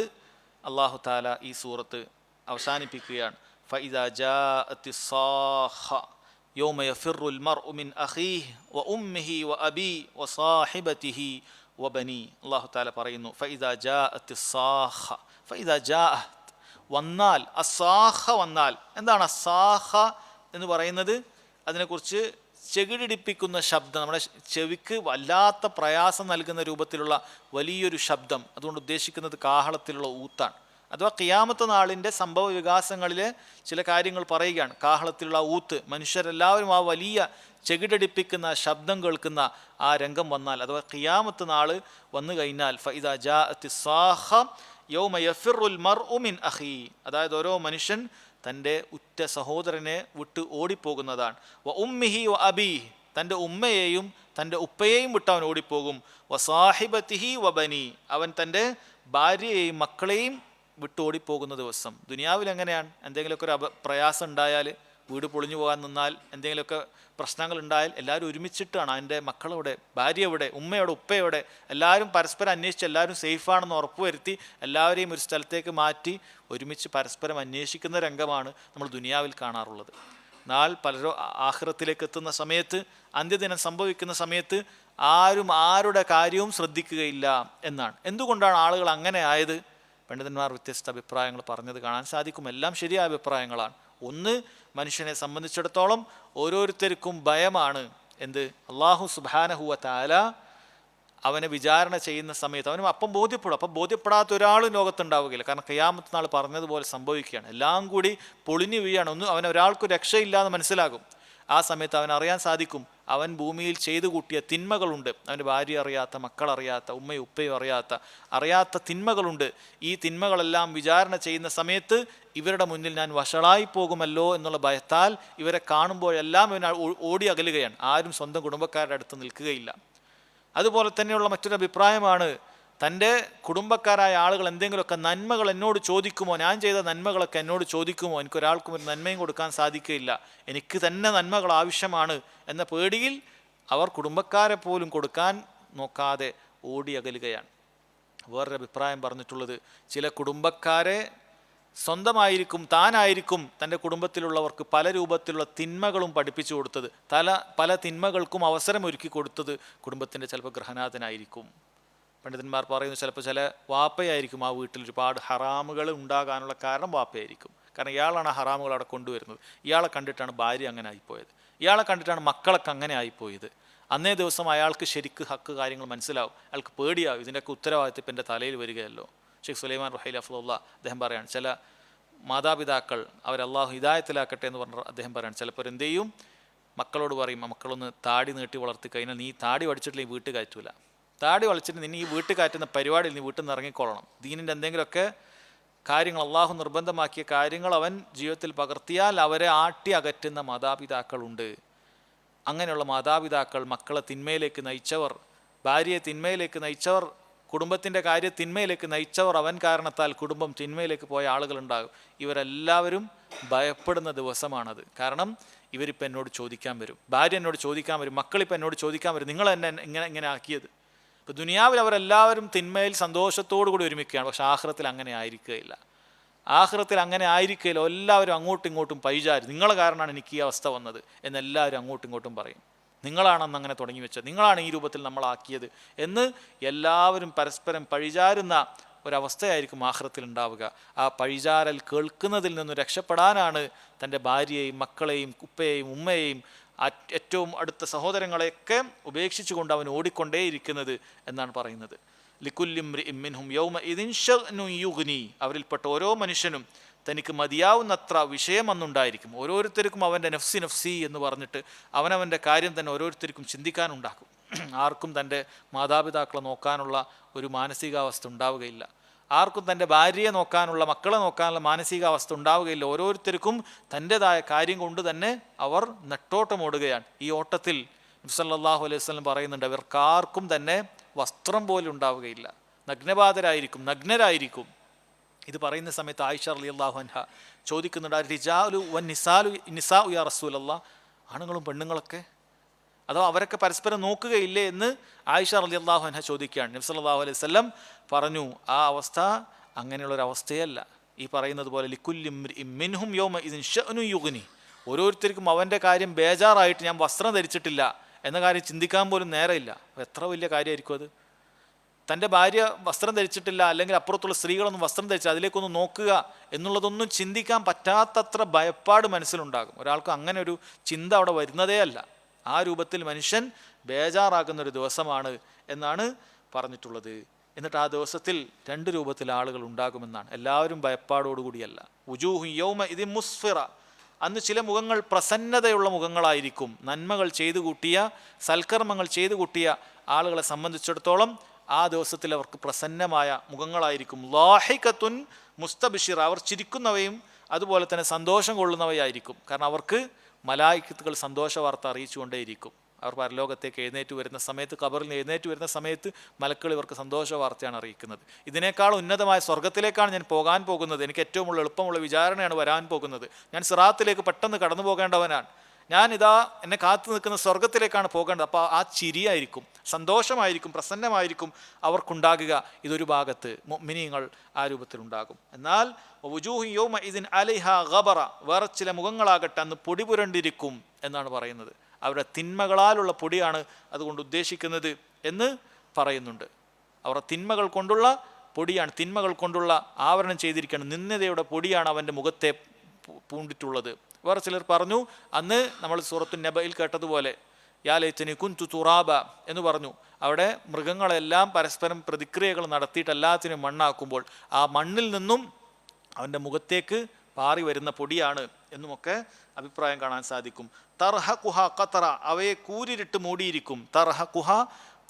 അല്ലാഹു തആല ഈ സൂറത്ത് അവസാനിപ്പിക്കുകയാണ്. ഫഇദാ ജാഅത്തിസ് സാഖ യൗമ യഫിറുൽ മർഉ മിൻ അഖീഹി വ ഉമ്മിഹി വ അബീ വ സാഹിബതിഹി വ ബനി. അല്ലാഹു തആല പറയുന്നു ഫഇദാ ജാഅത്തിസ് സാഖ ഫഇദാ ജാഅത് വന്നാൽ, അസാഹ വന്നാൽ. എന്താണ് അസാഹ എന്ന് പറയുന്നത്? അതിനെക്കുറിച്ച് ചെകിടിടിപ്പിക്കുന്ന ശബ്ദം, നമ്മുടെ ചെവിക്ക് വല്ലാത്ത പ്രയാസം നൽകുന്ന രൂപത്തിലുള്ള വലിയൊരു ശബ്ദം. അതുകൊണ്ട് ഉദ്ദേശിക്കുന്നത് കാഹളത്തിലുള്ള ഊത്താണ്. അഥവാ ഖിയാമത്ത് നാളിൻ്റെ സംഭവ വികാസങ്ങളിലെ ചില കാര്യങ്ങൾ പറയുകയാണ്. കാഹളത്തിലുള്ള ഊത്ത്, മനുഷ്യരെല്ലാവരും ആ വലിയ ചെകിടടിപ്പിക്കുന്ന ശബ്ദം കേൾക്കുന്ന ആ രംഗം വന്നാൽ, അഥവാ ഖിയാമത്ത് നാൾ വന്നു കഴിഞ്ഞാൽ ഫഇദാ ജാഅത്തിസ് സാഖ യൗമ യഫിറുൽ മർഉ മിൻ അഖീ, അതായത് ഓരോ മനുഷ്യൻ തൻ്റെ ഉറ്റ സഹോദരനെ വിട്ട് ഓടിപ്പോകുന്നതാണ്. വ ഉമ്മിഹി വ അബീഹി, തൻ്റെ ഉമ്മയെയും തൻ്റെ ഉപ്പയെയും വിട്ട് അവൻ ഓടിപ്പോകും. വ സാഹിബതിഹി വ ബനി, അവൻ തൻ്റെ ഭാര്യയെയും മക്കളെയും വിട്ട് ഓടിപ്പോകുന്ന ദിവസം. ദുനിയാവിൽ എങ്ങനെയാണ്? എന്തെങ്കിലുമൊക്കെ ഒരു പ്രയാസം ഉണ്ടായാൽ, വീട് പൊളിഞ്ഞു പോകാൻ നിന്നാൽ, എന്തെങ്കിലുമൊക്കെ പ്രശ്നങ്ങൾ ഉണ്ടായാൽ എല്ലാവരും ഒരുമിച്ചിട്ടാണ്. അതിൻ്റെ മക്കളെവിടെ, ഭാര്യ എവിടെ, ഉമ്മയോടെ, ഉപ്പയോടെ, എല്ലാവരും പരസ്പരം അന്വേഷിച്ച് എല്ലാവരും സേഫാണെന്ന് ഉറപ്പുവരുത്തി എല്ലാവരെയും ഒരു സ്ഥലത്തേക്ക് മാറ്റി ഒരുമിച്ച് പരസ്പരം അന്വേഷിക്കുന്ന രംഗമാണ് നമ്മൾ ദുനിയാവിൽ കാണാറുള്ളത്. എന്നാൽ പലരും ആഖിറത്തിലേക്ക് എത്തുന്ന സമയത്ത്, അന്ത്യദിനം സംഭവിക്കുന്ന സമയത്ത് ആരും ആരുടെ കാര്യവും ശ്രദ്ധിക്കുകയില്ല എന്നാണ്. എന്തുകൊണ്ടാണ് ആളുകൾ അങ്ങനെ ആയത്? പണ്ഡിതന്മാർ വ്യത്യസ്ത അഭിപ്രായങ്ങൾ പറഞ്ഞത് കാണാൻ സാധിക്കും. എല്ലാം ശരിയായ അഭിപ്രായങ്ങളാണ്. ഒന്ന്, മനുഷ്യനെ സംബന്ധിച്ചിടത്തോളം ഓരോരുത്തർക്കും ഭയമാണ്. എന്ത്? അല്ലാഹു സുബ്ഹാനഹു വ തആല അവനെ വിചാരണ ചെയ്യുന്ന സമയത്ത് അവനും അപ്പം ബോധ്യപ്പെടും. അപ്പം ബോധ്യപ്പെടാത്ത ഒരാളും ലോകത്തുണ്ടാവുകയില്ല. കാരണം ഖിയാമത്ത് നാൾ പറഞ്ഞതുപോലെ സംഭവിക്കുകയാണ്. എല്ലാം കൂടി പൊളിഞ്ഞു വീഴാണ്. ഒന്നും അവനൊരാൾക്കും രക്ഷയില്ലാന്ന് മനസ്സിലാകും. ആ സമയത്ത് അവൻ അറിയാൻ സാധിക്കും, അവൻ ഭൂമിയിൽ ചെയ്തു കൂട്ടിയ തിന്മകളുണ്ട്. അവൻ്റെ ഭാര്യ അറിയാത്ത, മക്കളറിയാത്ത, ഉമ്മയും ഉപ്പയും അറിയാത്ത തിന്മകളുണ്ട്. ഈ തിന്മകളെല്ലാം വിചാരണ ചെയ്യുന്ന സമയത്ത് ഇവരുടെ മുന്നിൽ ഞാൻ വഷളായി പോകുമല്ലോ എന്നുള്ള ഭയത്താൽ ഇവരെ കാണുമ്പോഴെല്ലാം ഇവൻ ഓടി അകലുകയാണ്. ആരും സ്വന്തം കുടുംബക്കാരുടെ അടുത്ത് നിൽക്കുകയില്ല. അതുപോലെ തന്നെയുള്ള മറ്റൊരു അഭിപ്രായമാണ്, തൻ്റെ കുടുംബക്കാരായ ആളുകൾ എന്തെങ്കിലുമൊക്കെ നന്മകൾ എന്നോട് ചോദിക്കുമോ, ഞാൻ ചെയ്ത നന്മകളൊക്കെ എന്നോട് ചോദിക്കുമോ, എനിക്കൊരാൾക്കും ഒരു നന്മയും കൊടുക്കാൻ സാധിക്കുകയില്ല, എനിക്ക് തന്നെ നന്മകൾ ആവശ്യമാണ് എന്ന പേടിയിൽ അവർ കുടുംബക്കാരെ പോലും കൊടുക്കാൻ നോക്കാതെ ഓടി അകലുകയാണ്. വേറൊരു അഭിപ്രായം പറഞ്ഞിട്ടുള്ളത്, ചില കുടുംബക്കാരെ സ്വന്തമായിരിക്കും, താനായിരിക്കും തൻ്റെ കുടുംബത്തിലുള്ളവർക്ക് പല രൂപത്തിലുള്ള തിന്മകളും പഠിപ്പിച്ചു കൊടുത്തത്. പല തിന്മകൾക്കും അവസരം ഒരുക്കി കൊടുത്തത് കുടുംബത്തിൻ്റെ ചിലപ്പോൾ ഗൃഹനാഥനായിരിക്കും. പണ്ഡിതന്മാർ പറയുന്നു, ചിലപ്പോൾ ചില വാപ്പയായിരിക്കും ആ വീട്ടിൽ ഒരുപാട് ഹറാമുകൾ ഉണ്ടാകാനുള്ള കാരണം വാപ്പയായിരിക്കും. കാരണം ഇയാളാണ് ആ ഹറാമുകൾ അവിടെ കൊണ്ടുവരുന്നത്. ഇയാളെ കണ്ടിട്ടാണ് ഭാര്യ അങ്ങനെ ആയിപ്പോയത്, ഇയാളെ കണ്ടിട്ടാണ് മക്കളൊക്കെ അങ്ങനെ ആയിപ്പോയത്. അന്നേ ദിവസം അയാൾക്ക് ശരിക്ക് ഹക്ക് കാര്യങ്ങൾ മനസ്സിലാവും. അയാൾക്ക് പേടിയാവും, ഇതിൻ്റെയൊക്കെ ഉത്തരവാദിത്വം ഇപ്പം എൻ്റെ തലയിൽ വരികയല്ലോ. ഷെയ്ഖ് സുലൈമാൻ റഹീൽ അഫ്ളുള്ള അദ്ദേഹം പറയാണ്, ചില മാതാപിതാക്കൾ അവർ അള്ളാഹു ഹിദായത്തിലാക്കട്ടെ എന്ന് പറഞ്ഞ അദ്ദേഹം പറയാണ്, ചിലപ്പോൾ എന്ത് ചെയ്യും, മക്കളോട് പറയും, മക്കളൊന്ന് താടി നീട്ടി വളർത്തി കഴിഞ്ഞാൽ നീ താടി പഠിച്ചിട്ടില്ലെങ്കിൽ വീട്ടിൽ കയറ്റൂല, താടി വളച്ചിട്ട് നിന്നെ ഈ വീട്ടിൽ കയറ്റുന്ന പരിപാടിയിൽ നീ വീട്ടിൽ നിന്ന് ഇറങ്ങിക്കൊള്ളണം. ദീനിൻ്റെ എന്തെങ്കിലുമൊക്കെ കാര്യങ്ങൾ, അള്ളാഹു നിർബന്ധമാക്കിയ കാര്യങ്ങൾ അവൻ ജീവിതത്തിൽ പകർത്തിയാൽ അവരെ ആട്ടി അകറ്റുന്ന മാതാപിതാക്കളുണ്ട്. അങ്ങനെയുള്ള മാതാപിതാക്കൾ മക്കളെ തിന്മയിലേക്ക് നയിച്ചവർ, ഭാര്യയെ തിന്മയിലേക്ക് നയിച്ചവർ, കുടുംബത്തിൻ്റെ കാര്യ തിന്മയിലേക്ക് നയിച്ചവർ, അവൻ കാരണത്താൽ കുടുംബം തിന്മയിലേക്ക് പോയ ആളുകളുണ്ടാകും. ഇവരെല്ലാവരും ഭയപ്പെടുന്ന ദിവസമാണത്. കാരണം ഇവരിപ്പോൾ എന്നോട് ചോദിക്കാൻ വരും, ഭാര്യ എന്നോട് ചോദിക്കാൻ വരും, മക്കളിപ്പോൾ എന്നോട് ചോദിക്കാൻ വരും, നിങ്ങൾ എന്നെ ഇങ്ങനെ ആക്കിയത്. ഇപ്പോൾ ദുനിയാവിൽ അവരെല്ലാവരും തിന്മയിൽ സന്തോഷത്തോടു കൂടി ഒരുമിക്കുകയാണ്. പക്ഷേ ആഖിറത്തിൽ അങ്ങനെ ആയിരിക്കുകയില്ല. ആഖിറത്തിൽ അങ്ങനെ ആയിരിക്കുകയില്ല. എല്ലാവരും അങ്ങോട്ടും ഇങ്ങോട്ടും പഴിചാരി, നിങ്ങളെ കാരണമാണ് എനിക്ക് ഈ അവസ്ഥ വന്നത് എന്നെല്ലാവരും അങ്ങോട്ടും ഇങ്ങോട്ടും പറയും. നിങ്ങളാണെന്ന് അങ്ങനെ തുടങ്ങി വെച്ചത്, നിങ്ങളാണ് ഈ രൂപത്തിൽ നമ്മളാക്കിയത് എന്ന് എല്ലാവരും പരസ്പരം പഴിചാരുന്ന ഒരവസ്ഥയായിരിക്കും ആഖിറത്തിൽ ഉണ്ടാവുക. ആ പഴിചാരൽ കേൾക്കുന്നതിൽ നിന്ന് രക്ഷപ്പെടാനാണ് തൻ്റെ ഭാര്യയെയും മക്കളെയും ഉപ്പയെയും ഉമ്മയെയും ഏറ്റവും അടുത്ത സഹോദരങ്ങളെയൊക്കെ ഉപേക്ഷിച്ചുകൊണ്ട് അവൻ ഓടിക്കൊണ്ടേയിരിക്കുന്നത് എന്നാണ് പറയുന്നത്. ലികുല്ലിംറിഇൻ മിൻഹും യൗമഇദിൻ ശഅ്നുൻ യുഗ്നി, അവരിൽപ്പെട്ട ഓരോ മനുഷ്യനും തനിക്ക് മതിയാവുന്നത്ര വിഷയം അന്നുണ്ടായിരിക്കും. ഓരോരുത്തർക്കും അവൻ്റെ നഫ്സി നഫ്സി എന്ന് പറഞ്ഞിട്ട് അവനവൻ്റെ കാര്യം തന്നെ ഓരോരുത്തർക്കും ചിന്തിക്കാനുണ്ടാക്കും. ആർക്കും തൻ്റെ മാതാപിതാക്കളെ നോക്കാനുള്ള ഒരു മാനസികാവസ്ഥ ഉണ്ടാവുകയില്ല. ആർക്കും തൻ്റെ ഭാര്യയെ നോക്കാനുള്ള, മക്കളെ നോക്കാനുള്ള മാനസികാവസ്ഥ ഉണ്ടാവുകയില്ല. ഓരോരുത്തർക്കും തൻ്റെതായ കാര്യം കൊണ്ട് തന്നെ അവർ നെട്ടോട്ടമോടുകയാണ്. ഈ ഓട്ടത്തിൽ നബി സല്ലല്ലാഹു അലൈഹി വസല്ലം പറയുന്നുണ്ട്, അവർക്കാർക്കും തന്നെ വസ്ത്രം പോലും ഉണ്ടാവുകയില്ല, നഗ്നപാതരായിരിക്കും, നഗ്നരായിരിക്കും. ഇത് പറയുന്ന സമയത്ത് ആയിഷ റളിയല്ലാഹു അൻഹ ചോദിക്കുന്നുണ്ട്, റിജാലു വൻ നിസാഉ യാ റസൂലല്ലാഹ്, ആണുങ്ങളും പെണ്ണുങ്ങളൊക്കെ, അതോ അവരൊക്കെ പരസ്പരം നോക്കുകയില്ലേ എന്ന് ആയിഷ റളിയല്ലാഹു അൻഹ ചോദിക്കുകയാണ്. നബി സല്ലല്ലാഹു അലൈഹി വസല്ലം പറഞ്ഞു, ആ അവസ്ഥ അങ്ങനെയുള്ളൊരവസ്ഥയല്ല. ഈ പറയുന്നത് പോലെ ലികുല്ലിംറിഇൻ മിൻഹും യൗമഇദിൻ ശഅ്നുൻ യുഗ്നി, ഓരോരുത്തർക്കും അവൻ്റെ കാര്യം ബേജാറായിട്ട് ഞാൻ വസ്ത്രം ധരിച്ചിട്ടില്ല എന്ന കാര്യം ചിന്തിക്കാൻ പോലും നേരമില്ല. എത്ര വലിയ കാര്യമായിരിക്കും അത്. തൻ്റെ ഭാര്യ വസ്ത്രം ധരിച്ചിട്ടില്ല, അല്ലെങ്കിൽ അപ്പുറത്തുള്ള സ്ത്രീകളൊന്നും വസ്ത്രം ധരിച്ച് അതിലേക്കൊന്ന് നോക്കുക എന്നുള്ളതൊന്നും ചിന്തിക്കാൻ പറ്റാത്തത്ര ഭയപ്പാട് മനസ്സിലുണ്ടാകും. ഒരാൾക്ക് അങ്ങനെ ഒരു ചിന്ത അവിടെ വരുന്നതേ അല്ല. ആ രൂപത്തിൽ മനുഷ്യൻ ബേജാറാകുന്നൊരു ദിവസമാണ് എന്നാണ് പറഞ്ഞിട്ടുള്ളത്. എന്നിട്ട് ആ ദിവസത്തിൽ 2 രൂപത്തിൽ ആളുകൾ ഉണ്ടാകുമെന്നാണ്. എല്ലാവരും ഭയപ്പാടോടുകൂടിയല്ല. വുജൂഹു യൗമ ഇദി മുസ്ഫിറ, അന്ന് ചില മുഖങ്ങൾ പ്രസന്നതയുള്ള മുഖങ്ങളായിരിക്കും. നന്മകൾ ചെയ്തു കൂട്ടിയ, സൽക്കർമ്മങ്ങൾ ചെയ്തു കൂട്ടിയ ആളുകളെ സംബന്ധിച്ചിടത്തോളം ആ ദിവസത്തിൽ അവർക്ക് പ്രസന്നമായ മുഖങ്ങളായിരിക്കും. ലാഹിഖത്തുൻ മുസ്തബിഷിറ, അവർ ചിരിക്കുന്നവയും അതുപോലെ തന്നെ സന്തോഷം കൊള്ളുന്നവയായിരിക്കും. കാരണം അവർക്ക് മലായിക്കത്തുകൾ സന്തോഷ വാർത്ത അറിയിച്ചുകൊണ്ടേയിരിക്കും. അവർ പരലോകത്തേക്ക് എഴുന്നേറ്റ് വരുന്ന സമയത്ത്, ഖബറിൽ നിന്ന് എഴുന്നേറ്റ് വരുന്ന സമയത്ത് മലക്കൾ ഇവർക്ക് സന്തോഷ വാർത്തയാണ് അറിയിക്കുന്നത്. ഇതിനേക്കാൾ ഉന്നതമായ സ്വർഗ്ഗത്തിലേക്കാണ് ഞാൻ പോകാൻ പോകുന്നത്, എനിക്ക് ഏറ്റവും എളുപ്പമുള്ള വിചാരണയാണ് വരാൻ പോകുന്നത്, ഞാൻ സിറാത്തിലേക്ക് പെട്ടെന്ന് കടന്നു പോകേണ്ടവനാണ്, ഞാൻ ഇതാ എന്നെ കാത്തു നിൽക്കുന്ന സ്വർഗത്തിലേക്കാണ് പോകേണ്ടത്. അപ്പോൾ ആ ചിരിയായിരിക്കും, സന്തോഷമായിരിക്കും, പ്രസന്നമായിരിക്കും അവർക്കുണ്ടാകുക. ഇതൊരു ഭാഗത്ത് മുഅ്മിനീങ്ങൾ ആ രൂപത്തിലുണ്ടാകും. എന്നാൽ വുജൂഹു യൗമഇദിൻ അലൈഹാ ഗബറ, വേറെ ചില മുഖങ്ങളാകട്ടെ അന്ന് പൊടി പുരണ്ടിരിക്കും എന്നാണ് പറയുന്നത്. അവരുടെ തിന്മകളാലുള്ള പൊടിയാണ് അതുകൊണ്ട് ഉദ്ദേശിക്കുന്നത് എന്ന് പറയുന്നുണ്ട്. അവരുടെ തിന്മകൾ കൊണ്ടുള്ള പൊടിയാണ്, തിന്മകൾ കൊണ്ടുള്ള ആവരണം ചെയ്തിരിക്കുകയാണ്, നിന്ദതയുടെ പൊടിയാണ് അവൻ്റെ മുഖത്തെ പൂണ്ടിട്ടുള്ളത്. വേറെ ചിലർ പറഞ്ഞു, അന്ന് നമ്മൾ സൂറത്തു നബയിൽ കേട്ടതുപോലെ യാ ലൈതനി കുൻതു തുറാബ എന്ന് പറഞ്ഞു. അവിടെ മൃഗങ്ങളെല്ലാം പരസ്പരം പ്രതിക്രിയകൾ നടത്തിയിട്ട് എല്ലാത്തിനും മണ്ണാക്കുമ്പോൾ ആ മണ്ണിൽ നിന്നും അവൻ്റെ മുഖത്തേക്ക് പാറി വരുന്ന പൊടിയാണ് എന്നുമൊക്കെ അഭിപ്രായം കാണാൻ സാധിക്കും. തർഹഖുഹ ഖതറ, അവയെ കൂരിരുട്ട് മൂടിയിരിക്കും. തർഹഖുഹ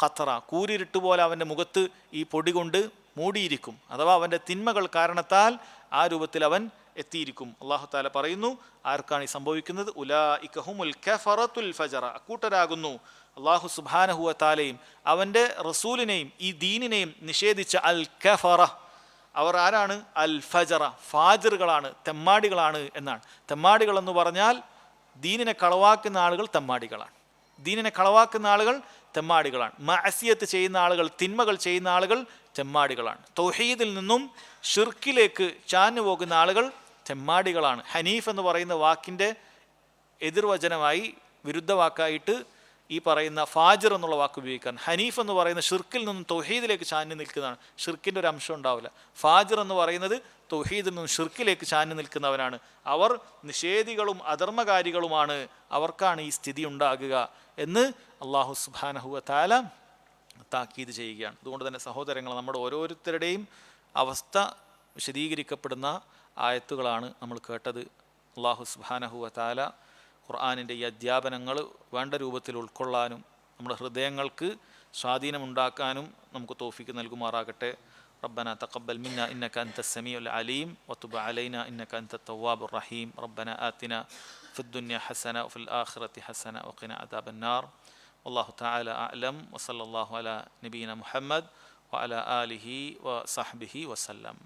ഖതറ, കൂരിരുട്ട് പോലെ അവൻ്റെ മുഖത്ത് ഈ പൊടി കൊണ്ട് മൂടിയിരിക്കും. അഥവാ അവൻ്റെ തിന്മകൾ കാരണത്താൽ ആ രൂപത്തിൽ അവൻ എത്തിയിരിക്കും. അല്ലാഹു തആല പറയുന്നു, ആർക്കാണ് ഈ സംഭവിക്കുന്നത്? ഉലൈക ഹുമുൽ കഫറത്തുൽ ഫജറ, അക്കൂട്ടരാകുന്നു അല്ലാഹു സുബ്ഹാനഹു വ തആലയും അവൻ്റെ റസൂലിനെയും ഈ ദീനിനെയും നിഷേധിച്ച അൽ കഫറ. അവർ ആരാണ്? അൽ ഫജറ, ഫാജിറുകളാണ്, തെമ്മാടികളാണ് എന്നാണ്. തെമ്മാടികൾ എന്ന് പറഞ്ഞാൽ ദീനിനെ കളവാക്കുന്ന ആളുകൾ തെമ്മാടികളാണ്. ദീനിനെ കളവാക്കുന്ന ആളുകൾ തെമ്മാടികളാണ്. മഅസിയത്ത് ചെയ്യുന്ന ആളുകൾ, തിന്മകൾ ചെയ്യുന്ന ആളുകൾ തെമ്മാടികളാണ്. തൗഹീദിൽ നിന്നും ഷിർക്കിലേക്ക് ചാഞ്ഞു പോകുന്ന ആളുകൾ തെമ്മാടികളാണ്. ഹനീഫ് എന്ന് പറയുന്ന വാക്കിൻ്റെ എതിർവചനമായി, വിരുദ്ധ വാക്കായിട്ട് ഈ പറയുന്ന ഫാജിർ എന്നുള്ള വാക്ക് ഉപയോഗിക്കാൻ. ഹനീഫ് എന്ന് പറയുന്ന ഷിർക്കിൽ നിന്നും തൗഹീദിലേക്ക് ചാഞ്ഞു നിൽക്കുന്നതാണ്. ഷിർക്കിൻ്റെ ഒരു അംശം ഉണ്ടാവില്ല. ഫാജിർ എന്ന് പറയുന്നത് തൗഹീദിൽ നിന്നും ഷിർക്കിലേക്ക് ചാഞ്ഞു നിൽക്കുന്നവനാണ്. അവർ നിഷേധികളും അധർമ്മകാരികളുമാണ്, അവർക്കാണ് ഈ സ്ഥിതി ഉണ്ടാകുക എന്ന് അല്ലാഹു സുബ്ഹാനഹു വ തആല താക്കീത് ചെയ്യുകയാണ്. അതുകൊണ്ട് തന്നെ സഹോദരങ്ങൾ, നമ്മുടെ ഓരോരുത്തരുടെയും അവസ്ഥ വിശദീകരിക്കപ്പെടുന്ന ആയത്തുകളാണ് നമ്മൾ കേട്ടത്. അല്ലാഹു സുബ്ഹാനഹു വ തആല ഖുർആനിൻ്റെ ഈ അധ്യാപനങ്ങൾ വേണ്ട രൂപത്തിൽ ഉൾക്കൊള്ളാനും നമ്മുടെ ഹൃദയങ്ങൾക്ക് സ്വാധീനമുണ്ടാക്കാനും നമുക്ക് തൗഫീഖ് നൽകുമാറാകട്ടെ. ربنا تقبل منا إنك أنت السميع العليم وتب علينا إنك أنت التواب الرحيم. ربنا آتنا في الدنيا حسنة وفي الآخرة حسنة وقنا عذاب النار. والله تعالى أعلم، وصلى الله على نبينا محمد وعلى آله وصحبه وسلم.